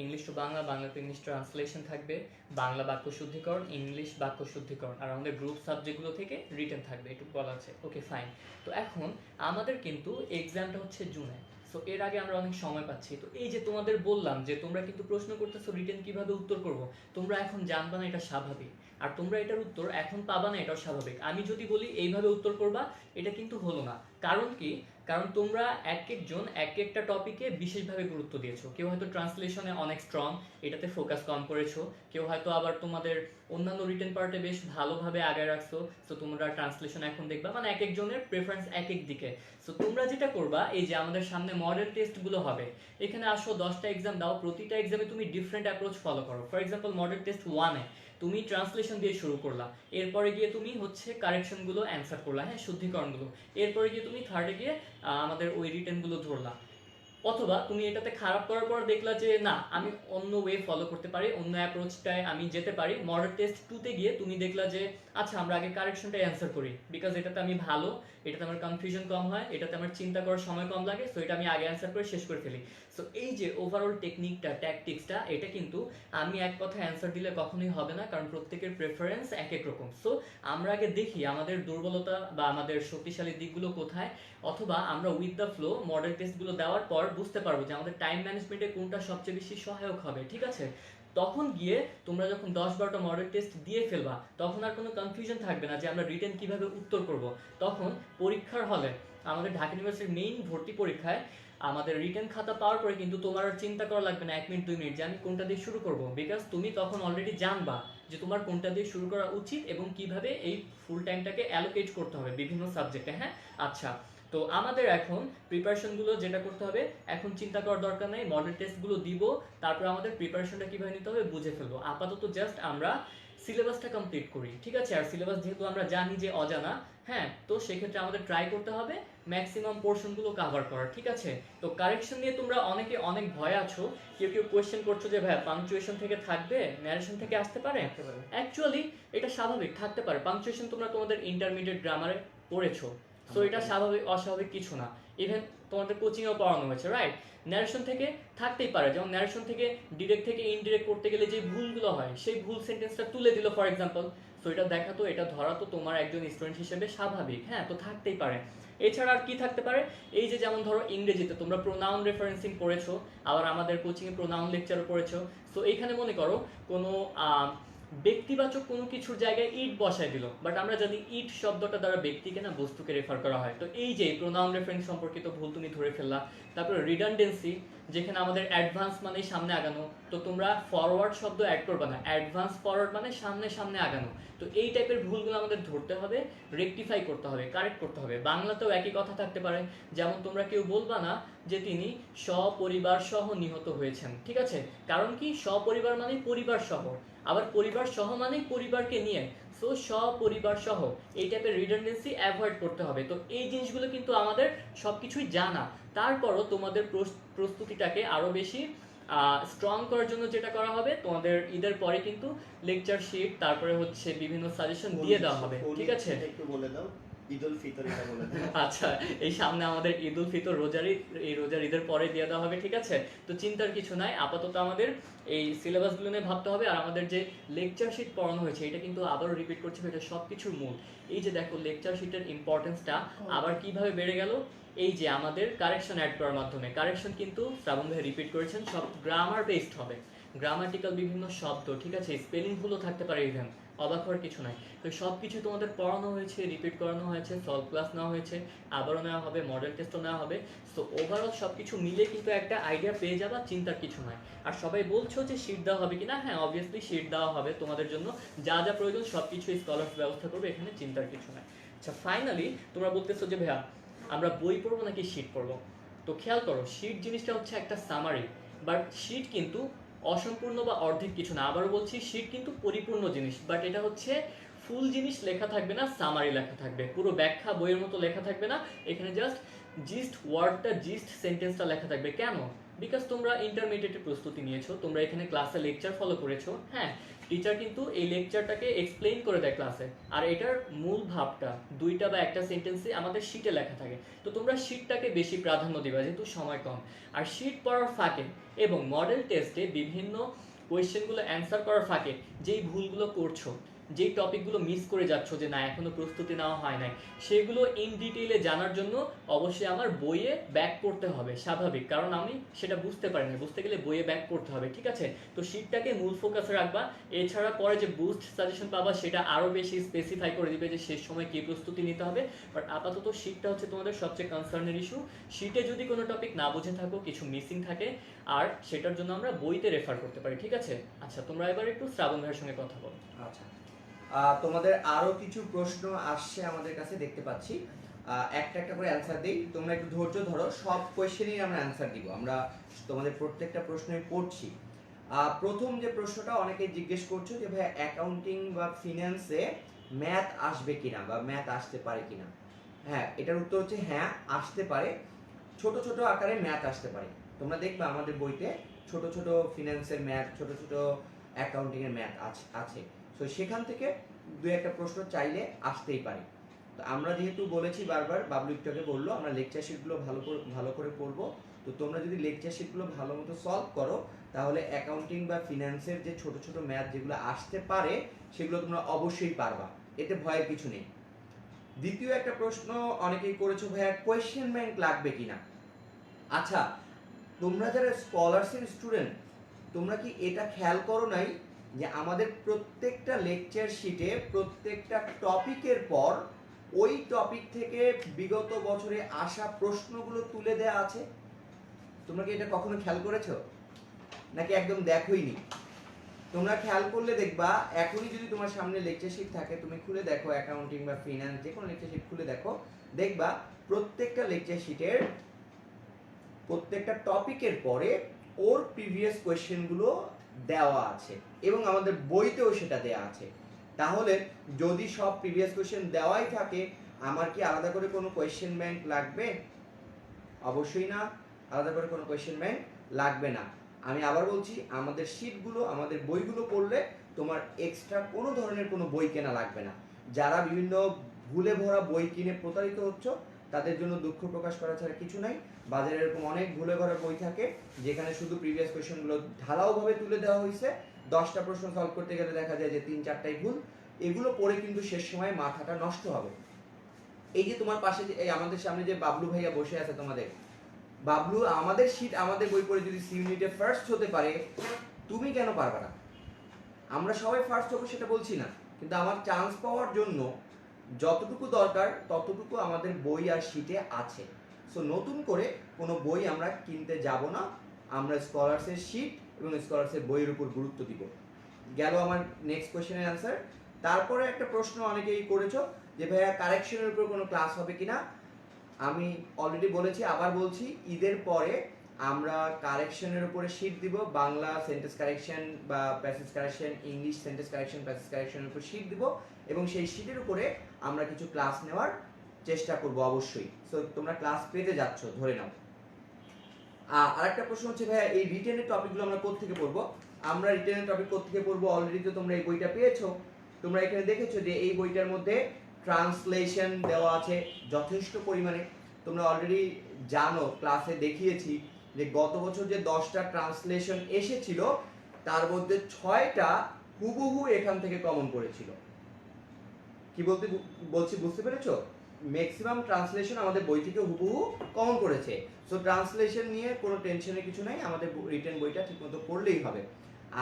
English to Bangla, Bangla to English translation থাকবে, বাংলা বাক্য শুদ্ধিকরণ, ইংলিশ বাক্য শুদ্ধিকরণ, আর আমাদের গ্রুপ সাবজেক্টগুলো থেকে রিটেন থাকবে, এটুকু বলা আছে। Okay fine. তো এখন আমাদের কিন্তু এক্সামটা হচ্ছে জুনে, সো এর আগে আমরা অনেক সময় পাচ্ছি। তো এই যে তোমাদের বললাম যে তোমরা কিন্তু প্রশ্ন করতেছো রিটেন কিভাবে উত্তর করব, তোমরা এখন জানবা না, এটা স্বাভাবিক। আর তোমরা এটার উত্তর এখন পাবা না, এটাও স্বাভাবিক। আমি যদি বলি এইভাবে উত্তর করবা, এটা কিন্তু হলো না। কারণ কি? কারণ তোমরা এক একজন এক একটা টপিকে বিশেষভাবে গুরুত্ব দিয়েছো। কেউ হয়তো ট্রান্সলেশনে অনেক স্ট্রং, এটাতে ফোকাস কম করেছো। কেউ হয়তো আবার তোমাদের অন্যান্য রিটেন পার্টে বেশ ভালোভাবে আগায় রাখছো, সো তোমরা ট্রান্সলেশন এখন দেখবা। মানে এক একজনের প্রেফারেন্স এক এক দিকে। সো তোমরা যেটা করবা, এই যে আমাদের সামনে মডেল টেস্টগুলো হবে, এখানে আসো 10টা এক্সাম দাও, প্রতিটা এক্সামে তুমি ডিফারেন্ট অ্যাপ্রোচ ফলো করো। ফর এক্সাম্পল মডেল টেস্ট 1-এ তুমি ট্রান্সলেশন দিয়ে শুরু করলা, এরপরে গিয়ে তুমি হচ্ছে কারেকশনগুলো অ্যান্সার করলা, হ্যাঁ, শুদ্ধিকরণগুলো। এরপরে গিয়ে তুমি থার্ডে গিয়ে আমাদের ওই রিটেনগুলো ধরলা। অথবা তুমি এটাতে খারাপ করার পর দেখলা যে না, আমি অন্য ওয়ে ফলো করতে পারি, অন্য অ্যাপ্রোচটায় আমি যেতে পারি। মডেল টেস্ট 2-তে গিয়ে তুমি দেখলা যে আচ্ছা, আমরা আগে কারেকশনটাই অ্যান্সার করি, বিকজ এটাতে আমি ভালো, এটাতে আমার কনফিউশন কম হয়, এটাতে আমার চিন্তা করার সময় কম লাগে, সো এটা আমি আগে অ্যান্সার করে শেষ করে ফেলি। সো এই যে ওভারঅল টেকনিকটা, ট্যাকটিক্সটা, এটা কিন্তু আমি এক কথায় অ্যান্সার দিলে কখনোই হবে না, কারণ প্রত্যেকের প্রেফারেন্স এক এক রকম। সো আমরা আগে দেখি আমাদের দুর্বলতা বা আমাদের শক্তিশালী দিকগুলো কোথায়, অথবা আমরা উইথ দ্য ফ্লো মডেল টেস্টগুলো দেওয়ার পর বুঝতে পারবো যে আমাদের টাইম ম্যানেজমেন্টে কোনটা সবচেয়ে বেশি সহায়ক হবে, ঠিক আছে। তখন গিয়ে তোমরা যখন 10-12টা মডেল টেস্ট দিয়ে ফেলবা, তখন আর কোনো কনফিউশন থাকবে না যে আমরা রিটেন কিভাবে উত্তর করব। তখন পরীক্ষার হলে আমাদের ঢাকা ইউনিভার্সিটির মেইন ভর্তি পরীক্ষায় আমাদের রিটেন খাতা পাওয়ার পরে কিন্তু তোমার আর চিন্তা করা লাগবে না 1 মিনিট 2 মিনিট যে আমি কোনটা দিয়ে শুরু করব, বিকজ তুমি তখন অলরেডি জানবা যে তোমার কোনটা দিয়ে শুরু করা উচিত এবং কিভাবে এই ফুল টাইমটাকে অ্যালোকেট করতে হবে বিভিন্ন সাবজেক্টে। হ্যাঁ, আচ্ছা, তো আমাদের এখন প্রিপারেশনগুলো যেটা করতে হবে, এখন চিন্তা করার দরকার নেই, মডেল টেস্টগুলো দিব, তারপর আমাদের প্রিপারেশনটা কিভাবে নিতে হবে বুঝে ফেলবো। আপাতত জাস্ট আমরা সিলেবাসটা কমপ্লিট করি, ঠিক আছে? আর সিলেবাস যেহেতু আমরা জানি যে অজানা, হ্যাঁ, তো সেক্ষেত্রে আমাদের ট্রাই করতে হবে ম্যাক্সিমাম পোর্শনগুলো কভার করার, ঠিক আছে? তো কারেকশন নিয়ে তোমরা অনেকে অনেক ভয় আছো, কেউ কেউ কোয়েশ্চেন করছো যে ভাইয়া পাংচুয়েশন থেকে থাকবে, ন্যারেশন থেকে আসতে পারে। অ্যাকচুয়ালি এটা স্বাভাবিক, থাকতে পারে। পাংচুয়েশন তোমরা তোমাদের ইন্টারমিডিয়েট গ্রামারে পড়েছো, সো এটা স্বাভাবিক, অস্বাভাবিক কিছু না। ইভেন তোমাদের কোচিংয়েও পড়ানো হয়েছে, রাইট? ন্যারেশন থেকে থাকতেই পারে, যেমন ন্যারেশন থেকে ডিরেক্ট থেকে ইনডিরেক্ট করতে গেলে যে ভুলগুলো হয়, সেই ভুল সেন্টেন্সটা তুলে দিল ফর এক্সাম্পল, সো এটা দেখা তো, এটা ধরা তো তোমার একজন স্টুডেন্ট হিসেবে স্বাভাবিক, হ্যাঁ, তো থাকতেই পারে। এছাড়া আর কি থাকতে পারে, এই যে যেমন ধরো ইংরেজিতে তোমরা প্রোনাউন রেফারেন্সিং পড়েছো, আবার আমাদের কোচিংয়ে প্রোনাউন লেকচারও পড়েছো, সো এইখানে মনে করো কোনো ব্যক্তিবাচক কোনো কিছুর জায়গায় ইট বসায় দিল, বাট আমরা জানি ইট শব্দটা দ্বারা ব্যক্তিকে না বস্তুকে রেফার করা হয়। তো এই যে প্রোনাউন রেফারেন্স সম্পর্কিত ভুল তুমি ধরে ফেললা। তারপরে রিডান্ডেন্সি, যেখানে আমাদের অ্যাডভান্স মানে সামনে আগানো, তো তোমরা ফরওয়ার্ড শব্দ অ্যাড করবে না, অ্যাডভান্স ফরওয়ার্ড মানে সামনে সামনে আগানো। তো এই টাইপের ভুলগুলো আমাদের ধরতে হবে, রেকটিফাই করতে হবে, কারেক্ট করতে হবে। বাংলাতেও একই কথা থাকতে পারে, যেমন তোমরা কেউ বলবা না যে তিনি সপরিবার সহ নিহত হয়েছেন, ঠিক আছে? কারণ কি, সপরিবার মানে পরিবার সহ, আবার পরিবার সহ মানে পরিবারকে নিয়ে, সো সপরিবার সহ, এই টাইপের রিডান্ডেন্সি অ্যাভয়েড করতে হবে। তো এই জিনিসগুলো কিন্তু আমাদের সবকিছুই জানা, তারপরও তোমাদের প্রস্তুতিটাকে আরো বেশি স্ট্রং করার জন্য যেটা করা হবে, তোমাদের ঈদের পরে কিন্তু লেকচার শিট, তারপরে হচ্ছে বিভিন্ন সাজেশন দিয়ে দেওয়া হবে, ঠিক আছে? একটু বলে দাও ঈদ উল ফিতর, এটা বলে দাও। আচ্ছা, এই সামনে আমাদের ঈদ উল ফিতর, রোজার ঈদ, এই রোজার ঈদের পরে দিয়ে দেওয়া হবে, ঠিক আছে? তো চিন্তার কিছু নাই, আপাতত আমাদের এই সিলেবাসগুলো নিয়ে ভাবতে হবে। আর আমাদের যে লেকচার শিট পড়ানো হয়েছে, এটা কিন্তু আবারও রিপিট করছি, এটা সবকিছুর মূল। এই যে দেখো লেকচার শিটের ইম্পর্টেন্সটা আবার কিভাবে বেড়ে গেল, এই যে আমাদের কারেকশন অ্যাড করার মাধ্যমে। কারেকশন কিন্তু শ্রাবণ ভাই রিপিট করেছেন, সব গ্রামার বেসড হবে, গ্রামাটিক্যাল বিভিন্ন শব্দ, ঠিক আছে? স্পেলিং ভুলও থাকতে পারে, ইভেন অবাক হওয়ার কিছু নাই। তো সব কিছু তোমাদের পড়ানো হয়েছে, রিপিট করানো হয়েছে, সলভ ক্লাস নেওয়া হয়েছে, আবারও নেওয়া হবে, মডেল টেস্টও নেওয়া হবে। সো ওভারঅল সব কিছু মিলে কিন্তু একটা আইডিয়া পেয়ে যাবা, চিন্তার কিছু নাই। আর সবাই বলছো যে শিট দেওয়া হবে কিনা, হ্যাঁ, অবভিয়াসলি শিট দেওয়া হবে তোমাদের জন্য, যা যা প্রয়োজন সব কিছু স্কলার্স ব্যবস্থা করবে, এখানে চিন্তার কিছু নাই। আচ্ছা, ফাইনালি তোমরা বলতেছো যে ভাইয়া আমরা বই পড়বো নাকি শিট পড়বো? তো খেয়াল করো, শিট জিনিসটা হচ্ছে একটা সামারি, বাট শিট কিন্তু অসম্পূর্ণ বা অর্ধেক কিছু না। আবারও বলছি, শিট কিন্তু পরিপূর্ণ জিনিস, বাট এটা হচ্ছে ফুল জিনিস লেখা থাকবে না, সামারি লেখা থাকবে, পুরো ব্যাখ্যা বইয়ের মতো লেখা থাকবে না। এখানে জাস্ট জিস্ট ওয়ার্ডটা, জিস্ট সেন্টেন্সটা লেখা থাকবে। কেন? বিকজ তোমরা ইন্টারমিডিয়েটের প্রস্তুতি নিয়েছো, তোমরা এখানে ক্লাসে লেকচার ফলো করেছো, হ্যাঁ, টিচার কিন্তু এই লেকচারটাকে এক্সপ্লেইন করে দেয় ক্লাসে, আর এটার মূল ভাবটা দুইটা বা একটা সেন্টেন্সে আমাদের শিটে লেখা থাকে। তো তোমরা শিটটাকে বেশি প্রাধান্য দিবা, যেহেতু সময় কম। আর শিট পড়ার ফাঁকে এবং মডেল টেস্টে বিভিন্ন কোয়েশ্চেনগুলো অ্যান্সার করার ফাঁকে যেই ভুলগুলো করছো, যেই টপিকগুলো মিস করে যাচ্ছ, যে না এখনো প্রস্তুতি নেওয়া হয় নাই, সেগুলো ইন ডিটেইলে জানার জন্য অবশ্যই আমার বইয়ে ব্যাক করতে হবে, স্বাভাবিক, কারণ আমি সেটা বুঝতে পারি না, বুঝতে গেলে বইয়ে ব্যাক করতে হবে, ঠিক আছে? তো শিটটাকে মূল ফোকাসে রাখবা। এছাড়া পরে যে বুস্ট সাজেশন পাবা, সেটা আরও বেশি স্পেসিফাই করে দিবে যে শেষ সময় কী প্রস্তুতি নিতে হবে। বাট আপাতত শিটটা হচ্ছে তোমাদের সবচেয়ে কনসার্নের ইস্যু। শিটে যদি কোনো টপিক না বুঝে থাকো, কিছু মিসিং থাকে, আর সেটার জন্য আমরা বইতে রেফার করতে পারি, ঠিক আছে? আচ্ছা, তোমরা এবার একটু শ্রাবণ ভাইয়ের সঙ্গে কথা বলো। আচ্ছা, তোমাদের আরো কিছু প্রশ্ন আসছে আমাদের কাছে, দেখতে পাচ্ছি। একটা একটা করে অ্যান্সার দিই, তোমরা একটু ধৈর্য ধরো, সব কোয়েশ্চেনই আমরা অ্যান্সার দিব, আমরা তোমাদের প্রত্যেকটা প্রশ্নই পড়ছি। প্রথম যে প্রশ্নটা অনেকেই জিজ্ঞেস করছো যে ভাই অ্যাকাউন্টিং বা ফিনান্সে ম্যাথ আসবে কিনা বা ম্যাথ আসতে পারে কিনা। হ্যাঁ, এটার উত্তর হচ্ছে হ্যাঁ, আসতে পারে, ছোট ছোট আকারে ম্যাথ আসতে পারে। তোমরা দেখবে আমাদের বইতে ছোট ছোট ফিনান্সের ম্যাথ, ছোট ছোট অ্যাকাউন্টিং এর ম্যাথ আছে। তো সেখান থেকে দু একটা প্রশ্ন চাইলে আসতেই পারে। তো আমরা যেহেতু বলেছি বারবার, বাবলু একটু বললো আমরা লেকচার শিটগুলো ভালো করে পড়বো। তো তোমরা যদি লেকচার শিটগুলো ভালো মতো সলভ করো, তাহলে অ্যাকাউন্টিং বা ফিনান্সের যে ছোট ছোট ম্যাথ যেগুলো আসতে পারে, সেগুলো তোমরা অবশ্যই পারবা, এতে ভয়ের কিছু নেই। দ্বিতীয় একটা প্রশ্ন অনেকেই করেছো, ভাইয়া কোয়েশ্চেন ব্যাংক লাগবে কিনা। আচ্ছা, তোমরা যারা স্কলারশিপ স্টুডেন্ট, তোমরা কি এটা খেয়াল করো নাই যে আমাদের প্রত্যেকটা লেকচার শিটে প্রত্যেকটা টপিকের পর ওই টপিক থেকে বিগত বছরে আসা প্রশ্নগুলো তুলে দেয়া আছে? তোমরা কি এটা কখনো খেয়াল করেছো, নাকি একদম দেখোইনি? তোমরা খেয়াল করলে দেখবা এখনই যদি তোমার সামনে লেকচার শিট থাকে তুমি খুলে দেখো অ্যাকাউন্টিং বা ফিনান্স যে কোনো লেকচার শিট খুলে দেখো, দেখবা প্রত্যেকটা লেকচার শিটের প্রত্যেকটা টপিকের পরে ওর প্রিভিয়াস কোয়েশ্চেনগুলো দেওয়া আছে এবং আমাদের বইতেও সেটা দেওয়া আছে। তাহলে যদি সব প্রিভিয়াস কোয়েশ্চেন দেওয়াই থাকে, আমার কি আলাদা করে কোনো কোয়েশ্চেন ব্যাংক লাগবে? অবশ্যই না, আলাদা করে কোনো কোয়েশ্চেন ব্যাংক লাগবে না। আমি আবার বলছি, আমাদের শিটগুলো আমাদের বইগুলো পড়লে তোমার এক্সট্রা কোনো ধরনের কোনো বই কেনা লাগবে না। যারা বিভিন্ন ভুলে ভরা বই কিনে প্রতারিত হচ্ছ তাদের জন্য দুঃখ প্রকাশ করা ছাড়া কিছু নাই। বাজারে এরকম অনেক ভুলে ভরা বই থাকে যেখানে শুধু প্রিভিয়াস কোয়েশ্চেনগুলো ঢালাওভাবে তুলে দেওয়া হয়েছে, 10টা প্রশ্ন সলভ করতে গেলে দেখা যায় যে 3-4টাই ভুল। এগুলো পড়ে কিন্তু শেষ সময় মাথাটা নষ্ট হবে। এই যে তোমার পাশে যে এই আমাদের সামনে যে বাবলু ভাইয়া বসে আছে, তোমাদের বাবলু আমাদের শীট আমাদের বই পড়ে যদি সি ইউনিটে ফার্স্ট হতে পারে, তুমি কেন পারবে না? আমরা সবাই ফার্স্ট হবো সেটা বলছি না, কিন্তু আমার চান্স পাওয়ার জন্য যতটুকু দরকার ততটুকু আমাদের বই আর শীটে আছে। সো নতুন করে কোনো বই আমরা কিনতে যাব না, আমরা স্কলার্সের শীট এবং স্কলার্সের বইয়ের উপর গুরুত্ব দিব। গেল আমার নেক্সট কোয়েশ্চেনের অ্যান্সার। তারপরে একটা প্রশ্ন অনেকেই করেছো যে ভাইয়া কারেকশনের উপর কোনো ক্লাস হবে কিনা। আমি অলরেডি বলেছি, আবার বলছি, ঈদের পরে আমরা কারেকশনের উপরে শীট দিব, বাংলা সেন্টেন্স কারেকশন বা passage correction, English sentence correction, passage কারেকশনের উপর শীট দিব এবং সেই শীটের উপরে আমরা কিছু ক্লাস নেওয়ার চেষ্টা করব অবশ্যই। সো তোমরা ক্লাস পেতে যাচ্ছ ধরে নাও। আরেকটা প্রশ্ন হচ্ছে ভাইয়া এই রিটেনের টপিকগুলো আমরা কোত্থেকে পড়বো? আমরা রিটেনের টপিক কোত্থেকে পড়বো? অলরেডি তো তোমরা এই বইটা পেয়েছো, তোমরা এখানে দেখেছো যে এই বইটার মধ্যে ট্রান্সলেশন দেওয়া আছে যথেষ্ট পরিমাণে। তোমরা অলরেডি জানো, ক্লাসে দেখিয়েছি যে গত বছর যে 10টা ট্রান্সলেশন এসেছিল তার মধ্যে 6টা হুবহু এখান থেকে কমন পড়েছিল। কি বলছি বুঝতে পেরেছো? ম্যাক্সিমাম ট্রান্সলেশন আমাদের বই থেকে হুবহু কমন পড়েছে। সো ট্রান্সলেশন নিয়ে কোনো টেনশনের কিছু নাই, আমাদের রিটেন বইটা ঠিকমতো পড়লেই হবে।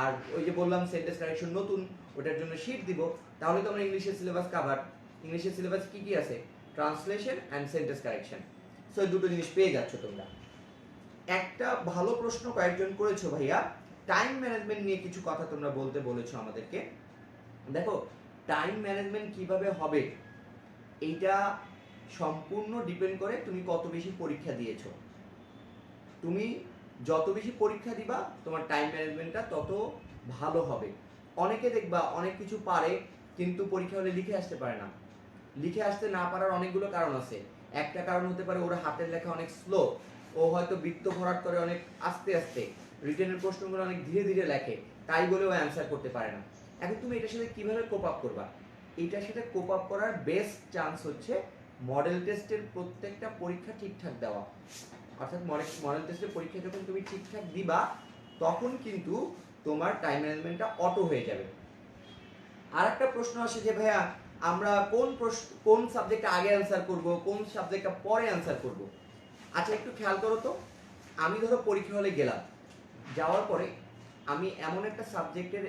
আর ওই যে বললাম সেন্টেন্স কারেকশন নতুন, ওটার জন্য শীট দিব। তাহলে তো আমরা ইংলিশের সিলেবাস কাভার। ইংলিশের সিলেবাস কি কি আছে? Translation and sentence correction. So এই দুটো জিনিস পেয়ে যাচ্ছ তোমরা। একটা ভালো প্রশ্ন কয়েকজন করেছো ভাইয়া, টাইম ম্যানেজমেন্ট নিয়ে কিছু কথা তোমরা বলতে বলেছো আমাদেরকে। দেখো, টাইম ম্যানেজমেন্ট কিভাবে হবে এইটা সম্পূর্ণ ডিপেন্ড করে তুমি কত বেশি পরীক্ষা দিয়েছো। তুমি যত বেশি পরীক্ষা দিবা তোমার টাইম ম্যানেজমেন্টটা তত ভালো হবে। অনেকে দেখবা অনেক কিছু পারে কিন্তু পরীক্ষা হলে লিখে আসতে পারে না। লিখে আসতে না পারার অনেকগুলো কারণ আছে। একটা কারণ হতে পারে ওরা হাতের লেখা অনেক স্লো, ও হয়তো বৃত্ত ভরাট করে অনেক আস্তে আস্তে, রিটেনের প্রশ্নগুলো অনেক ধীরে ধীরে লেখে, তাই বলে ও অ্যান্সার করতে পারে না। এখন তুমি এটার সাথে কিভাবে কোপ আপ করবা? এটার সাথে কোপ আপ করার বেস্ট চান্স হচ্ছে মডেল টেস্টের প্রত্যেকটা পরীক্ষা ঠিকঠাক দেওয়া। অর্থাৎ মডেল টেস্টের পরীক্ষা যখন তুমি ঠিকঠাক দিবা তখন কিন্তু তোমার টাইম ম্যানেজমেন্টটা অটো হয়ে যাবে। আর একটা প্রশ্ন আসে যে ভাইয়া আমরা কোন সাবজেক্টে আগে অ্যান্সার করব, কোন সাবজেক্টটা পরে অ্যান্সার করব। আচ্ছা একটু খেয়াল করো তো, আমি ধরো পরীক্ষা হলে গেলাম, যাওয়ার পরে আমি এমন একটা সাবজেক্টের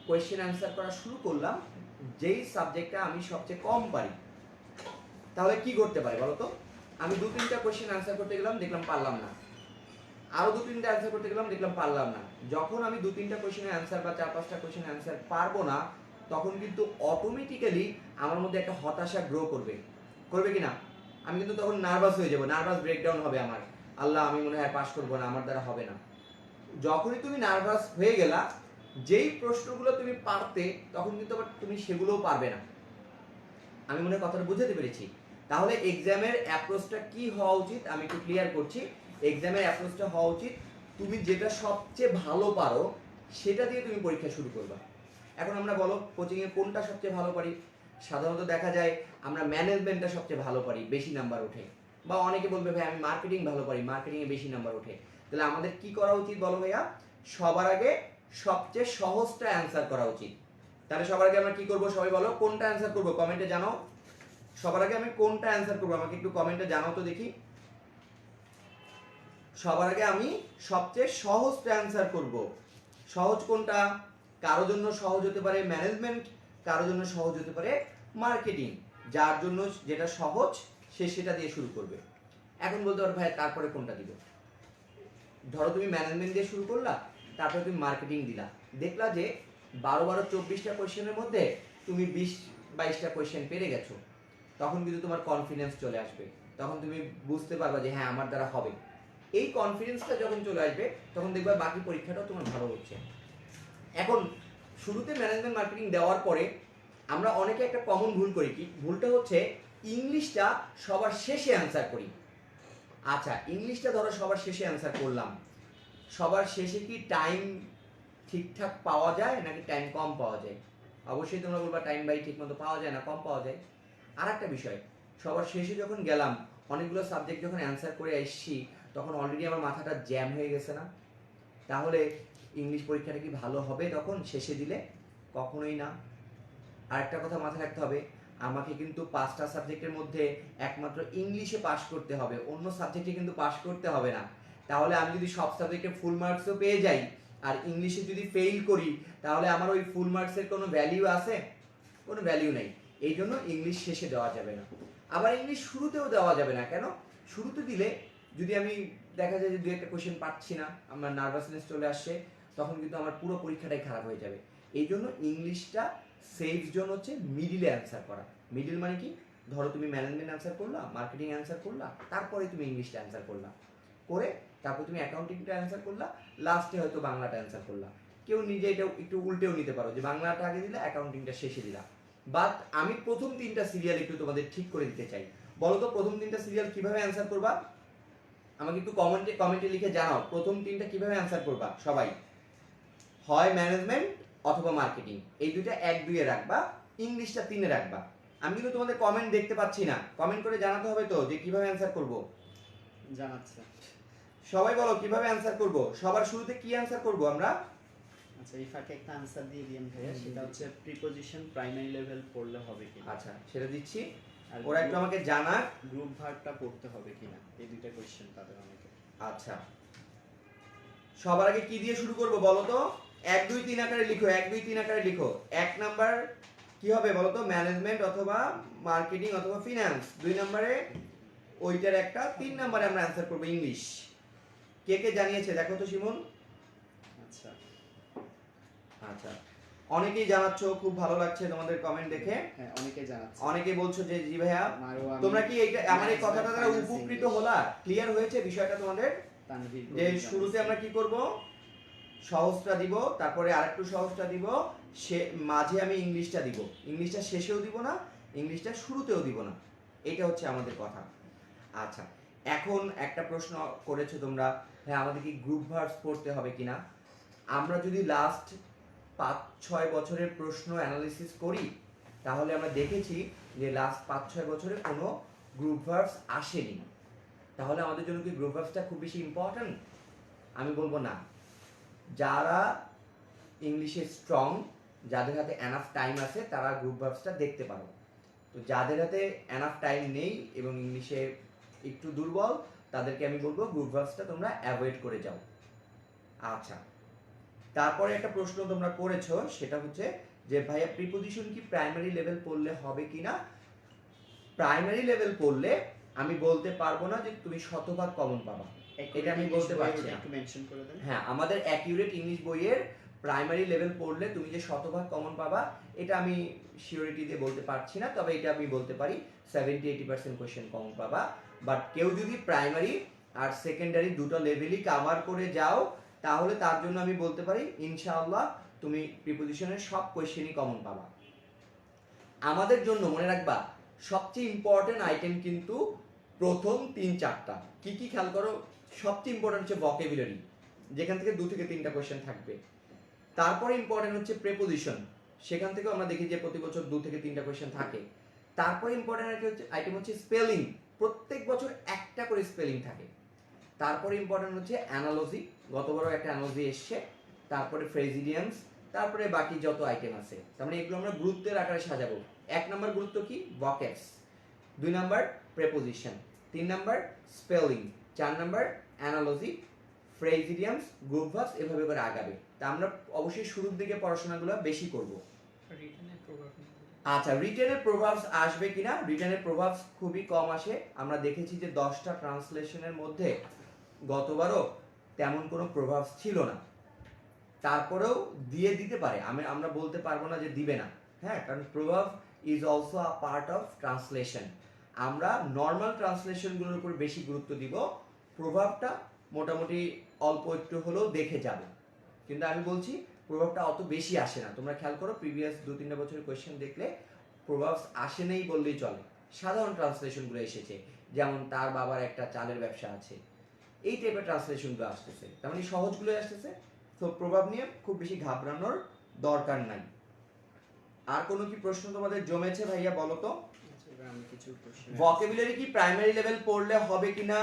কোয়েশ্চেন অ্যান্সার করা শুরু করলাম যেই সাবজেক্টটা আমি সবচেয়ে কম পারি। তাহলে কি করতে পারি বলো তো? আমি 2-3টা কোয়েশ্চেন অ্যান্সার করতে গেলাম, দেখলাম পারলাম না। আরো 2-3টা অ্যান্সার করতে গেলাম, দেখলাম পারলাম না। যখন আমি 2-3টা কোয়েশ্চেনের অ্যান্সার বা 4-5টা কোয়েশ্চেনের অ্যান্সার পারবো না, তখন কিন্তু অটোমেটিক্যালি আমার মধ্যে একটা হতাশা গ্রো করবে কিনা? আমি কিন্তু তখন নার্ভাস হয়ে যাবো, নার্ভাস ব্রেকডাউন হবে আমার, আল্লাহ আমি মনে হয় পাস করবো না, আমার দ্বারা হবে না। যখনই তুমি নার্ভাস হয়ে গেলা, যেই প্রশ্নগুলো তুমি পারতে তখন কিন্তু আবার তুমি সেগুলোও পারবে না। আমি মনে হয় কথাটা বুঝাতে পেরেছি। তাহলে এক্সামের অ্যাপ্রোচটা কি হওয়া উচিত আমি একটু ক্লিয়ার করছি। এক্সামের অ্যাপ্রোচটা হওয়া উচিত তুমি যেটা সবচেয়ে ভালো পারো সেটা দিয়ে তুমি পরীক্ষা শুরু করবা। এখন আমরা বলো কোচিংয়ে কোনটা সবচেয়ে ভালো পারি? সাধারণত দেখা যায় আমরা ম্যানেজমেন্টটা সবচেয়ে ভালো পারি, বেশি নাম্বার ওঠে। বা অনেকে বলবে ভাই আমি মার্কেটিং ভালো পারি, মার্কেটিংয়ে বেশি নাম্বার ওঠে। তাহলে আমাদের কি করা উচিত বলো ভাইয়া? সবার আগে সবচেয়ে সহজটা অ্যান্সার করা উচিত। তাহলে সবার আগে আমরা কি করব সবাই বলো, কোনটা অ্যান্সার করব কমেন্টে জানাও। সবার আগে আমি কোনটা অ্যান্সার করব আমাকে একটু কমেন্টে জানাও তো দেখি। সবার আগে আমি সবচেয়ে সহজটা অ্যান্সার করব। সহজ কোনটা? কারোর জন্য সহজ হতে পারে ম্যানেজমেন্ট, কারোর জন্য সহজ হতে পারে মার্কেটিং। যার জন্য যেটা সহজ সে সেটা দিয়ে শুরু করবে। এখন বলতে পারো ভাই তারপরে কোনটা দিব? ধরো তুমি ম্যানেজমেন্ট দিয়ে শুরু করলা, তারপরে তুমি মার্কেটিং দিলা, দেখলা যে 12-24টা কোয়েশ্চেনের মধ্যে তুমি 20-22টা কোয়েশ্চেন পেরে গেছো, তখন কিন্তু তোমার কনফিডেন্স চলে আসবে, তখন তুমি বুঝতে পারবা যে হ্যাঁ আমার দ্বারা হবে। এই কনফিডেন্সটা যখন চলে আসবে তখন দেখবা বাকি পরীক্ষাটাও তোমার ভালো হচ্ছে। এখন শুরুতে ম্যানেজমেন্ট মার্কেটিং দেওয়ার পরে আমরা অনেকে একটা কমন ভুল করি, কি ভুলটা হচ্ছে ইংলিশটা সবার শেষে অ্যান্সার করি। আচ্ছা, ইংলিশটা ধরো সবার শেষে অ্যান্সার করলাম, সবার শেষে কি টাইম ঠিকঠাক পাওয়া যায় নাকি টাইম কম পাওয়া যায়? অবশ্যই তোমরা বলবা টাইম বাই ঠিক মতো পাওয়া যায় না, কম পাওয়া যায়। আর একটা বিষয়, সবার শেষে যখন গেলাম অনেকগুলো সাবজেক্ট যখন অ্যান্সার করে এসছি তখন অলরেডি আমার মাথাটা জ্যাম হয়ে গেছে না? তাহলে ইংলিশ পরীক্ষাটা কি ভালো হবে তখন শেষে দিলে? কখনোই না। আরেকটা কথা মাথায় রাখতে হবে, আমাকে কিন্তু 5টা সাবজেক্টের মধ্যে একমাত্র ইংলিশে পাস করতে হবে, অন্য সাবজেক্টে কিন্তু পাস করতে হবে না। তাহলে আমি যদি সব সাবজেক্টে ফুল মার্কসও পেয়ে যাই আর ইংলিশে যদি ফেল করি তাহলে আমার ওই ফুল মার্কসের কোনো ভ্যালিউ আছে? কোনো ভ্যালিউ নেই। এই জন্য ইংলিশ শেষে দেওয়া যাবে না, আবার ইংলিশ শুরুতেও দেওয়া যাবে না। কেন? শুরুতে দিলে যদি আমি দেখা যায় যে 2-1টা কোয়েশ্চেন পাচ্ছি না, আমার নার্ভাসনেস চলে আসছে, তখন কিন্তু আমার পুরো পরীক্ষাটাই খারাপ হয়ে যাবে। এই জন্য ইংলিশটা সেফ জোন হচ্ছে মিডিলে অ্যান্সার করা। মিডিল মানে কি? ধরো তুমি ম্যানেজমেন্ট অ্যান্সার করলা, মার্কেটিং অ্যান্সার করলা, তারপরে তুমি ইংলিশটা অ্যান্সার করলা, করে তারপর তুমি অ্যাকাউন্টিংটা অ্যান্সার করলা, লাস্টে হয়তো বাংলাটা অ্যান্সার করলা। কেউ নিজে এটা একটু উল্টেও নিতে পারো যে বাংলাটা আগে দিলা, অ্যাকাউন্টিংটা শেষে দিলা। বাট আমি প্রথম 3টা সিরিয়াল একটু তোমাদের ঠিক করে দিতে চাই। বলো তো প্রথম 3টা সিরিয়াল কিভাবে অ্যান্সার করবা? আমাকে একটু কমেন্টে লিখে জানাও প্রথম 3টা কিভাবে অ্যান্সার করবা সবাই। হয় ম্যানেজমেন্ট অথবা মার্কেটিং, এই দুইটা 1-2 এ রাখবা, ইংলিশটা 3 এ রাখবা। আমি কিন্তু তোমাদের কমেন্ট দেখতে পাচ্ছি না, কমেন্ট করে জানাতে হবে তো যে কিভাবে অ্যান্সার করব। জানাচ্ছে। সবাই বলো কিভাবে অ্যান্সার করব। সবার শুরুতে কি অ্যান্সার করব আমরা? আচ্ছা, এই ফাঁকে একটা আনসার দিয়ে দিয়েন ভাইয়া, সেটা হচ্ছে প্রিপজিশন প্রাইমারি লেভেল পড়লে হবে কিনা, আচ্ছা সেটা দিচ্ছি, আর ওরা একটু আমাকে জানাক। গ্রুপ ভার্বটা পড়তে হবে কিনা, এই দুইটা কোশ্চেন তাদের অনেকে। আচ্ছা, সবার আগে কি দিয়ে শুরু করব বলো তো? 1-2-3 আকারে লিখো, 1-2-3 আকারে লিখো। 1 নাম্বার কি হবে বলো তো? ম্যানেজমেন্ট অথবা মার্কেটিং অথবা ফিনান্স। 2 নম্বরে ওইটার একটা, 3 নম্বরে আমরা অ্যান্সার করব ইংলিশ। কে কে জানিয়েছে দেখো তো শিমুন। আচ্ছা আচ্ছা, অনেকেই জানাচ্ছো, খুব ভালো লাগছে তোমাদের কমেন্ট দেখে। হ্যাঁ, অনেকে জানাচ্ছে। অনেকে বলছো যে জি ভাইয়া, মারওয়া, তোমরা কি এইটা আমার এই কথাটা দ্বারা Finance, উপকৃত English। হলা? ক্লিয়ার হয়েছে বিষয়টা তোমাদের? তানভীর যে প্রদীপ শুরুতে জানাচ্ছে। আমরা কি করব? সহজটা দিব, তারপরে আরেকটু সহজটা দিব, সে মাঝে আমি ইংলিশটা দিব। ইংলিশটা শেষেও দিব না, ইংলিশটা শুরুতেও দিব না। এটা হচ্ছে আমাদের কথা। আচ্ছা, এখন একটা প্রশ্ন করেছো তোমরা, হ্যাঁ আমাদের কি গ্রুপ ভার্বস পড়তে হবে কিনা? আমরা যদি লাস্ট 5-6 বছরের প্রশ্ন অ্যানালিসিস করি তাহলে আমরা দেখেছি যে লাস্ট 5-6 বছরে কোনো গ্রুপ ভার্বস আসেনি। তাহলে আমাদের জন্য কি গ্রুপ ভার্বসটা খুব বেশি ইম্পর্টেন্ট? আমি বলবো না। যারা ইংলিশে স্ট্রং, যাদের হাতে এনাফ টাইম আছে তারা গ্রুপ ভার্বসটা দেখতে পারো। তো যাদের হাতে এনাফ টাইম নেই এবং ইংলিশে একটু দুর্বল, তাদেরকে আমি বলবো গ্রুপ ভার্বসটা তোমরা অ্যাভয়েড করে যাও। আচ্ছা, তারপরে একটা প্রশ্ন তোমরা করেছো, সেটা হচ্ছে যে ভাইয়া প্রিপজিশন কি প্রাইমারি লেভেল পড়লে হবে কিনা? প্রাইমারি লেভেল পড়লে আমি বলতে পারবো না যে তুমি শতভাগ কমন পাবা, এটা আমি বলতে পারছি না। একটু মেনশন করে দেন। হ্যাঁ, আমাদের অ্যাকিউরেট ইংলিশ বইয়ের প্রাইমারি লেভেল পড়লে তুমি যে শতভাগ কমন পাবা এটা আমি সিওরিটি দিয়ে বলতে পারছি না, তবে এটা আমি বলতে পারি 70-80% কোশ্চেন কমন পাবা। বাট কেউ যদি প্রাইমারি আর সেকেন্ডারি দুটো লেভেলই কভার করে যাও তাহলে তার জন্য আমি বলতে পারি ইনশাআল্লাহ তুমি প্রিপজিশনের সব কোশ্চেনই কমন পাবা। আমাদের জন্য মনে রাখবা সবচেয়ে ইম্পর্টেন্ট আইটেম কিন্তু প্রথম 3-4টা। কি কি খেয়াল করো? সবচেয়ে ইম্পর্টেন্ট হচ্ছে ভোকাবুলারি, যেখান থেকে 2 থেকে 3টা কোশ্চেন থাকবে। তারপরে ইম্পর্টেন্ট হচ্ছে প্রিপজিশন, সেখান থেকেও আমরা দেখি যে প্রতি বছর 2 থেকে 3টা কোশ্চেন থাকে। তারপরে ইম্পর্টেন্ট আইটেম হচ্ছে স্পেলিং, প্রত্যেক বছর একটা করে স্পেলিং থাকে। তারপরে ইম্পর্টেন্ট হচ্ছে অ্যানালজি, গতবারও একটা অ্যানালজি এসছে। তারপরে ফ্রেজিডিয়ামস, তারপরে বাকি যত আইটেম আছে, তার মানে এগুলো আমরা গুরুত্বের আকারে সাজাবো। 1 নম্বর গুরুত্ব কি? Vocabs, 2 number preposition, 3 number spelling, 4 number analogy, phrase idioms, group verbs, এভাবে করে আগাবে। তা আমরা অবশ্যই শুরুর দিকে পড়াশোনাগুলো বেশি করব। আচ্ছা, রিটেনের প্রভাবস আসবে কিনা? রিটেনের প্রভাবস খুবই কম আসে। আমরা দেখেছি যে 10টা ট্রান্সলেশনের মধ্যে গতবারও তেমন কোনো প্রভাবস ছিল না। তারপরেও দিয়ে দিতে পারে, আমরা বলতে পারবো না যে দিবে না, হ্যাঁ, কারণ প্রভাব is also a part of translation. আমরা নর্মাল ট্রান্সলেশনগুলোর উপর বেশি গুরুত্ব দিব, প্রভাবটা মোটামুটি অল্প একটু হলেও দেখে যাবে। কিন্তু আমি বলছি প্রভাবটা অত বেশি আসে না। তোমরা খেয়াল করো প্রিভিয়াস 2-3 বছরের কোয়েশ্চেন দেখলে প্রভাব আসে নেই বললেই চলে, সাধারণ ট্রান্সলেশনগুলো এসেছে, যেমন তার বাবার একটা চালের ব্যবসা আছে, এই টাইপের ট্রান্সলেশনগুলো আসতেছে, তার মানে সহজগুলো আসতেছে। তো প্রভাব নিয়ে খুব বেশি ঘাবড়ানোর দরকার নাই। আর কোনো কি প্রশ্ন তোমাদের জমেছে ভাইয়া বলো তো? আচ্ছা, এবার আমি কিছু কোশ্চেন ভোকাবুলারি কি প্রাইমারি লেভেল পড়লে হবে কিনা?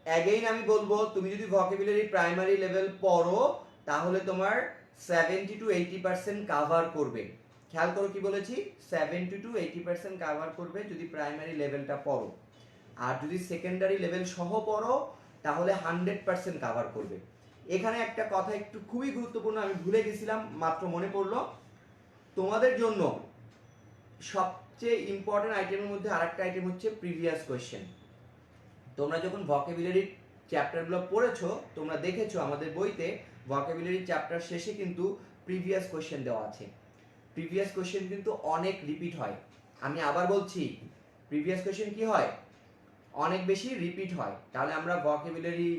অ্যাগেইন আমি বলবো, তুমি যদি ভোকাবুলারি প্রাইমারি লেভেল পড়ো তাহলে তোমার 70 to 80% কাভার করবে। খেয়াল করো কি বলেছি, 70 to 80% কাভার করবে যদি প্রাইমারি লেভেলটা পড়ো। আর যদি সেকেন্ডারি লেভেল সহ পড়ো তাহলে 100% কাভার করবে। এখানে একটা কথা একটু খুবই গুরুত্বপূর্ণ, আমি ভুলে গেছিলাম, মাত্র মনে পড়লো। তোমাদের জন্য সবচেয়ে ইম্পর্টেন্ট আইটেমের মধ্যে আরেকটা আইটেম হচ্ছে প্রিভিয়াস কোয়েশ্চেন। তোমরা যখন ভোকাবুলারি চ্যাপ্টারগুলো পড়েছো, তোমরা দেখেছো আমাদের বইতে ভোকাবুলারি চ্যাপ্টার শেষে কিন্তু প্রিভিয়াস কোয়েশ্চেন দেওয়া আছে। প্রিভিয়াস কোয়েশ্চেন কিন্তু অনেক রিপিট হয়। আমি আবার বলছি, প্রিভিয়াস কোয়েশ্চেন কি হয়? অনেক বেশি রিপিট হয়। তাহলে আমরা ভোকাবুলারি,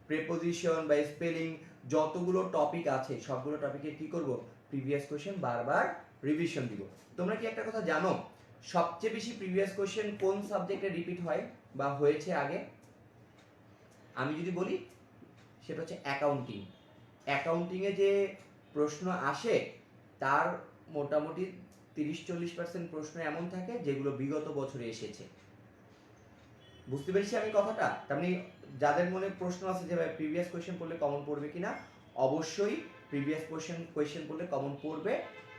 প্রিপোজিশন বা স্পেলিং যতগুলো টপিক আছে সবগুলো টপিকে কি করব? প্রিভিয়াস কোয়েশ্চেন বারবার রিভিশন দিব। তোমরা কি একটা কথা জানো, সবচেয়ে বেশি প্রিভিয়াস কোয়েশ্চেন কোন সাবজেক্টে রিপিট হয় বা হয়েছে আগে? আমি যদি বলি সেটা হচ্ছে অ্যাকাউন্টিং। অ্যাকাউন্টিংয়ে যে প্রশ্ন আসে তার মোটামুটি 30-40% প্রশ্ন এমন থাকে যেগুলো বিগত বছরে এসেছে। বুঝতে পেরেছি আমি কথাটা? তার মানে যাদের মনে প্রশ্ন আছে যে ভাই প্রিভিয়াস কোয়েশ্চেন পড়লে কমন পড়বে কিনা, অবশ্যই প্রিভিয়াস কোয়েশ্চেন পড়লে কমন পড়বে।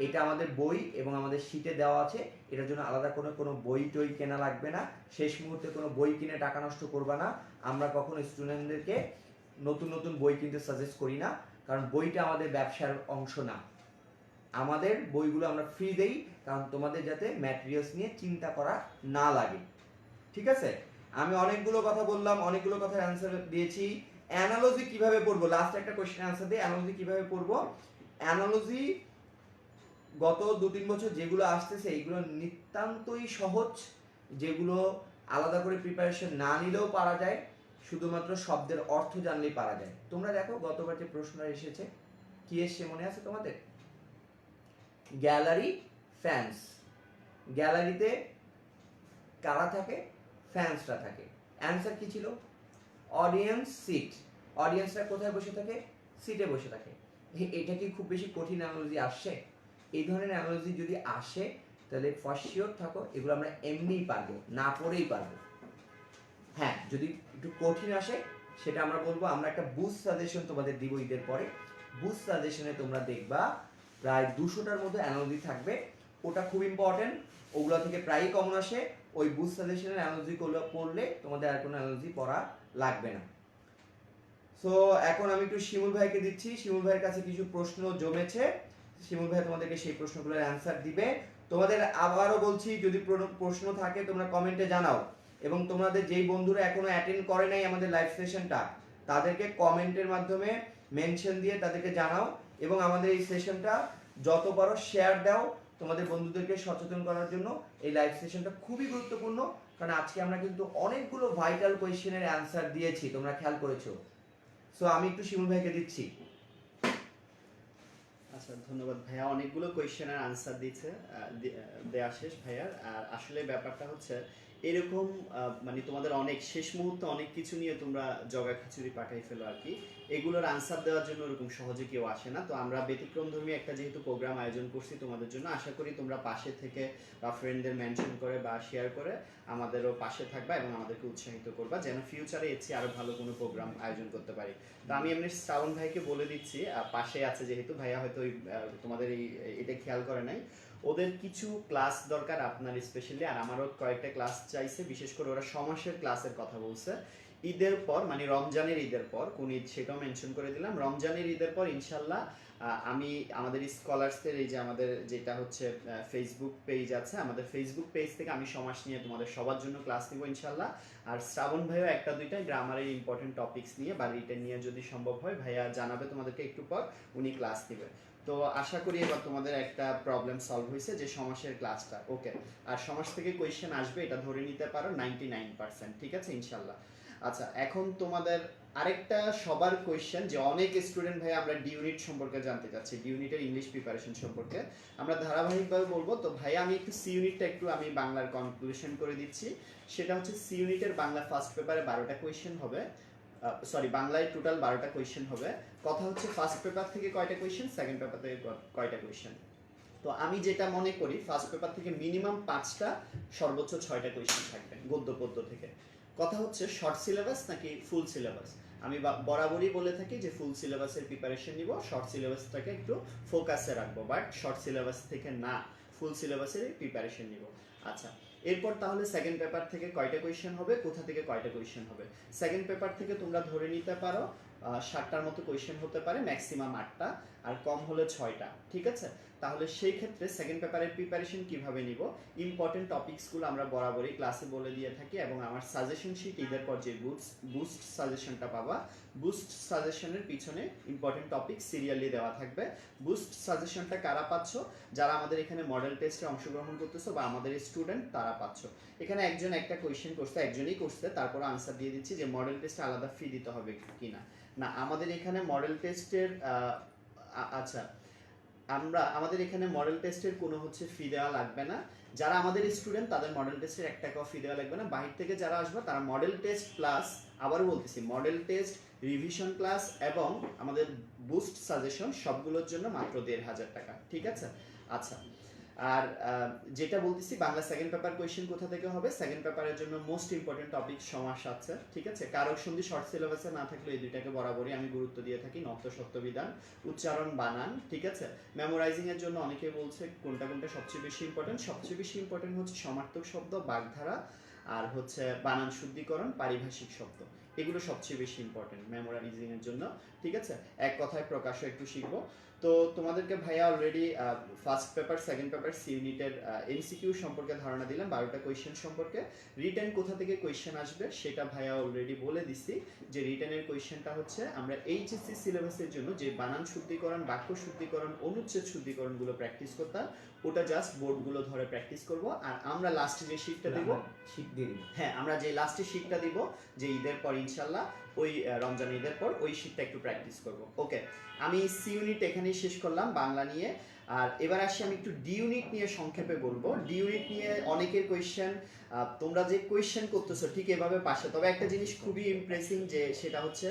এটা আমাদের বই এবং আমাদের শীটে দেওয়া আছে, এটার জন্য আলাদা কোনো বই টই কেনা লাগবে না। শেষ মুহূর্তে কোনো বই কিনে টাকা নষ্ট করবা না। আমরা কখনো স্টুডেন্টদেরকে নতুন নতুন বই কিনতে সাজেস্ট করি না, কারণ বইটা আমাদের ব্যবসার অংশ না। আমাদের বইগুলো আমরা ফ্রি দেই, কারণ তোমাদের যাতে ম্যাটেরিয়ালস নিয়ে চিন্তা করা না লাগে। ঠিক আছে? আমি অনেকগুলো কথা বললাম, অনেকগুলো কথার অ্যান্সার দিয়েছি। অ্যানালজি কিভাবে পড়বো, লাস্ট একটা কোশ্চেন অ্যান্সার দিই। অ্যানালজি কিভাবে পড়বো? অ্যানালজি গত 2-3 বছর যেগুলো আসতেছে এগুলো নিতান্তই সহজ, যেগুলো আলাদা করে প্রিপারেশন না নিলেও পারা যায়, শুধুমাত্র শব্দের অর্থ জানলেই পারা যায়। তোমরা দেখো গতবার যে প্রশ্ন এসেছে, কি এসছে মনে আছে তোমাদের? Gallery, fans. গ্যালারিতে কারা থাকে? ফ্যান্সরা থাকে। অ্যান্সার কি ছিল? Audience, seat. অডিয়েন্সরা কোথায় বসে থাকে? সিটে বসে থাকে। এটা কি খুব বেশি কঠিন অ্যানালজি আসছে? এই ধরনের অ্যানালজি যদি আসে তাহলে ফর শিওর থাকো এগুলো আমরা এমনিই পারবো, না পড়েই পারবো। হ্যাঁ, যদি একটু কঠিন আসে সেটা আমরা বলবো, আমরা একটা বুস্ট সাজেশন তোমাদের দিব ঈদের পরে। বুস্ট সাজেশনে তোমরা দেখবা প্রায় 200টার মতো অ্যানালজি থাকবে, ওটা খুব ইম্পর্টেন্ট। ওগুলো থেকে প্রায়ই কমন আসে। ওই বুস্ট সাজেশনের অ্যানালজিগুলো পড়লে তোমাদের আর কোনো অ্যানালজি পড়া লাগবে না। সো এখন আমি একটু শিমুল ভাইকে দিচ্ছি। শিমুল ভাইয়ের কাছে কিছু প্রশ্ন জমেছে, শিমুল ভাই তোমাদেরকে সেই প্রশ্নগুলোর অ্যান্সার দিবে। তোমাদের আবারও বলছি, যদি প্রশ্ন থাকে তোমরা কমেন্টে জানাও, এবং তোমাদের যেই বন্ধুরা এখনো অ্যাটেন্ড করে নাই আমাদের লাইভ সেশনটা তাদেরকে কমেন্টের মাধ্যমে মেনশন দিয়ে তাদেরকে জানাও, এবং আমাদের এই সেশনটা যত পারো শেয়ার দাও তোমাদের বন্ধুদেরকে সচেতন করার জন্য। এই লাইভ সেশনটা খুবই গুরুত্বপূর্ণ, কারণ আজকে আমরা কিন্তু অনেকগুলো ভাইটাল কোয়েশ্চেনের অ্যান্সার দিয়েছি, তোমরা খেয়াল করেছো। সো আমি একটু শিমুল ভাইকে দিচ্ছি। আচ্ছা, ধন্যবাদ ভাইয়া। অনেকগুলো কোয়েশ্চেনের আনসার দিচ্ছে, দেয়া শেষ ভাইয়ার। আর আসলে ব্যাপারটা হচ্ছে এরকম, মানে তোমাদের অনেক শেষ মুহূর্তে অনেক কিছু নিয়ে তোমরা জগা খিচুড়ি পাঠাই ফেলো আর কি। এগুলোর আনসার দেওয়ার জন্য ওরকম সহজে কেউ আসে না। তো আমরা ব্যতিক্রমধর্মী একটা যেহেতু প্রোগ্রাম আয়োজন করছি তোমাদের জন্য, আশা করি তোমরা পাশে থেকে বা ফ্রেন্ডদের মেনশন করে বা শেয়ার করে আমাদেরও পাশে থাকবা এবং আমাদেরকে উৎসাহিত করবা যেন ফিউচারে এর চেয়ে আরো ভালো কোনো প্রোগ্রাম আয়োজন করতে পারি। তো আমি এমনি শ্রাবণ ভাইকে বলে দিচ্ছি, পাশে আছে যেহেতু, ভাইয়া হয়তো তোমাদের এটা খেয়াল করে নাই, ওদের কিছু ক্লাস দরকার আপনার স্পেশালি, আর আমারও কয়েকটা ক্লাস চাইছে, বিশেষ করে ওরা সমাসের ক্লাসের কথা বলছে। ঈদের পর মানে রমজানের ঈদের পর কোন ঈদ সেটাও মেনশন করে দিলাম, রমজানের ঈদের পর ইনশাল্লাহ আমি আমাদের স্কলার্সদের এই যে আমাদের যেটা হচ্ছে ফেসবুক পেজ আছে, আমাদের ফেসবুক পেজ থেকে আমি সমাজ নিয়ে তোমাদের সবার জন্য ক্লাস নিব ইনশাল্লাহ। আর শ্রাবণ ভাইও একটা দুইটা গ্রামারের ইম্পর্টেন্ট টপিকস নিয়ে বা রিটেন নিয়ে যদি সম্ভব হয় ভাইয়া জানাবে তোমাদেরকে একটু পর, উনি ক্লাস দিবে। তো আশা করি এবার তোমাদের একটা প্রবলেম সলভ হয়েছে যে সমাসের ক্লাসটা ওকে। আর সমাজ থেকে কোয়েশ্চেন আসবে এটা ধরে নিতে পারো 99%, ঠিক আছে ইনশাল্লাহ। আচ্ছা এখন তোমাদের আরেকটা সবার কোয়েশ্চেন যে অনেক স্টুডেন্ট ভাই আমরা ডি ইউনিট সম্পর্কে জানতে চাচ্ছি, ডি ইউনিটের ইংলিশ প্রিপারেশন সম্পর্কে আমরা ধারাবাহিকভাবে বলবো। তো ভাই আমি একটু সি ইউনিটটা একটু আমি বাংলার কনক্লুশন করে দিচ্ছি। সেটা হচ্ছে সি ইউনিটের বাংলা ফার্স্ট পেপারে 12টা কোয়েশ্চেন হবে, সরি বাংলায় টোটাল 12টা কোয়েশ্চেন হবে। কথা হচ্ছে ফার্স্ট পেপার থেকে কয়টা কোয়েশ্চেন, সেকেন্ড পেপার থেকে কয়টা কোয়েশ্চেন। তো আমি যেটা মনে করি ফার্স্ট পেপার থেকে মিনিমাম 5টা সর্বোচ্চ 6টা কোয়েশ্চেন থাকবে গদ্য পদ্য থেকে। কথা হচ্ছে শর্ট সিলেবাস নাকি ফুল সিলেবাস। আমি বরাবরই বলে থাকি যে ফুল সিলেবাসের প্রিপারেশন নিব, শর্ট সিলেবাসটাকে একটু ফোকাসে রাখবো, বাট শর্ট সিলেবাস থেকে না ফুল সিলেবাসের প্রিপারেশন নিব। আচ্ছা এরপর তাহলে সেকেন্ড পেপার থেকে কয়টা কোয়েশ্চেন হবে, কোথা থেকে কয়টা কোয়েশ্চেন হবে। সেকেন্ড পেপার থেকে তোমরা ধরে নিতে পারো 7টার মতো কোয়েশ্চেন হতে পারে, ম্যাক্সিমাম 8টা আর কম হলে 6টা, ঠিক আছে। তাহলে সেই ক্ষেত্রে সেকেন্ড পেপারের প্রিপারেশন কিভাবে নিব, ইম্পর্টেন্ট টপিকসগুলো আমরা বরাবরই ক্লাসে বলে দিয়ে থাকি এবং আমার সাজেশন শিট ঈদের পর যে বুস্ট সাজেশনটা পাবা, বুস্ট সাজেশনের পিছনে ইম্পর্টেন্ট টপিক সিরিয়ালি দেওয়া থাকবে। বুস্ট সাজেশনটা কারা পাচ্ছ, যারা আমাদের এখানে মডেল টেস্টে অংশগ্রহণ করতেছো বা আমাদের স্টুডেন্ট তারা পাচ্ছ। এখানে একজন একটা কোয়েশ্চেন করছে, একজনই করছে, তারপর আনসার দিয়ে দিচ্ছি যে মডেল টেস্টে আলাদা ফি দিতে হবে কিনা। না আমাদের এখানে মডেল টেস্টের আচ্ছা আমাদের এখানে মডেল টেস্টের কোনো হচ্ছে ফি দেওয়া লাগবে না। যারা আমাদের স্টুডেন্ট তাদের মডেল টেস্টের 1 টাকাও ফি দেওয়া লাগবে না। বাহির থেকে যারা আসবে তারা মডেল টেস্ট প্লাস, আবারও বলতেছি মডেল টেস্ট, রিভিশন ক্লাস এবং আমাদের বুস্ট সাজেশন সবগুলোর জন্য মাত্র 1,500 টাকা, ঠিক আছে। আচ্ছা আর যেটা বলতেছি বাংলা সেকেন্ড পেপার কোয়েশ্চেন কোথা থেকে হবে, সেকেন্ড পেপারের জন্য মোস্ট ইম্পর্টেন্ট টপিক সমাস আছে, ঠিক আছে। কারক সন্ধি শর্ট সিলেবাসে না থাকলে এই দুইটাকে বরাবরই আমি গুরুত্ব দিয়ে থাকি, নক্ত সত্য বিধান, উচ্চারণ, বানান, ঠিক আছে। মেমোরাইজিং এর জন্য অনেকে বলছে কোনটা কোনটা সবচেয়ে বেশি ইম্পর্টেন্ট, সবচেয়ে বেশি ইম্পর্টেন্ট হচ্ছে সমার্থক শব্দ, বাগধারা আর হচ্ছে বানান শুদ্ধিকরণ, পারিভাষিক শব্দ, এগুলো সবচেয়ে বেশি ইম্পর্টেন্ট মেমোরাইজিং এর জন্য, ঠিক আছে। এক কথায় প্রকাশও একটু শিখবো। তো তোমাদেরকে ভাইয়া already first paper second paper C ইউনিটের এমসিকিউ সম্পর্কে ধারণা দিলাম, 12টা কোয়েশ্চেন সম্পর্কে। রিটেন কোথা থেকে কোয়েশ্চেন আসবে সেটা ভাইয়া অলরেডি বলে দিছি যে রিটেনের কোয়েশ্চেনটা হচ্ছে আমরা এইচএসসি সিলেবাসের জন্য যে বানান শুদ্ধিকরণ, বাক্য শুদ্ধিকরণ, অনুচ্ছেদ শুদ্ধিকরণগুলো প্র্যাকটিস করতাম ওটা জাস্ট বোর্ডগুলো ধরে প্র্যাকটিস করব। আর আমরা লাস্টে যে শিটটা দেব, শিট দিয়ে দিই, হ্যাঁ আমরা যে লাস্টে শিটটা দিব যে ঈদের পর ইনশাল্লাহ ওই রমজান ঈদের পর ওই শিটটা একটু প্র্যাকটিস করব। ওকে আমি সি ইউনিট এখানেই শেষ করলাম বাংলা নিয়ে। আর এবার আসি আমি একটু ডি ইউনিট নিয়ে সংক্ষেপে বলবো। ডি ইউনিট নিয়ে অনেকের কোয়েশ্চেন, তোমরা যে কোয়েশ্চেন করতেছো ঠিক এভাবে পাশে, তবে একটা জিনিস খুবই ইমপ্রেসিং যে সেটা হচ্ছে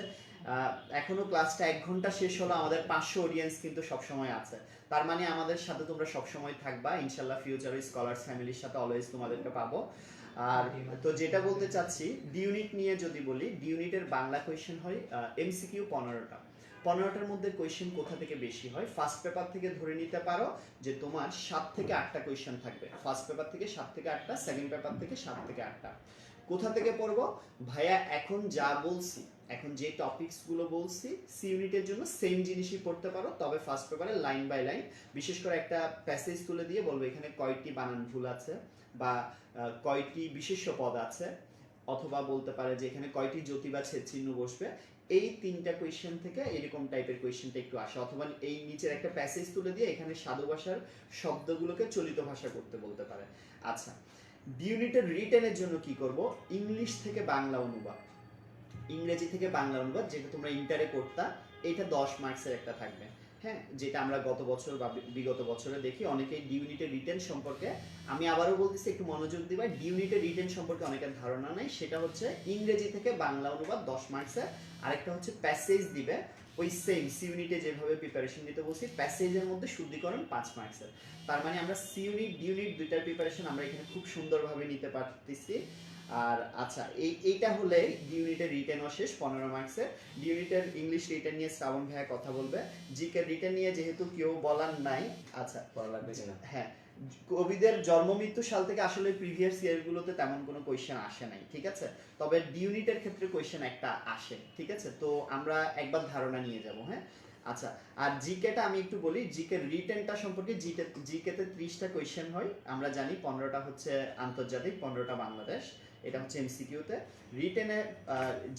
এখনো ক্লাসটা 1 ঘন্টা শেষ হলো, আমাদের 500 অডিয়েন্স কিন্তু সবসময় আছে। তার মানে আমাদের সাথে তোমরা সবসময় থাকবা ইনশাল্লাহ, ফিউচারে স্কলার্স ফ্যামিলির সাথে অলওয়েজ তোমাদেরকে পাবো। আর তো যেটা বলতে চাচ্ছি ডি ইউনিট নিয়ে যদি বলি, ডি ইউনিটের বাংলা কোয়েশ্চেন হয় এমসিকিউ 15টা। 15টার মধ্যে কোয়েশ্চেন কোথা থেকে বেশি হয়, ফার্স্ট পেপার থেকে ধরে নিতে পারো যে তোমার 7 থেকে 8টা কোয়েশ্চেন থাকবে। ফার্স্ট পেপার থেকে 7 থেকে 8টা, সেকেন্ড পেপার থেকে 7 থেকে 8টা। কোথা থেকে পড়বো ভাইয়া, এখন যা বলছি, এখন যে টপিকস গুলো বলছি সি ইউনিটের জন্য সেম জিনিসই পড়তে পারো, তবে ফার্স্ট পেপারে লাইন বাই লাইন বিশেষ করে একটা প্যাসেজ তুলে দিয়ে বলবো এখানে কয়টি বানান ভুল আছে বা কয়টি বিশেষ্য পদ আছে, অথবা বলতে পারে যে এখানে কয়টি জ্যোতি বা ছেদ চিহ্ন বসবে। এই 3টা কোয়েশ্চেন থেকে এরকম টাইপের কোয়েশ্চেনটা একটু আসে, অথবা এই নিচের একটা প্যাসেজ তুলে দিয়ে এখানে সাধু ভাষার শব্দগুলোকে চলিত ভাষা করতে বলতে পারে। আচ্ছা ডি ইউনিটের রিটেনের জন্য কি করব, ইংলিশ থেকে বাংলা অনুবাদ, ইংরেজি থেকে বাংলা অনুবাদ যেটা তোমরা ইন্টারে করতা, এটা 10 মার্কসের একটা থাকবে। হ্যাঁ যেটা আমরা গত বছর বা বিগত বছরে দেখি অনেকেই ডি ইউনিটের রিটেন সম্পর্কে, আমি আবারও বলতেছি একটু মনোযোগ দিবা, ডি ইউনিটের রিটেন সম্পর্কে অনেকের ধারণা নাই, সেটা হচ্ছে ইংরেজি থেকে বাংলা অনুবাদ 10 মার্কসের, আরেকটা হচ্ছে প্যাসেজ দিবে ওই সেম সি ইউনিটে যেভাবে প্রিপারেশন নিতে বলছি, প্যাসেজের মধ্যে শুদ্ধিকরণ 5 মার্কসের। তার মানে আমরা সি ইউনিট ডি ইউনিট দুইটার প্রিপারেশন আমরা এখানে খুব সুন্দরভাবে নিতে পারতেছি। আর আচ্ছা এইটা হলে ডি ইউনিটের রিটেনও শেষ 15 মার্কসের। ডি ইউনিটের ইংলিশ রিটেন নিয়ে শ্রাবণ ভাইয়া কথা বলবে, জিকে রিটেন নিয়ে যেহেতু কেউ বলার নাই, আচ্ছা পড়া লাগবে কিনা, হ্যাঁ কবিদের জন্ম মৃত্যু সাল থেকে আসলে প্রিভিয়াস ইয়ারগুলোতে তেমন কোনো কোয়েশ্চেন আসে নাই, ঠিক আছে? তবে ডি ইউনিটের ক্ষেত্রে কোয়েশ্চেন একটা আসে, ঠিক আছে? তো আমরা একবার ধারণা নিয়ে যাব, হ্যাঁ? আচ্ছা, আর জিকেটা আমি একটু বলি, জিকে রিটেনটা সম্পর্কে। জিকেতে 30টা কোয়েশ্চেন হয়, আমরা জানি 15টা হচ্ছে আন্তর্জাতিক, 15টা বাংলাদেশ, এটা হচ্ছে এমসিকিউতে। রিটেনে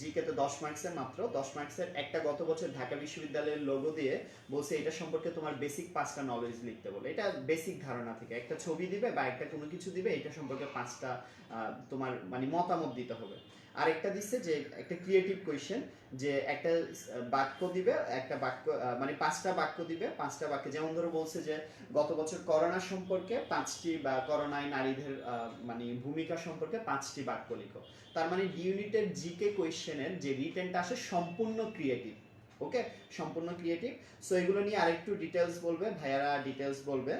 জিকেতে 10 মার্কসের, মাত্র 10 মার্কসের একটা গত বছর ঢাকা বিশ্ববিদ্যালয়ের লোগো দিয়ে বলছে এটা সম্পর্কে তোমার বেসিক 5টা নলেজ লিখতে বলে। এটা বেসিক ধারণা থেকে একটা ছবি দিবে বা একটা কোনো কিছু দিবে, এটা সম্পর্কে 5টা তোমার মানে মতামত দিতে হবে। আরেকটা দিচ্ছে যে একটা ক্রিয়েটিভ কোয়েশ্চেন, যে একটা বাক্য দিবে, একটা বাক্য মানে 5টা বাক্য দিবে, 5টা বাক্য, যেমন ধরো বলছে যে গত বছর করোনা সম্পর্কে 5টি, বা করোনায় নারীদের মানে ভূমিকা সম্পর্কে 5টি বাক্য লিখো। তার মানে ডি ইউনিটের জিকে কোয়েশ্চেনের যে রিটেনটা আসে সম্পূর্ণ ক্রিয়েটিভ, ওকে, সম্পূর্ণ ক্রিয়েটিভ। সো এগুলো নিয়ে আরেকটু ডিটেলস বলবে ভাইয়ারা, ডিটেলস বলবে।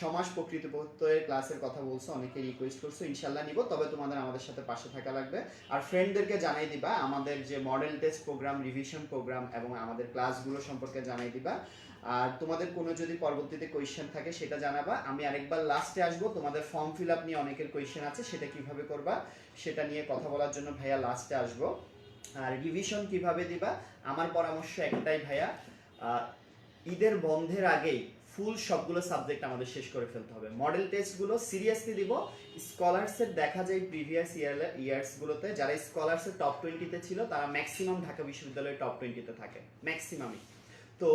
সমাজ প্রকৃতি প্রত্যয়ের ক্লাসের কথা বলছো, অনেকে রিকোয়েস্ট করছো, ইনশাল্লাহ নিব, তবে তোমাদের আমাদের সাথে পাশে থাকা লাগবে। আর ফ্রেন্ডদেরকে জানাই দিবা আমাদের যে model test programme, revision programme এবং আমাদের ক্লাসগুলো সম্পর্কে জানাই দিবা। আর তোমাদের কোনো যদি পরবর্তীতে কোয়েশ্চেন থাকে সেটা জানাবা। আমি আরেকবার লাস্টে আসবো, তোমাদের ফর্ম ফিল আপ নিয়ে অনেকের কোয়েশ্চেন আছে, সেটা কিভাবে করবা সেটা নিয়ে কথা বলার জন্য ভাইয়া লাস্টে আসবো। আর রিভিশন কিভাবে দিবা, আমার পরামর্শ একটাই ভাইয়া, ঈদের বন্ধের আগেই ফুল সবগুলো সাবজেক্ট আমাদের শেষ করে ফেলতে হবে। মডেল টেস্টগুলো সিরিয়াসলি দিব। স্কলারসের দেখা যায় প্রিভিয়াস ইয়ার্সগুলোতে যারা স্কলারসের টপ 20-তে ছিল তারা ম্যাক্সিমাম ঢাকা বিশ্ববিদ্যালয়ের টপ 20-তে থাকে, ম্যাক্সিমামই। তো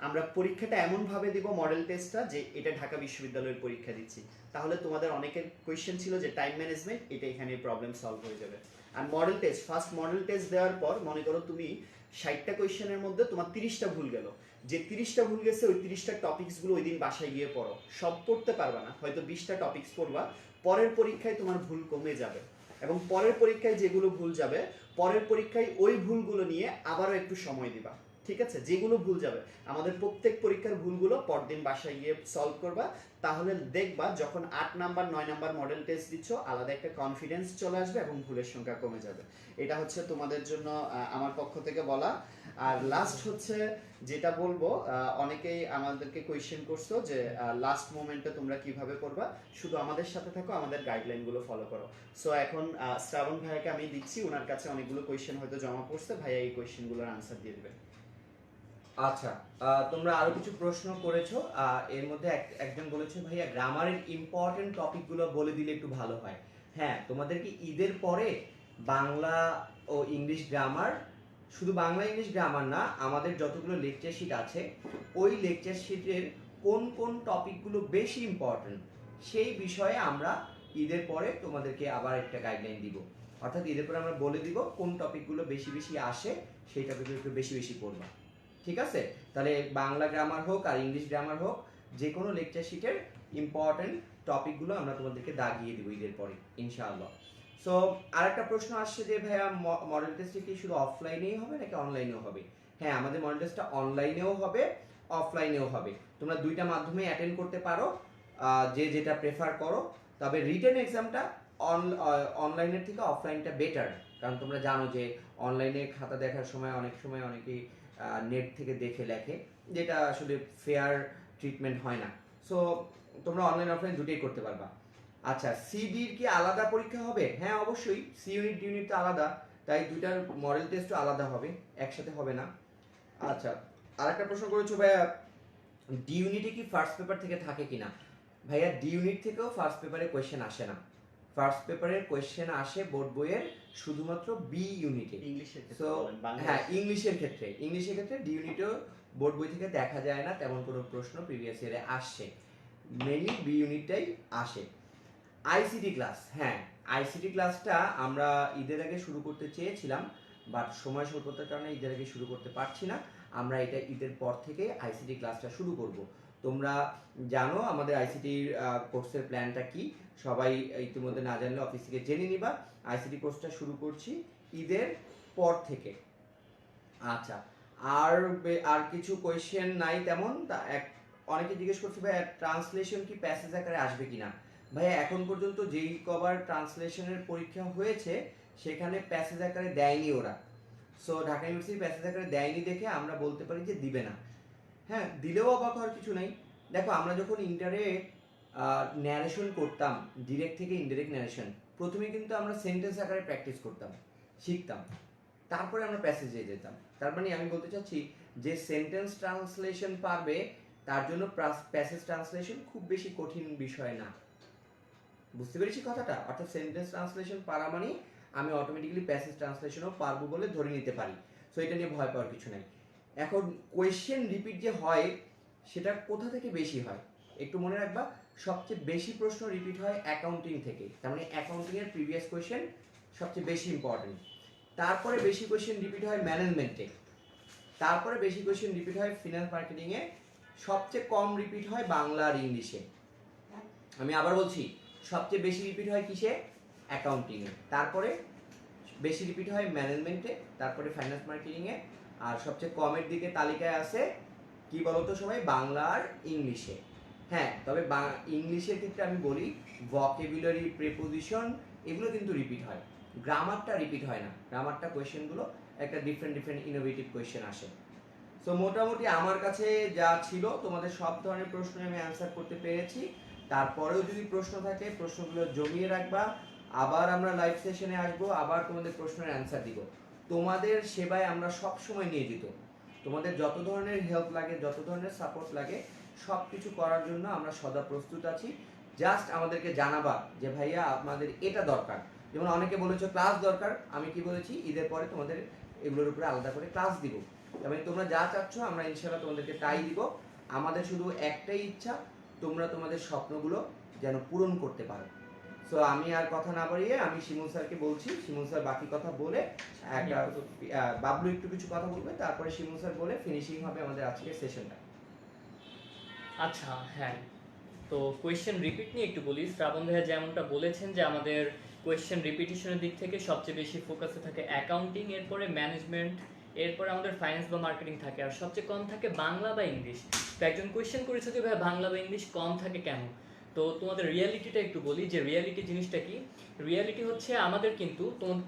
আমরা পরীক্ষাটা এমনভাবে দিব মডেল টেস্টটা যে এটা ঢাকা বিশ্ববিদ্যালয়ের পরীক্ষা দিচ্ছি। তাহলে তোমাদের অনেকের কোয়েশ্চেন ছিল যে টাইম ম্যানেজমেন্ট, এটা এখানে প্রবলেম সলভ হয়ে যাবে। আর model test, first model test দেওয়ার পর মনে করো তুমি 60টা কোয়েশ্চেনের মধ্যে তোমার 30টা ভুল গেল, যে 30টা ভুল গেছে ওই 30টা টপিকসগুলো ওই দিন বাসায় গিয়ে পড়ো। সব পড়তে পারবা না, হয়তো 20টা টপিকস পড়বা, পরের পরীক্ষায় তোমার ভুল কমে যাবে। এবং পরের পরীক্ষায় যেগুলো ভুল যাবে, পরের পরীক্ষায় ওই ভুলগুলো নিয়ে আবারও একটু সময় দিবা, ঠিক আছে? যেগুলো ভুল যাবে, আমাদের প্রত্যেক পরীক্ষার ভুলগুলো পরদিন বাসায় গিয়ে সলভ করবা। তাহলে দেখবা যখন 8 নাম্বার 9 নাম্বার মডেল টেস্ট দিচ্ছ, আলাদা একটা কনফিডেন্স চলে আসবে এবং ভুলের সংখ্যা কমে যাবে। এটা হচ্ছে তোমাদের জন্য আমার পক্ষ থেকে বলা। আর লাস্ট হচ্ছে যেটা বলবো, অনেকেই আমাদেরকে কোয়েশ্চেন করছো যে লাস্ট মোমেন্টে তোমরা কিভাবে করবা। শুধু আমাদের সাথে থাকো, আমাদের গাইডলাইনগুলো ফলো করো। সো এখন শ্রাবণ ভাইয়াকে আমি দিচ্ছি, ওনার কাছে অনেকগুলো কোয়েশ্চেন হয়তো জমা পড়ছে, ভাইয়া এই কোয়েশ্চেনগুলোর আনসার দিয়ে দিবে। আচ্ছা, তোমরা আরো কিছু প্রশ্ন করেছো। এর মধ্যে একজন বলেছে ভাইয়া গ্রামারের ইম্পর্টেন্ট টপিকগুলো বলে দিলে একটু ভালো হয়। হ্যাঁ, তোমাদেরকে ঈদের পরে বাংলা ও ইংলিশ গ্রামার, শুধু বাংলা ইংলিশ গ্রামার না, আমাদের যতগুলো লেকচার শিট আছে ওই লেকচার শিটের কোন কোন টপিকগুলো বেশি ইম্পর্টেন্ট সেই বিষয়ে আমরা ঈদের পরে তোমাদেরকে আবার একটা গাইডলাইন দিব। অর্থাৎ ঈদের পরে আমরা বলে দিব কোন টপিকগুলো বেশি বেশি আসে, সেই টপিকগুলো একটু বেশি বেশি পড়বা, ঠিক আছে? তাহলে বাংলা গ্রামার হোক আর ইংলিশ গ্রামার হোক, যে কোনো লেকচার শিটের ইম্পর্টেন্ট টপিকগুলো আমরা তোমাদেরকে দাগিয়ে দিব ঈদের পরে ইনশাআল্লাহ। সো আরেকটা প্রশ্ন আসছে যে ভাইয়া মডেল টেস্টে কি শুধু অফলাইনেই হবে নাকি অনলাইনেও হবে? হ্যাঁ, আমাদের মডেল টেস্টটা অনলাইনেও হবে, অফলাইনেও হবে। তোমরা দুইটা মাধ্যমে অ্যাটেন্ড করতে পারো, যে যেটা প্রেফার করো। তবে রিটেন এক্সামটা অনলাইনের থেকে অফলাইনটা বেটার, কারণ তোমরা জানো যে অনলাইনে খাতা দেখার সময় অনেক সময় অনেকেই নেট থেকে দেখে লেখে, যেটা আসলে ফেয়ার ট্রিটমেন্ট হয় না। সো তোমরা অনলাইন অফলাইন দুটোই করতে পারবা। আচ্ছা, সিডির কি আলাদা পরীক্ষা হবে? হ্যাঁ, অবশ্যই। সি ইউনিট ডি ইউনিট তো আলাদা, তাই দুইটার মডেল টেস্টও আলাদা হবে, একসাথে হবে না। আচ্ছা, আরেকটা প্রশ্ন করেছো ভাইয়া, ডি ইউনিটে কি ফার্স্ট পেপার থেকে থাকে কিনা? ভাইয়া ডি ইউনিট থেকেও ফার্স্ট পেপারে কোয়েশ্চেন আসে না। ফার্স্ট পেপারের কোয়েশ্চেন আসে বোর্ড বইয়ের শুধুমাত্র বি ইউনিটে। ইংলিশের সো হ্যাঁ, ইংলিশের ক্ষেত্রে ডি ইউনিটেও বোর্ড বই থেকে দেখা যায় না তেমন কোনো প্রশ্ন প্রিভিয়াস ইয়ারে আসছে, মেনলি বি ইউনিটটাই আসে। আইসিটি ক্লাস, হ্যাঁ আইসিটি ক্লাসটা আমরা ঈদের আগে শুরু করতে চেয়েছিলাম, বাট সময় স্বল্পতার কারণে ঈদের আগে শুরু করতে পারছি না। আমরা এটা ঈদের পর থেকে আইসিটি ক্লাসটা শুরু করব। তোমরা জানো আমাদের আইসিটির কোর্সের প্ল্যানটা কি, সবাই ইতিমধ্যে না জানলে অফিস থেকে জেনে নিবা। আইসিটি কোর্সটা শুরু করছি ঈদের পর থেকে। আচ্ছা, আর কিছু কোয়েশ্চেন নাই তেমন। অনেকে জিজ্ঞেস করছে ভাই ট্রান্সলেশন কি প্যাসেজ আকারে আসবে কিনা? ভাইয়া এখন পর্যন্ত যেই কবার ট্রান্সলেশনের পরীক্ষা হয়েছে সেখানে প্যাসেজ আকারে দেয়নি ওরা। সো ঢাকা ইউনিভার্সিটি প্যাসেজ আকারে দেয়নি দেখে আমরা বলতে পারি যে দিবে না। হ্যাঁ, দিলেও অবাক হওয়ার কিছু নাই। দেখো, আমরা যখন ইন্টারে ন্যারেশন করতাম, ডিরেক্ট থেকে ইনডিরেক্ট ন্যারেশন, প্রথমে কিন্তু আমরা সেন্টেন্স আকারে প্র্যাকটিস করতাম, শিখতাম, তারপরে আমরা প্যাসেজে যেতাম। তার মানে আমি বলতে চাচ্ছি যে সেন্টেন্স ট্রান্সলেশন পারবে তার জন্য প্যাসেজ ট্রান্সলেশন খুব বেশি কঠিন বিষয় না। বুঝতে পেরেছি কথাটা? অর্থাৎ সেন্টেন্স ট্রান্সলেশন পারা মানে আমি অটোমেটিক্যালি প্যাসেজ ট্রান্সলেশনও পারবো বলে ধরে নিতে পারি। সো এটা নিয়ে ভয় পাওয়ার কিছু নাই। এখন কোয়েশ্চেন রিপিট যে হয় সেটা কোথা থেকে বেশি হয় একটু মনে রাখবা, সবচেয়ে বেশি প্রশ্ন রিপিট হয় অ্যাকাউন্টিং থেকে। তার মানে অ্যাকাউন্টিংয়ের প্রিভিয়াস কোয়েশ্চেন সবচেয়ে বেশি ইম্পর্টেন্ট। তারপরে বেশি কোয়েশ্চেন রিপিট হয় ম্যানেজমেন্টে, তারপরে বেশি কোয়েশ্চেন রিপিট হয় ফিনান্স মার্কেটিংয়ে, সবচেয়ে কম রিপিট হয় বাংলা আর ইংলিশে। আমি আবার বলছি, সবচেয়ে বেশি রিপিট হয় কিসে? অ্যাকাউন্টিংয়ে, তারপরে বেশি রিপিট হয় ম্যানেজমেন্টে, তারপরে ফাইন্যান্স মার্কেটিংয়ে, আর সবচেয়ে কমের দিকে তালিকায় আছে কি বলতো সবাই? বাংলা আর ইংলিশে। হ্যাঁ, তবে ইংলিশের ক্ষেত্রে আমি বলি ভকেবুলারি, প্রিপোজিশন এগুলো কিন্তু রিপিট হয়, গ্রামারটা রিপিট হয় না। গ্রামারটা কোয়েশ্চেনগুলো একটা ডিফারেন্ট ইনোভেটিভ কোয়েশ্চেন আসে। সো মোটামুটি আমার কাছে যা ছিল তোমাদের সব ধরনের প্রশ্ন আমি অ্যান্সার করতে পেরেছি। তারপরেও যদি প্রশ্ন থাকে প্রশ্নগুলো জমিয়ে রাখবা, আবার আমরা লাইভ সেশনে আসবো, আবার তোমাদের প্রশ্নের অ্যান্সার দিব। তোমাদের সেবায় আমরা সব সময় নিয়োজিত। তোমাদের যত ধরনের হেল্প লাগে, যত ধরনের সাপোর্ট লাগে, সব কিছু করার জন্য আমরা সদা প্রস্তুত আছি। জাস্ট আমাদেরকে জানাবা যে ভাইয়া আমাদের এটা দরকার। যেমন অনেকে বলেছো ক্লাস দরকার, আমি কি বলেছি? ঈদের পরে তোমাদের এগুলোর উপরে আলাদা করে ক্লাস দিব। মানে তোমরা যা চাচ্ছ আমরা ইনশাআল্লাহ তোমাদেরকে তাই দিব। আমাদের শুধু একটাই ইচ্ছা, তোমরা তোমাদের স্বপ্নগুলো যেন পূরণ করতে পারো। সো আমি আর কথা না বাড়িয়ে আমি শিমুল স্যারকে বলছি, শিমুল স্যার বাকি কথা বলে একটা বাবলু একটু কিছু কথা বলবে, তারপরে শিমুল স্যার বলে ফিনিশিং হবে আমাদের আজকের সেশনটা। আচ্ছা, হ্যাঁ, তো কোয়েশ্চেন রিপিট নিয়ে একটু বলি। শ্রাবণ ভাইয়া যেমনটা বলেছেন যে আমাদের কোয়েশ্চেন রিপিটিশনের দিক থেকে সবচেয়ে বেশি ফোকাসে থাকে অ্যাকাউন্টিং, এরপরে ম্যানেজমেন্ট, এরপরে আমাদের ফাইন্যান্স বা মার্কেটিং থাকে, আর সবচেয়ে কম থাকে বাংলা বা ইংলিশ। তো একজন কোয়েশ্চেন করেছে যে ভাই বাংলা বা ইংলিশ কম থাকে কেন? তো তোমাদের রিয়ালিটিটা একটু বলি যে রিয়ালিটি জিনিসটা কি। রিয়ালিটি হচ্ছে আমাদের কিন্তু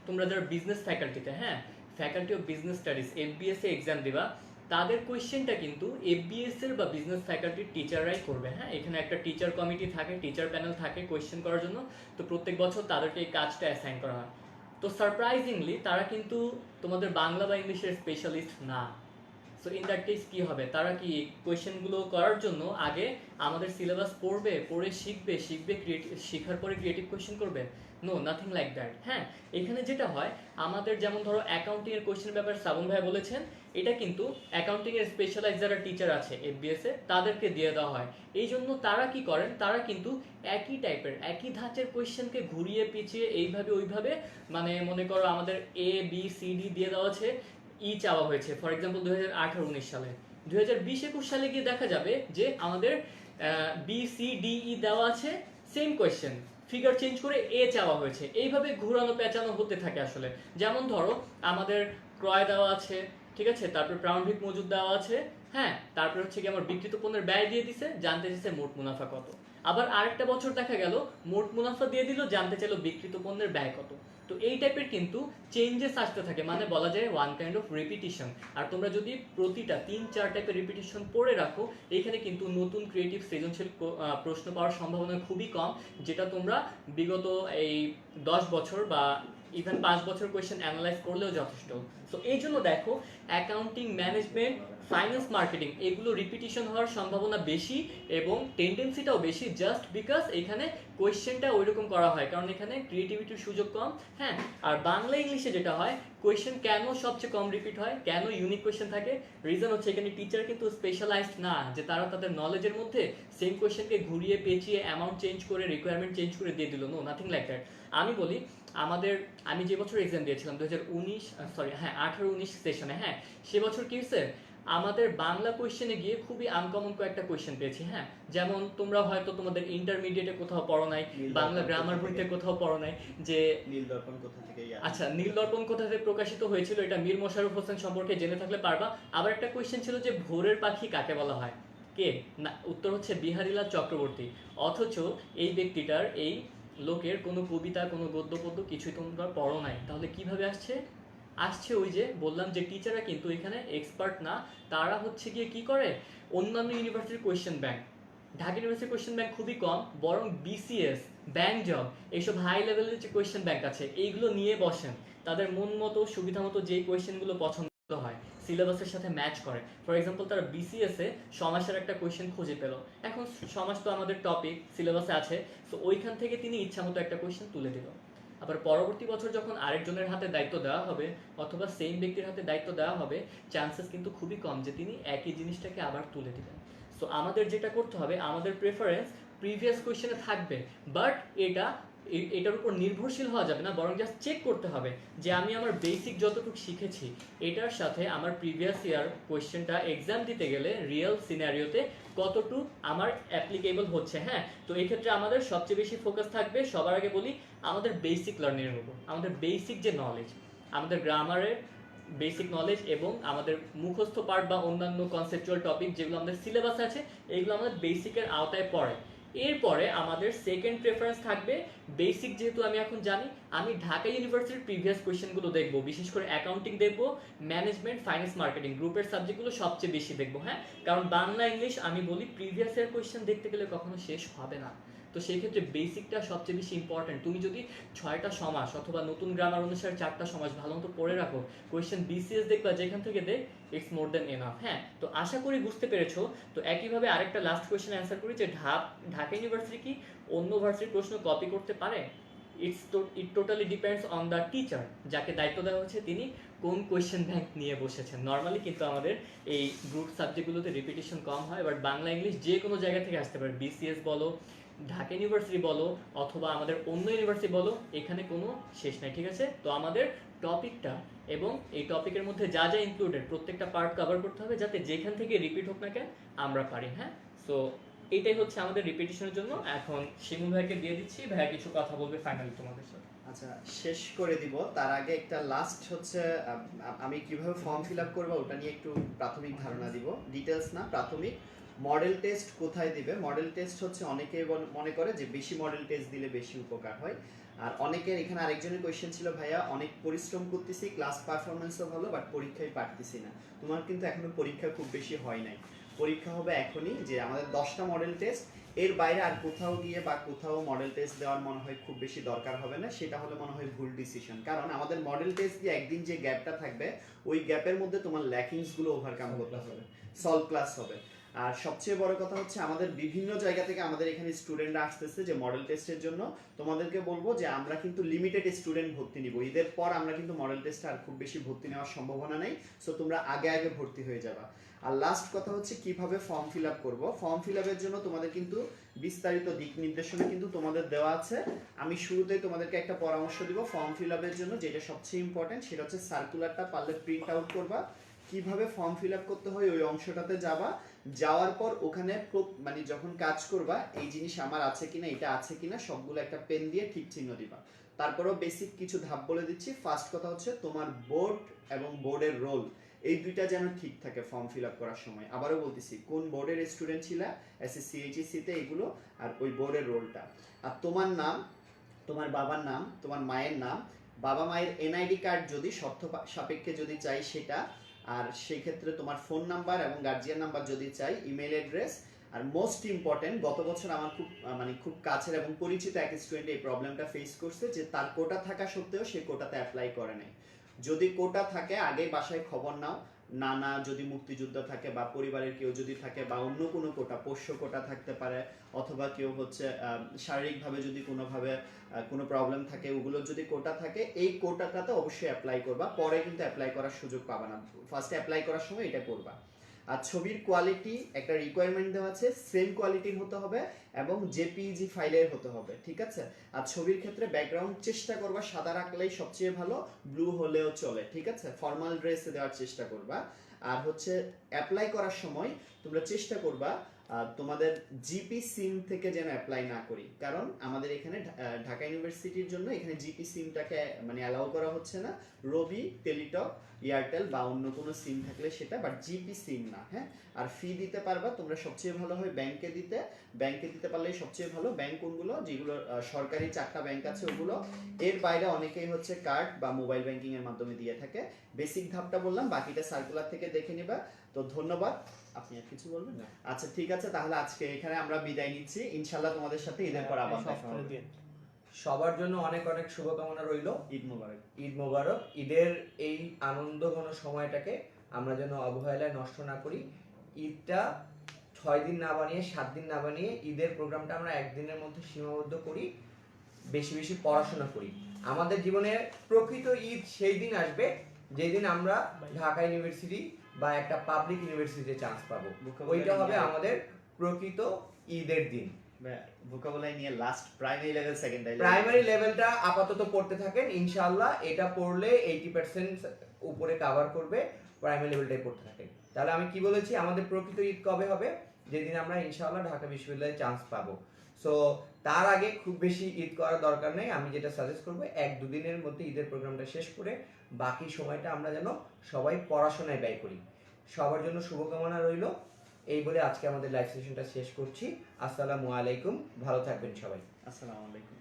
তোমরা যারা বিজনেস ফ্যাকাল্টিতে, হ্যাঁ, faculty of business studies FBS A exam দিবা, তাদের কোয়েশ্চেনটা কিন্তু FBS এর বা বিজনেস ফ্যাকাল্টির টিচাররাই করবে। হ্যাঁ, এখানে একটা টিচার কমিটি থাকে, টিচার প্যানেল থাকে কোয়েশ্চেন করার জন্য। তো প্রত্যেক বছর তাদেরকে এই কাজটা অ্যাসাইন করা হয়। তো সারপ্রাইজিংলি তারা কিন্তু তোমাদের বাংলা বা ইংলিশের স্পেশালিস্ট না। সো ইন দ্যাট কেস কী হবে? তারা কি কোয়েশ্চেনগুলো করার জন্য আগে আমাদের সিলেবাস পড়বে, পড়ে শিখবে, শেখার পরে ক্রিয়েটিভ কোয়েশ্চেন করবে? No, nothing like that. হ্যাঁ, এখানে যেটা হয় আমাদের, যেমন ধরো অ্যাকাউন্টিংয়ের কোয়েশ্চেনের ব্যাপারে শ্রাবণ ভাই বলেছেন, এটা কিন্তু অ্যাকাউন্টিংয়ের স্পেশালাইজ যারা টিচার আছে FBS এ তাদেরকে দিয়ে দেওয়া হয়। এই জন্য তারা কি করেন, তারা কিন্তু একই টাইপের, একই ধাঁচের কোয়েশ্চেনকে ঘুরিয়ে পিছিয়ে এইভাবে ওইভাবে, মানে মনে করো আমাদের ABCD দিয়ে দেওয়া আছে, চাওয়া হয়েছে ফর এক্সাম্পল 2018-19 সালে। 2020-21 সালে গিয়ে দেখা যাবে যে আমাদের BCDE দেওয়া আছে, সেম কোয়েশ্চেন, ফিগার চেঞ্জ করে চাওয়া হয়েছে। এইভাবে ঘুরানো পেঁচানো হতে থাকে আসলে। যেমন ধরো আমাদের ক্রয় দেওয়া আছে, ঠিক আছে, তারপর প্রারম্ভিক মজুদ দেওয়া আছে, হ্যাঁ, তারপর হচ্ছে কি আমার বিক্রিত পণ্যের ব্যয় দিয়ে দিছে, জানতে চাইছে মোট মুনাফা কত। আবার আরেকটা বছর দেখা গেল মোট মুনাফা দিয়ে দিল, জানতে চাইলো বিক্রিত পণ্যের ব্যয় কত। তো এই টাইপের কিন্তু চেঞ্জেস আসতে থাকে, মানে বলা যায় ওয়ান কাইন্ড অফ রিপিটিশন। আর তোমরা যদি প্রতিটা 3-4 টাইপের রিপিটিশন পড়ে রাখো, এখানে কিন্তু নতুন ক্রিয়েটিভ সৃজনশীল প্রশ্ন পাওয়ার সম্ভাবনা খুবই কম, যেটা তোমরা বিগত এই 10 বছর বা ইভেন 5 বছর কোয়েশ্চেন অ্যানালাইজ করলেও যথেষ্ট। সো এই জন্য দেখো অ্যাকাউন্টিং, ম্যানেজমেন্ট, ফাইন্যান্স, মার্কেটিং এগুলো রিপিটিশন হওয়ার সম্ভাবনা বেশি এবং টেন্ডেন্সিটাও বেশি, জাস্ট বিকজ এখানে কোয়েশ্চেনটা ওইরকম করা হয়, কারণ এখানে ক্রিয়েটিভিটির সুযোগ কম। হ্যাঁ, আর বাংলা ইংলিশে যেটা হয়, কোয়েশ্চেন কেন সবচেয়ে কম রিপিট হয়, কেন ইউনিক কোয়েশ্চেন থাকে, রিজন হচ্ছে এখানে টিচার কিন্তু স্পেশালাইজড না যে তারা তাদের নলেজের মধ্যে সেম কোয়েশ্চেনকে ঘুরিয়ে পেঁচিয়ে অ্যামাউন্ট চেঞ্জ করে, রিকোয়ারমেন্ট চেঞ্জ করে দিয়ে দিল। No, nothing like that. আমি বলি আমি যে বছর এক্সাম দিয়েছিলাম 2018-19 সেশনে, হ্যাঁ, সে বছর কি হয়েছে, আমাদের বাংলা কোয়েশ্চেনে গিয়ে খুবই আনকমন কয়েকটা কোয়েশ্চেন পেয়েছি। হ্যাঁ, যেমন তোমরা হয়তো তোমাদের ইন্টারমিডিয়েটে কোথাও পড়ো নাই, বাংলা গ্রামার বইতে কোথাও পড়ো নাই যে নীল দর্পণ কোথা থেকে, আচ্ছা, নীল দর্পণ কোথা থেকে প্রকাশিত হয়েছিল, এটা মীর মোশাররফ হোসেন সম্পর্কে জেনে থাকলে পারবা। আবার একটা কোয়েশ্চেন ছিল যে ভোরের পাখি কাকে বলা হয়, কে? না, উত্তর হচ্ছে বিহারীলাল চক্রবর্তী। অথচ এই ব্যক্তিটার, এই লোকের কোনো কবিতা, কোনো গদ্য পদ্য কিছুই তোমরা পড়ো নাই, তাহলে কিভাবে আসছে? ওই যে বললাম যে টিচাররা কিন্তু এখানে এক্সপার্ট না, তারা হচ্ছে গিয়ে কি করে, অন্যান্য ইউনিভার্সিটির question bank, Dhaka university question bank খুবই কম, বরং বিসিএস, ব্যাংক জব, এইসব হাই লেভেলের যে কোয়েশ্চেন ব্যাংক আছে এইগুলো নিয়ে বসেন। তাদের মন মতো সুবিধা মতো যেই কোয়েশ্চেনগুলো পছন্দ হয়, সিলেবাসের সাথে ম্যাচ করে। ফর এক্সাম্পল তারা বিসিএস এ সমাজের একটা কোয়েশ্চেন খুঁজে পেল, এখন সমাজ তো আমাদের টপিক সিলেবাসে আছে, তো ওইখান থেকে তিনি ইচ্ছা মতো একটা কোয়েশ্চেন তুলে দিল। আবার পরবর্তী বছর যখন আরেকজনের হাতে দায়িত্ব দেওয়া হবে অথবা সেম ব্যক্তির হাতে দায়িত্ব দেওয়া হবে, চান্সেস কিন্তু খুবই কম যে তিনি একই জিনিসটাকে আবার তুলে দিবেন। সো আমাদের যেটা করতে হবে, আমাদের প্রেফারেন্স প্রিভিয়াস কোয়েশ্চেনে থাকবে, বাট এটার উপর নির্ভরশীল হওয়া যাবে না, বরং জাস্ট চেক করতে হবে যে আমি আমার বেসিক যতটুকু শিখেছি এটার সাথে আমার প্রিভিয়াস ইয়ার কোয়েশ্চেনটা এক্সাম দিতে গেলে রিয়েল সিনারিওতে কতটুকু আমার অ্যাপ্লিকেবল হচ্ছে। হ্যাঁ, তো এই ক্ষেত্রে আমাদের সবচেয়ে বেশি ফোকাস থাকবে, সবার আগে বলি, আমাদের বেসিক লার্নিংয়ের উপর। আমাদের বেসিক যে নলেজ, আমাদের গ্রামারের বেসিক নলেজ এবং আমাদের মুখস্থ পার্ট বা অন্যান্য কনসেপচুয়াল টপিক যেগুলো আমাদের সিলেবাস আছে, এইগুলো আমাদের বেসিকের আওতায় পড়ে। এরপরে আমাদের সেকেন্ড প্রেফারেন্স থাকবে বেসিক, যেহেতু আমি এখন জানি, আমি ঢাকা ইউনিভার্সিটির প্রিভিয়াস কোয়েশ্চেনগুলো দেখবো, বিশেষ করে অ্যাকাউন্টিং দেখবো, ম্যানেজমেন্ট, ফাইন্যান্স, মার্কেটিং গ্রুপের সাবজেক্টগুলো সবচেয়ে বেশি দেখবো। হ্যাঁ, কারণ বাংলা ইংলিশ আমি বলি প্রিভিয়াস ইয়ার কোয়েশ্চেন দেখতে গেলে কখনো শেষ হবে না। তো সেই ক্ষেত্রে বেসিকটা সবচেয়ে বেশি ইম্পর্টেন্ট। তুমি যদি 6টা সমাস অথবা নতুন গ্রামার অনুসারে 4টা সমাস ভালো মতো পড়ে রাখো, কোয়েশ্চেন বিসিএস দেখবা যেখান থেকে দেখ, ইটস মোর দেন এনাফ। হ্যাঁ, তো আশা করি বুঝতে পেরেছো। তো একইভাবে আরেকটা লাস্ট কোয়েশ্চেন অ্যান্সার করি যে ঢাকা ইউনিভার্সিটি কি অন্য ভার্সিটির প্রশ্ন কপি করতে পারে? ইট totally depends on the teacher, যাকে দায়িত্ব দেওয়া হচ্ছে তিনি কোন কোয়েশ্চেন ব্যাংক নিয়ে বসেছেন। নর্মালি কিন্তু আমাদের এই গ্রুপ সাবজেক্টগুলোতে রিপিটিশন কম হয়, বাট বাংলা ইংলিশ যে কোনো জায়গা থেকে আসতে পারে, বিসিএস বলো, ঢাকা ইউনিভার্সিটি বলো, অথবা আমাদের অন্য ইউনিভার্সিটি বলো, এখানে কোনো শেষ নাই। ঠিক আছে, তো আমাদের টপিকটা এবং এই টপিকের মধ্যে যা যা ইনক্লুডেড প্রত্যেকটা পার্ট কভার করতে হবে, যাতে যেখান থেকে রিপিট হোক না কেন আমরা পারি। হ্যাঁ, সো এটাই হচ্ছে আমাদের রিপিটিশনের জন্য। এখন শিমুল ভাইকে দিয়ে দিচ্ছি, ভাইয়া কিছু কথা বলবে ফাইনালি তোমাদের সাথে। আচ্ছা, শেষ করে দিব, তার আগে একটা লাস্ট হচ্ছে আমি কিভাবে ফর্ম ফিল আপ করবো ওটা নিয়ে একটু প্রাথমিক ধারণা দিব, ডিটেলস না, প্রাথমিক। মডেল টেস্ট কোথায় দিবে? মডেল টেস্ট হচ্ছে অনেকেই মনে করে যে বেশি মডেল টেস্ট দিলে বেশি উপকার হয়। আর অনেকের এখানে আরেকজনের কোয়েশ্চেন ছিল, ভাইয়া অনেক পরিশ্রম করতেছি, ক্লাস পারফরমেন্সও ভালো, বাট পরীক্ষায় পারতেছি না। তোমার কিন্তু এখনো পরীক্ষা খুব বেশি হয় নাই, পরীক্ষা হবে এখনই, যে আমাদের 10টা মডেল টেস্ট, এর বাইরে আর কোথাও গিয়ে বা কোথাও মডেল টেস্ট দেওয়ার মনে হয় খুব বেশি দরকার হবে না। সেটা হলে মনে হয় ভুল ডিসিশন, কারণ আমাদের মডেল টেস্ট দিয়ে একদিন যে গ্যাপটা থাকবে, ওই গ্যাপের মধ্যে তোমার ল্যাকিংসগুলো ওভারকাম করতে হবে, সলভ ক্লাস হবে। আর সবচেয়ে বড় কথা হচ্ছে আমাদের বিভিন্ন জায়গা থেকে আমাদের এখানে স্টুডেন্টরা আসতেছে যে মডেল টেস্টের জন্য। তোমাদেরকে বলবো যে আমরা কিন্তু লিমিটেড স্টুডেন্ট ভর্তি নিব, ঈদের পর আমরা কিন্তু মডেল টেস্টে আর খুব বেশি ভর্তি নেওয়ার সম্ভাবনা নেই। সো তোমরা আগে আগে ভর্তি হয়ে যাবা। আর লাস্ট কথা হচ্ছে কিভাবে ফর্ম ফিল আপ করবো। ফর্ম ফিল আপের জন্য তোমাদের কিন্তু বিস্তারিত দিক নির্দেশনা কিন্তু তোমাদের দেওয়া আছে। আমি শুরুতেই তোমাদেরকে একটা পরামর্শ দিব ফর্ম ফিল আপের জন্য, যেটা সবচেয়ে ইম্পর্টেন্ট, সেটা হচ্ছে সার্কুলারটা পারলে প্রিন্ট আউট করবা। কিভাবে ফর্ম ফিল আপ করতে হয় ওই অংশটাতে যাবা, যাওয়ার পর ওখানে মানে যখন কাজ করবা, এই জিনিস আমার আছে কিনা, এটা আছে কিনা, সবগুলো একটা পেন দিয়ে ঠিক চিহ্ন দিবা। তারপরেও বেসিক কিছু ধাপ বলে দিচ্ছি। ফার্স্ট কথা হচ্ছে তোমার বোর্ড এবং বোর্ডের রোল, এই দুইটা যেন ঠিক থাকে ফর্ম ফিল আপ করার সময়। আবারও বলতেছি, কোন বোর্ডের স্টুডেন্ট ছিলা, এসএসসি এইচএসসি তে, এগুলো, আর ওই বোর্ডের রোলটা। আর তোমার নাম, তোমার বাবার নাম, তোমার মায়ের নাম, বাবা মায়ের এনআইডি কার্ড যদি শর্ত সাপেক্ষে যদি চাই সেটা, আর সেই ক্ষেত্রে তোমার ফোন নাম্বার এবং গার্জিয়ান নাম্বার যদি চাই, ইমেল অ্যাড্রেস। আর মোস্ট ইম্পর্টেন্ট, গত বছর আমার খুব কাছের এবং পরিচিত এক স্টুডেন্ট এই প্রবলেমটা ফেস করছে যে তার কোটা থাকা সত্ত্বেও সে কোটাতে অ্যাপ্লাই করে নাই। যদি কোটা থাকে আগে বাসায় খবর নাও, নানা যদি মুক্তিযোদ্ধা থাকে বা পরিবারের কেউ যদি থাকে বা অন্য কোনো কোটা, পোষ্য কোটা থাকতে পারে, অথবা কেউ হচ্ছে শারীরিকভাবে যদি কোনোভাবে কোনো প্রবলেম থাকে, ওগুলো যদি কোটা থাকে, এই কোটাটাতে অবশ্যই অ্যাপ্লাই করবা। পরে কিন্তু অ্যাপ্লাই করার সুযোগ পাবা না, ফার্স্টে অ্যাপ্লাই করার সময় এটা করবা। আর ছবির কোয়ালিটি একটা রিকোয়ারমেন্ট দেওয়া আছে, সেম কোয়ালিটির হতে হবে এবং জেপিইজি ফাইলের হতে হবে, ঠিক আছে। আর ছবির ক্ষেত্রে ব্যাকগ্রাউন্ড চেষ্টা করবা সাদা রাখলেই সবচেয়ে ভালো, ব্লু হলেও চলে, ঠিক আছে। ফর্মাল ড্রেসে দেওয়ার চেষ্টা করবা। আর হচ্ছে অ্যাপ্লাই করার সময় তোমরা চেষ্টা করবা তোমাদের জিপি সিম থেকে যেন অ্যাপ্লাই না করি, কারণ আমাদের এখানে ঢাকা ইউনিভার্সিটির জন্য এখানে জিপি সিমটাকে মানে অ্যালাউ করা হচ্ছে না। রবি, টেলিটক, এয়ারটেল বা অন্য কোনো সিম থাকলে সেটা, বাট জিপি সিম না, হ্যাঁ। আর ফি দিতে পারবা তোমরা সবচেয়ে ভালো হয় ব্যাংকে দিতে পারলেই সবচেয়ে ভালো। ব্যাংক কোনগুলো? যেগুলো সরকারি 4টা ব্যাংক আছে ওগুলো। এর বাইরে অনেকেই হচ্ছে কার্ড বা মোবাইল ব্যাংকিং এর মাধ্যমে দিয়ে থাকে। বেসিক ধাপটা বললাম, বাকিটা সার্কুলার থেকে দেখে নিবা। তো ধন্যবাদ। আপনি আর কিছু বলবেন? না। আচ্ছা ঠিক আছে, তাহলে আজকে এখানে আমরা বিদায় নিচ্ছি। ইনশাআল্লাহ তোমাদের সাথে ঈদের পর আবার দেখা হবে। সবার জন্য অনেক অনেক শুভকামনা রইল। ঈদ মোবারক। ঈদ মোবারক। ঈদের এই আনন্দঘন সময়টাকে আমরা যেন অবহেলায় নষ্ট না করি। ঈদটা 6 দিন না বানিয়ে 7 দিন না বানিয়ে ঈদের প্রোগ্রামটা আমরা একদিনের মধ্যে সীমাবদ্ধ করি, বেশি বেশি পড়াশোনা করি। আমাদের জীবনে প্রকৃত ঈদ সেই দিন আসবে যেদিন আমরা ঢাকা ইউনিভার্সিটি বা একটা পাবলিক ইউনিভার্সিটিতে চান্স পাবো। ওইটা হবে আমাদের প্রকৃত ঈদের দিন। ভোকাবুলারি নিয়ে last primary level, secondary primary লেভেলটা আপাতত পড়তে থাকেন, ইনশাআল্লাহ এটা পড়লে 80% উপরে কভার করবে। প্রাইমারি লেভেলটাই পড়তে থাকেন। তাহলে আমি কি বলেছি, আমাদের প্রকৃত ঈদ কবে হবে? যেদিন আমরা ইনশাআল্লাহ ঢাকা বিশ্ববিদ্যালয়ে চান্স পাবো। সো তার আগে খুব বেশি ঈদ করার দরকার নেই। আমি যেটা সাজেস্ট করবো, 1-2 দিনের মধ্যে ঈদের প্রোগ্রামটা শেষ করে বাকি সময়টা আমরা যেন সবাই পড়াশোনায় ব্যয় করি। সবার জন্য শুভকামনা রইল। এই বলে আজকে আমাদের লাইভ সেশনটা শেষ করছি। আসসালামু আলাইকুম, ভালো থাকবেন সবাই। আসসালামু আলাইকুম।